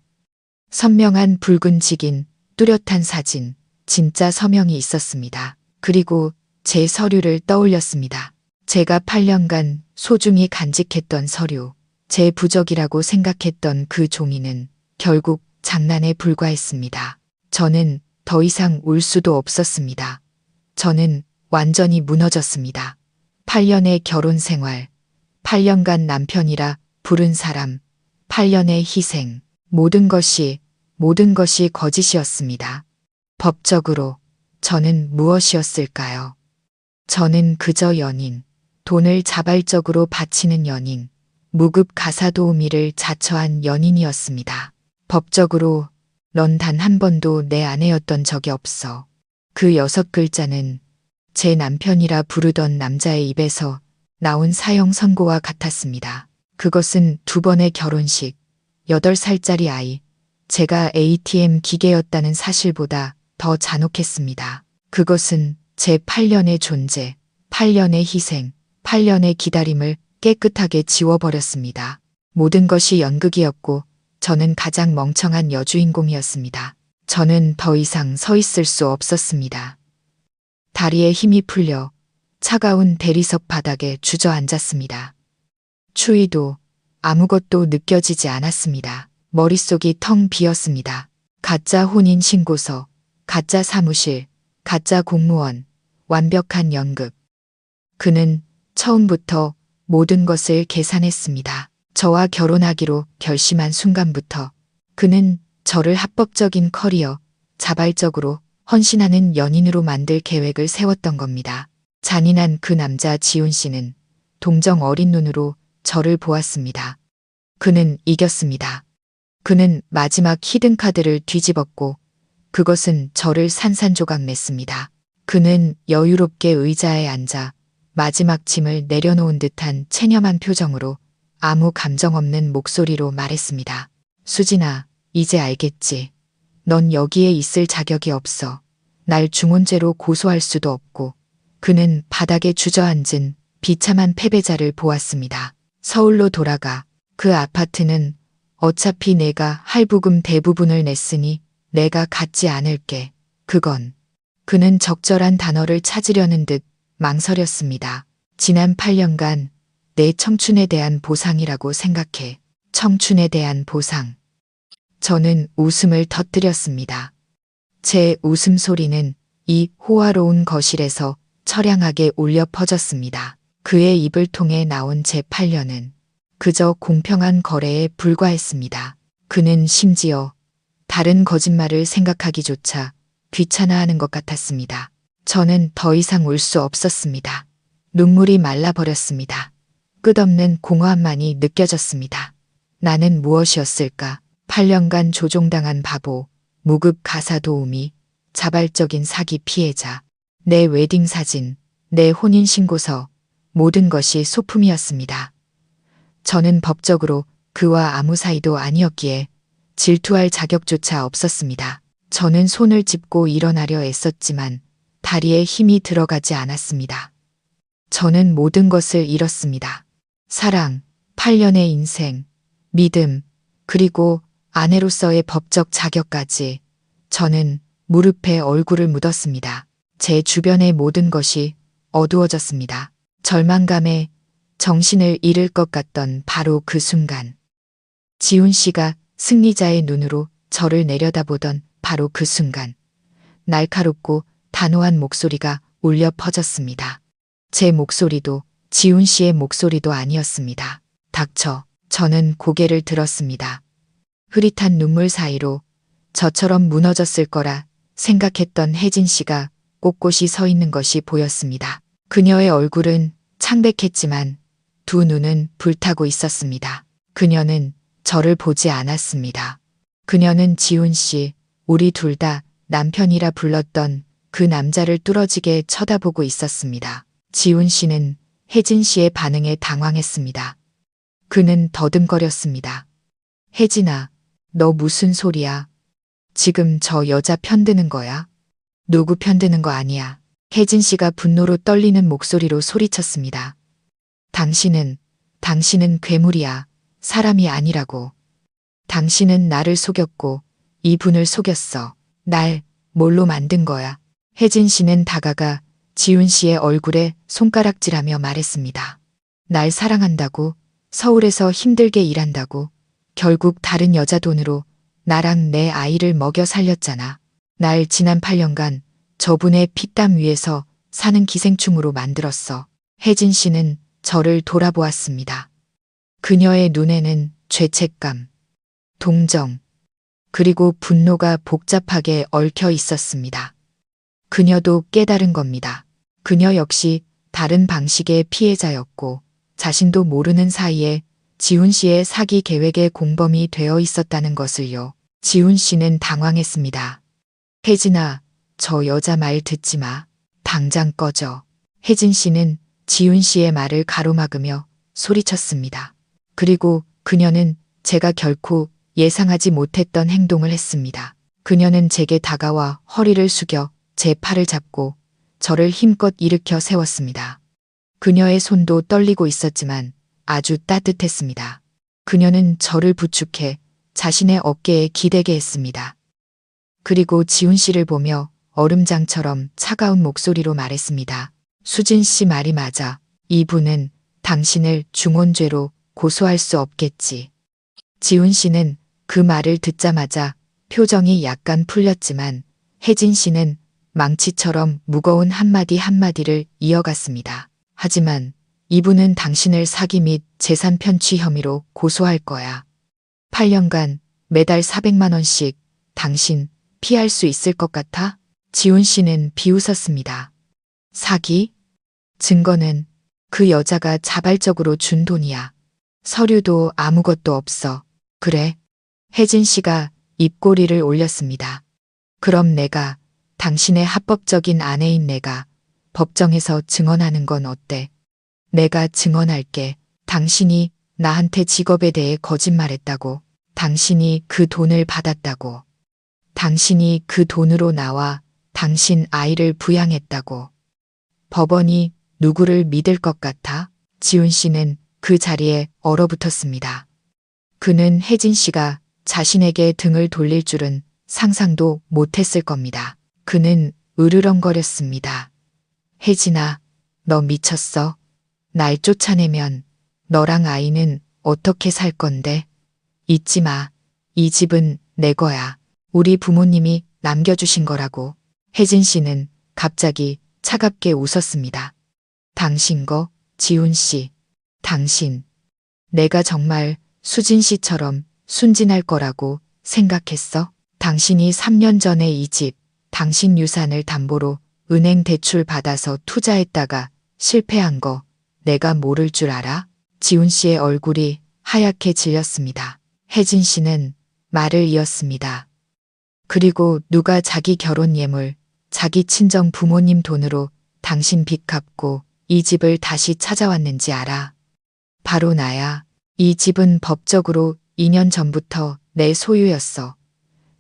선명한 붉은 직인, 뚜렷한 사진, 진짜 서명이 있었습니다. 그리고 제 서류를 떠올렸습니다. 제가 8년간 소중히 간직했던 서류, 제 부적이라고 생각했던 그 종이는 결국 장난에 불과했습니다. 저는 더 이상 울 수도 없었습니다. 저는 완전히 무너졌습니다. 8년의 결혼 생활, 8년간 남편이라 부른 사람, 8년의 희생, 모든 것이 거짓이었습니다. 법적으로 저는 무엇이었을까요? 저는 그저 연인, 돈을 자발적으로 바치는 연인, 무급 가사 도우미를 자처한 연인이었습니다. 법적으로 넌 단 한 번도 내 아내였던 적이 없어. 그 6글자는 제 남편이라 부르던 남자의 입에서 나온 사형 선고와 같았습니다. 그것은 2번의 결혼식, 8살짜리 아이, 제가 ATM 기계였다는 사실보다 더 잔혹했습니다. 그것은 제 8년의 존재, 8년의 희생, 8년의 기다림을 깨끗하게 지워버렸습니다. 모든 것이 연극이었고 저는 가장 멍청한 여주인공이었습니다. 저는 더 이상 서 있을 수 없었습니다. 다리에 힘이 풀려 차가운 대리석 바닥에 주저앉았습니다. 추위도 아무것도 느껴지지 않았습니다. 머릿속이 텅 비었습니다. 가짜 혼인신고서, 가짜 사무실, 가짜 공무원, 완벽한 연극. 그는 처음부터 모든 것을 계산했습니다. 저와 결혼하기로 결심한 순간부터 그는 저를 합법적인 커리어, 자발적으로 헌신하는 연인으로 만들 계획을 세웠던 겁니다. 잔인한 그 남자 지훈 씨는 동정 어린 눈으로 저를 보았습니다. 그는 이겼습니다. 그는 마지막 히든카드를 뒤집었고 그것은 저를 산산조각 냈습니다. 그는 여유롭게 의자에 앉아 마지막 짐을 내려놓은 듯한 체념한 표정으로 아무 감정 없는 목소리로 말했습니다. 수진아, 이제 알겠지. 넌 여기에 있을 자격이 없어. 날 중혼죄로 고소할 수도 없고. 그는 바닥에 주저앉은 비참한 패배자를 보았습니다. 서울로 돌아가. 그 아파트는 어차피 내가 할부금 대부분을 냈으니 내가 갖지 않을게. 그는 적절한 단어를 찾으려는 듯 망설였습니다. 지난 8년간 내 청춘에 대한 보상이라고 생각해. 청춘에 대한 보상. 저는 웃음을 터뜨렸습니다. 제 웃음소리는 이 호화로운 거실에서 처량하게 울려 퍼졌습니다. 그의 입을 통해 나온 제 8년은 그저 공평한 거래에 불과했습니다. 그는 심지어 다른 거짓말을 생각하기조차 귀찮아하는 것 같았습니다. 저는 더 이상 울 수 없었습니다. 눈물이 말라버렸습니다. 끝없는 공허함만이 느껴졌습니다. 나는 무엇이었을까? 8년간 조종당한 바보, 무급 가사 도우미, 자발적인 사기 피해자, 내 웨딩 사진, 내 혼인신고서, 모든 것이 소품이었습니다. 저는 법적으로 그와 아무 사이도 아니었기에 질투할 자격조차 없었습니다. 저는 손을 짚고 일어나려 애썼지만 다리에 힘이 들어가지 않았습니다. 저는 모든 것을 잃었습니다. 사랑, 8년의 인생, 믿음, 그리고 아내로서의 법적 자격까지. 저는 무릎에 얼굴을 묻었습니다. 제 주변의 모든 것이 어두워졌습니다. 절망감에 정신을 잃을 것 같던 바로 그 순간. 지훈 씨가 승리자의 눈으로 저를 내려다보던 바로 그 순간. 날카롭고 단호한 목소리가 울려 퍼졌습니다. 제 목소리도 지훈 씨의 목소리도 아니었습니다. 닥쳐. 저는 고개를 들었습니다. 흐릿한 눈물 사이로 저처럼 무너졌을 거라 생각했던 혜진 씨가 꼿꼿이 서 있는 것이 보였습니다. 그녀의 얼굴은 창백했지만 두 눈은 불타고 있었습니다. 그녀는 저를 보지 않았습니다. 그녀는 지훈 씨, 우리 둘 다 남편이라 불렀던 그 남자를 뚫어지게 쳐다보고 있었습니다. 지훈 씨는 혜진 씨의 반응에 당황했습니다. 그는 더듬거렸습니다. 혜진아, 너 무슨 소리야? 지금 저 여자 편드는 거야? 누구 편드는 거 아니야. 혜진 씨가 분노로 떨리는 목소리로 소리쳤습니다. 당신은 괴물이야. 사람이 아니라고. 당신은 나를 속였고 이분을 속였어. 날 뭘로 만든 거야. 혜진 씨는 다가가 지훈 씨의 얼굴에 손가락질하며 말했습니다. 날 사랑한다고, 서울에서 힘들게 일한다고, 결국 다른 여자 돈으로 나랑 내 아이를 먹여 살렸잖아. 날 지난 8년간 저분의 피땀 위에서 사는 기생충으로 만들었어. 혜진 씨는 저를 돌아보았습니다. 그녀의 눈에는 죄책감, 동정, 그리고 분노가 복잡하게 얽혀 있었습니다. 그녀도 깨달은 겁니다. 그녀 역시 다른 방식의 피해자였고 자신도 모르는 사이에 지훈 씨의 사기 계획의 공범이 되어 있었다는 것을요. 지훈 씨는 당황했습니다. 혜진아, 저 여자 말 듣지 마. 당장 꺼져. 혜진 씨는 지훈 씨의 말을 가로막으며 소리쳤습니다. 그리고 그녀는 제가 결코 예상하지 못했던 행동을 했습니다. 그녀는 제게 다가와 허리를 숙여 제 팔을 잡고 저를 힘껏 일으켜 세웠습니다. 그녀의 손도 떨리고 있었지만 아주 따뜻했습니다. 그녀는 저를 부축해 자신의 어깨에 기대게 했습니다. 그리고 지훈 씨를 보며 얼음장처럼 차가운 목소리로 말했습니다. 수진 씨 말이 맞아. 이분은 당신을 중혼죄로 고소할 수 없겠지. 지훈 씨는 그 말을 듣자마자 표정이 약간 풀렸지만 혜진 씨는 망치처럼 무거운 한마디 한마디를 이어갔습니다. 하지만 이분은 당신을 사기 및 재산 편취 혐의로 고소할 거야. 8년간 매달 400만 원씩 당신 피할 수 있을 것 같아? 지훈 씨는 비웃었습니다. 사기? 증거는 그 여자가 자발적으로 준 돈이야. 서류도 아무것도 없어. 그래? 혜진 씨가 입꼬리를 올렸습니다. 그럼 내가 당신의 합법적인 아내인 내가 법정에서 증언하는 건 어때? 내가 증언할게. 당신이 나한테 직업에 대해 거짓말했다고. 당신이 그 돈을 받았다고. 당신이 그 돈으로 나와 당신 아이를 부양했다고. 법원이 누구를 믿을 것 같아? 지훈 씨는 그 자리에 얼어붙었습니다. 그는 혜진 씨가 자신에게 등을 돌릴 줄은 상상도 못했을 겁니다. 그는 으르렁거렸습니다. 혜진아, 너 미쳤어? 날 쫓아내면 너랑 아이는 어떻게 살 건데? 잊지 마. 이 집은 내 거야. 우리 부모님이 남겨주신 거라고. 혜진 씨는 갑자기 차갑게 웃었습니다. 당신 거, 지훈 씨. 당신. 내가 정말 수진 씨처럼 순진할 거라고 생각했어? 당신이 3년 전에 이 집, 당신 유산을 담보로 은행 대출 받아서 투자했다가 실패한 거 내가 모를 줄 알아? 지훈 씨의 얼굴이 하얗게 질렸습니다. 혜진 씨는 말을 이었습니다. 그리고 누가 자기 결혼 예물, 자기 친정 부모님 돈으로 당신 빚 갚고 이 집을 다시 찾아왔는지 알아? 바로 나야. 이 집은 법적으로 2년 전부터 내 소유였어.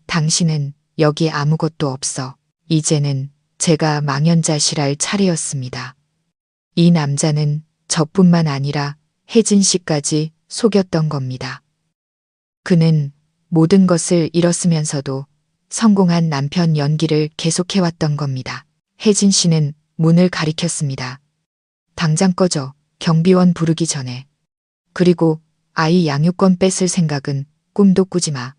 당신은 여기 아무것도 없어. 이제는 제가 망연자실할 차례였습니다. 이 남자는 저뿐만 아니라 혜진 씨까지 속였던 겁니다. 그는 모든 것을 잃었으면서도 성공한 남편 연기를 계속해왔던 겁니다. 혜진 씨는 문을 가리켰습니다. 당장 꺼져. 경비원 부르기 전에. 그리고 아이 양육권 뺏을 생각은 꿈도 꾸지 마.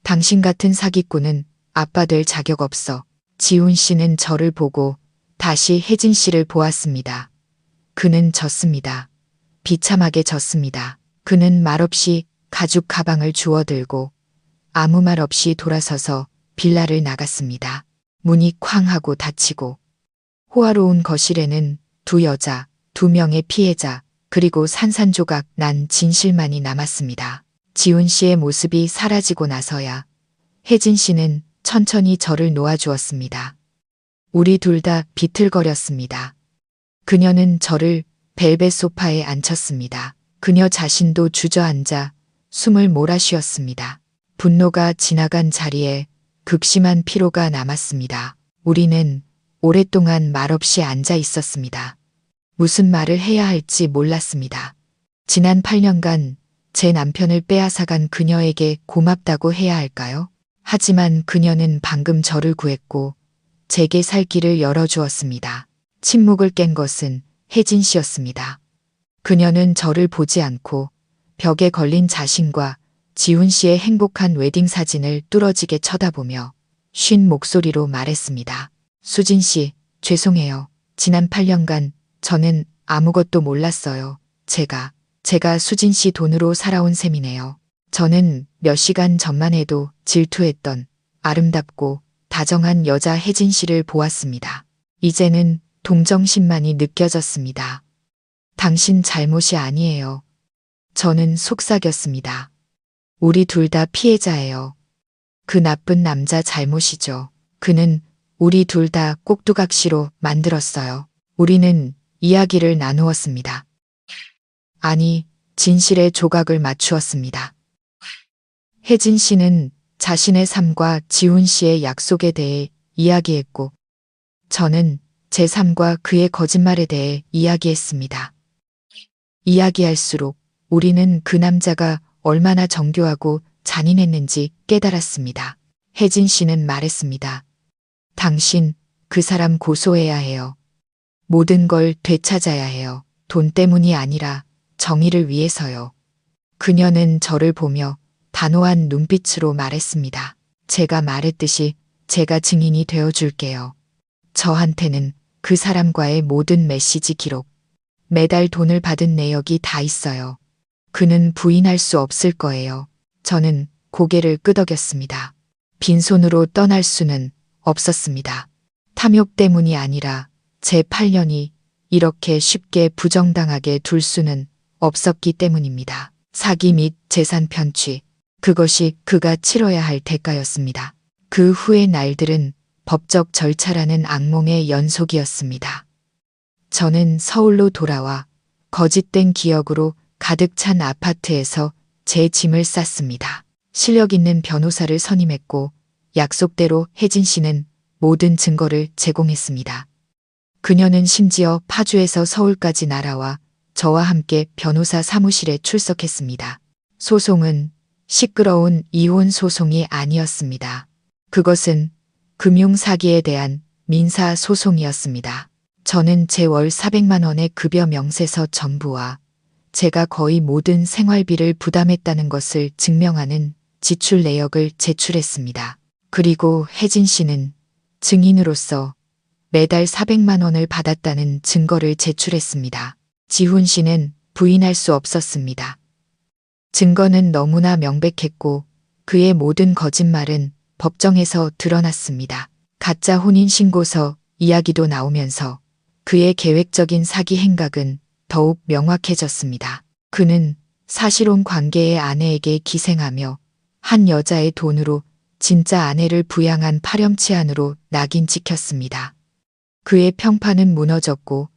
당신 같은 사기꾼은 아빠 될 자격 없어. 지훈 씨는 저를 보고 다시 혜진 씨를 보았습니다. 그는 졌습니다. 비참하게 졌습니다. 그는 말없이 가죽 가방을 주워들고 아무 말 없이 돌아서서 빌라를 나갔습니다. 문이 쾅 하고 닫히고 호화로운 거실에는 두 여자, 두 명의 피해자, 그리고 산산조각 난 진실만이 남았습니다. 지훈 씨의 모습이 사라지고 나서야 혜진 씨는 천천히 저를 놓아주었습니다. 우리 둘 다 비틀거렸습니다. 그녀는 저를 벨벳 소파에 앉혔습니다. 그녀 자신도 주저앉아 숨을 몰아쉬었습니다. 분노가 지나간 자리에 극심한 피로가 남았습니다. 우리는 오랫동안 말없이 앉아 있었습니다. 무슨 말을 해야 할지 몰랐습니다. 지난 8년간 제 남편을 빼앗아간 그녀에게 고맙다고 해야 할까요? 하지만 그녀는 방금 저를 구했고 제게 살 길을 열어주었습니다. 침묵을 깬 것은 혜진 씨였습니다. 그녀는 저를 보지 않고 벽에 걸린 자신과 지훈 씨의 행복한 웨딩 사진을 뚫어지게 쳐다보며 쉰 목소리로 말했습니다. 수진 씨, 죄송해요. 지난 8년간 저는 아무것도 몰랐어요. 제가 수진 씨 돈으로 살아온 셈이네요. 저는 몇 시간 전만 해도 질투했던 아름답고 다정한 여자 혜진 씨를 보았습니다. 이제는 동정심만이 느껴졌습니다. 당신 잘못이 아니에요. 저는 속삭였습니다. 우리 둘 다 피해자예요. 그 나쁜 남자 잘못이죠. 그는 우리 둘 다 꼭두각시로 만들었어요. 우리는 이야기를 나누었습니다. 아니, 진실의 조각을 맞추었습니다. 혜진 씨는 자신의 삶과 지훈 씨의 약속에 대해 이야기했고, 저는 제 삶과 그의 거짓말에 대해 이야기했습니다. 이야기할수록 우리는 그 남자가 얼마나 정교하고 잔인했는지 깨달았습니다. 혜진 씨는 말했습니다. 당신, 그 사람 고소해야 해요. 모든 걸 되찾아야 해요. 돈 때문이 아니라 정의를 위해서요. 그녀는 저를 보며 단호한 눈빛으로 말했습니다. 제가 말했듯이 제가 증인이 되어줄게요. 저한테는 그 사람과의 모든 메시지 기록, 매달 돈을 받은 내역이 다 있어요. 그는 부인할 수 없을 거예요. 저는 고개를 끄덕였습니다. 빈손으로 떠날 수는 없었습니다. 탐욕 때문이 아니라 제 8년이 이렇게 쉽게 부정당하게 둘 수는 없었기 때문입니다. 사기 및 재산 편취, 그것이 그가 치러야 할 대가였습니다. 그 후의 날들은 법적 절차라는 악몽의 연속이었습니다. 저는 서울로 돌아와 거짓된 기억으로 가득 찬 아파트에서 제 짐을 쌌습니다. 실력 있는 변호사를 선임했고 약속대로 혜진 씨는 모든 증거를 제공했습니다. 그녀는 심지어 파주에서 서울까지 날아와 저와 함께 변호사 사무실에 출석했습니다. 소송은 시끄러운 이혼 소송이 아니었습니다. 그것은 금융사기에 대한 민사 소송이었습니다. 저는 제 월 400만 원의 급여 명세서 전부와 제가 거의 모든 생활비를 부담했다는 것을 증명하는 지출 내역을 제출했습니다. 그리고 혜진 씨는 증인으로서 매달 400만 원을 받았다는 증거를 제출했습니다. 지훈 씨는 부인할 수 없었습니다. 증거는 너무나 명백했고 그의 모든 거짓말은 법정에서 드러났습니다. 가짜 혼인신고서 이야기도 나오면서 그의 계획적인 사기 행각은 더욱 명확해졌습니다. 그는 사실혼 관계의 아내에게 기생하며 한 여자의 돈으로 진짜 아내를 부양한 파렴치한으로 낙인 찍혔습니다. 그의 평판은 무너졌고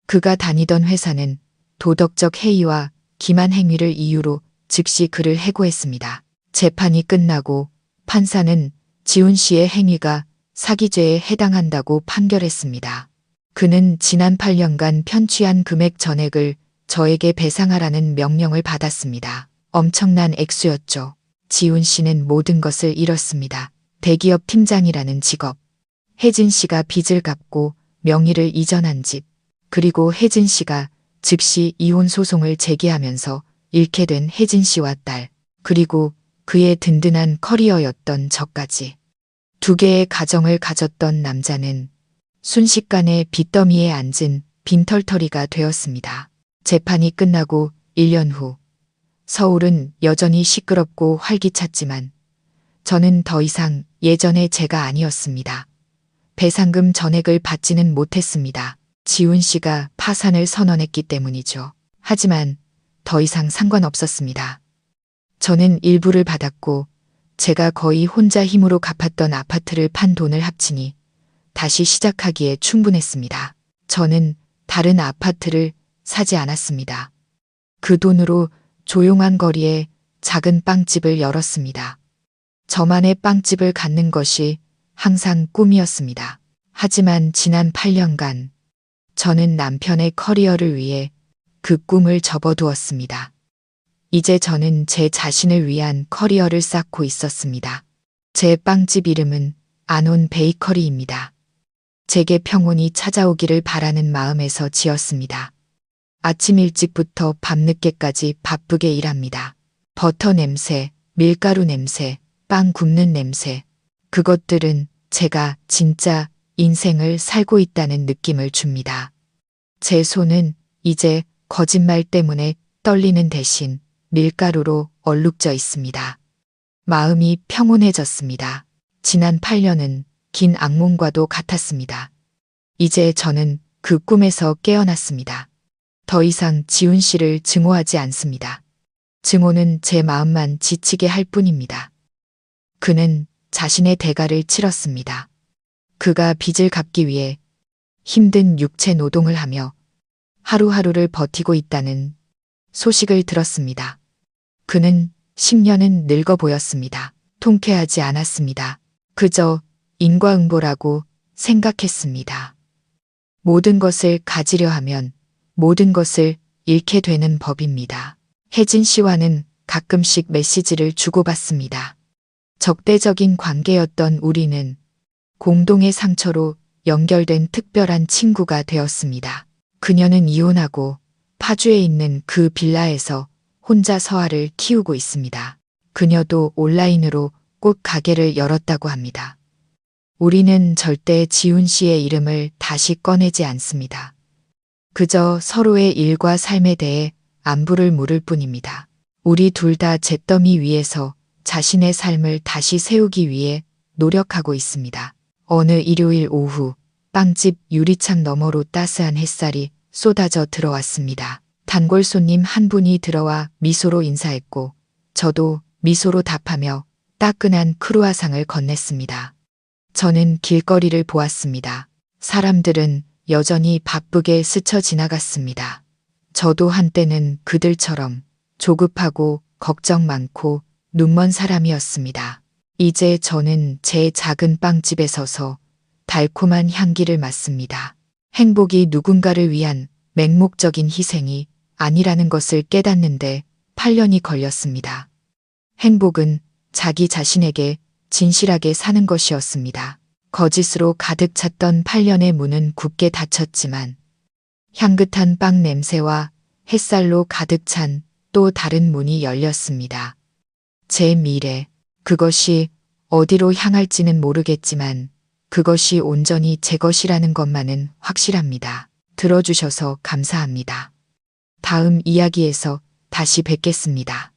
그가 다니던 회사는 도덕적 해이와 기만 행위를 이유로 즉시 그를 해고했습니다. 재판이 끝나고 판사는 지훈 씨의 행위가 사기죄에 해당한다고 판결했습니다. 그는 지난 8년간 편취한 금액 전액을 저에게 배상하라는 명령을 받았습니다. 엄청난 액수였죠. 지훈 씨는 모든 것을 잃었습니다. 대기업 팀장이라는 직업, 혜진 씨가 빚을 갚고 명의를 이전한 집, 그리고 혜진 씨가 즉시 이혼 소송을 제기하면서 잃게 된 혜진 씨와 딸, 그리고 그의 든든한 커리어였던 저까지. 두 개의 가정을 가졌던 남자는 순식간에 빚더미에 앉은 빈털터리가 되었습니다. 재판이 끝나고 1년 후 서울은 여전히 시끄럽고 활기찼지만 저는 더 이상 예전의 제가 아니었습니다. 배상금 전액을 받지는 못했습니다. 지훈 씨가 파산을 선언했기 때문이죠. 하지만 더 이상 상관없었습니다. 저는 일부를 받았고 제가 거의 혼자 힘으로 갚았던 아파트를 판 돈을 합치니 다시 시작하기에 충분했습니다. 저는 다른 아파트를 사지 않았습니다. 그 돈으로 조용한 거리에 작은 빵집을 열었습니다. 저만의 빵집을 갖는 것이 항상 꿈이었습니다. 하지만 지난 8년간 저는 남편의 커리어를 위해 그 꿈을 접어두었습니다. 이제 저는 제 자신을 위한 커리어를 쌓고 있었습니다. 제 빵집 이름은 아논 베이커리입니다. 제게 평온이 찾아오기를 바라는 마음에서 지었습니다. 아침 일찍부터 밤늦게까지 바쁘게 일합니다. 버터 냄새, 밀가루 냄새, 빵 굽는 냄새. 그것들은 제가 진짜 인생을 살고 있다는 느낌을 줍니다. 제 손은 이제 거짓말 때문에 떨리는 대신 밀가루로 얼룩져 있습니다. 마음이 평온해졌습니다. 지난 8년은 긴 악몽과도 같았습니다. 이제 저는 그 꿈에서 깨어났습니다. 더 이상 지훈 씨를 증오하지 않습니다. 증오는 제 마음만 지치게 할 뿐입니다. 그는 자신의 대가를 치렀습니다. 그가 빚을 갚기 위해 힘든 육체 노동을 하며 하루하루를 버티고 있다는 소식을 들었습니다. 그는 10년은 늙어 보였습니다. 통쾌하지 않았습니다. 그저 인과응보라고 생각했습니다. 모든 것을 가지려 하면 모든 것을 잃게 되는 법입니다. 혜진 씨와는 가끔씩 메시지를 주고받습니다. 적대적인 관계였던 우리는 공동의 상처로 연결된 특별한 친구가 되었습니다. 그녀는 이혼하고 파주에 있는 그 빌라에서 혼자 서아를 키우고 있습니다. 그녀도 온라인으로 꽃 가게를 열었다고 합니다. 우리는 절대 지훈 씨의 이름을 다시 꺼내지 않습니다. 그저 서로의 일과 삶에 대해 안부를 물을 뿐입니다. 우리 둘 다 잿더미 위에서 자신의 삶을 다시 세우기 위해 노력하고 있습니다. 어느 일요일 오후 빵집 유리창 너머로 따스한 햇살이 쏟아져 들어왔습니다. 단골 손님 한 분이 들어와 미소로 인사했고 저도 미소로 답하며 따끈한 크루아상을 건넸습니다. 저는 길거리를 보았습니다. 사람들은 여전히 바쁘게 스쳐 지나갔습니다. 저도 한때는 그들처럼 조급하고 걱정 많고 눈먼 사람이었습니다. 이제 저는 제 작은 빵집에 서서 달콤한 향기를 맡습니다. 행복이 누군가를 위한 맹목적인 희생이 아니라는 것을 깨닫는데 8년이 걸렸습니다. 행복은 자기 자신에게 진실하게 사는 것이었습니다. 거짓으로 가득 찼던 8년의 문은 굳게 닫혔지만 향긋한 빵 냄새와 햇살로 가득 찬 또 다른 문이 열렸습니다. 제 미래, 그것이 어디로 향할지는 모르겠지만 그것이 온전히 제 것이라는 것만은 확실합니다. 들어주셔서 감사합니다. 다음 이야기에서 다시 뵙겠습니다.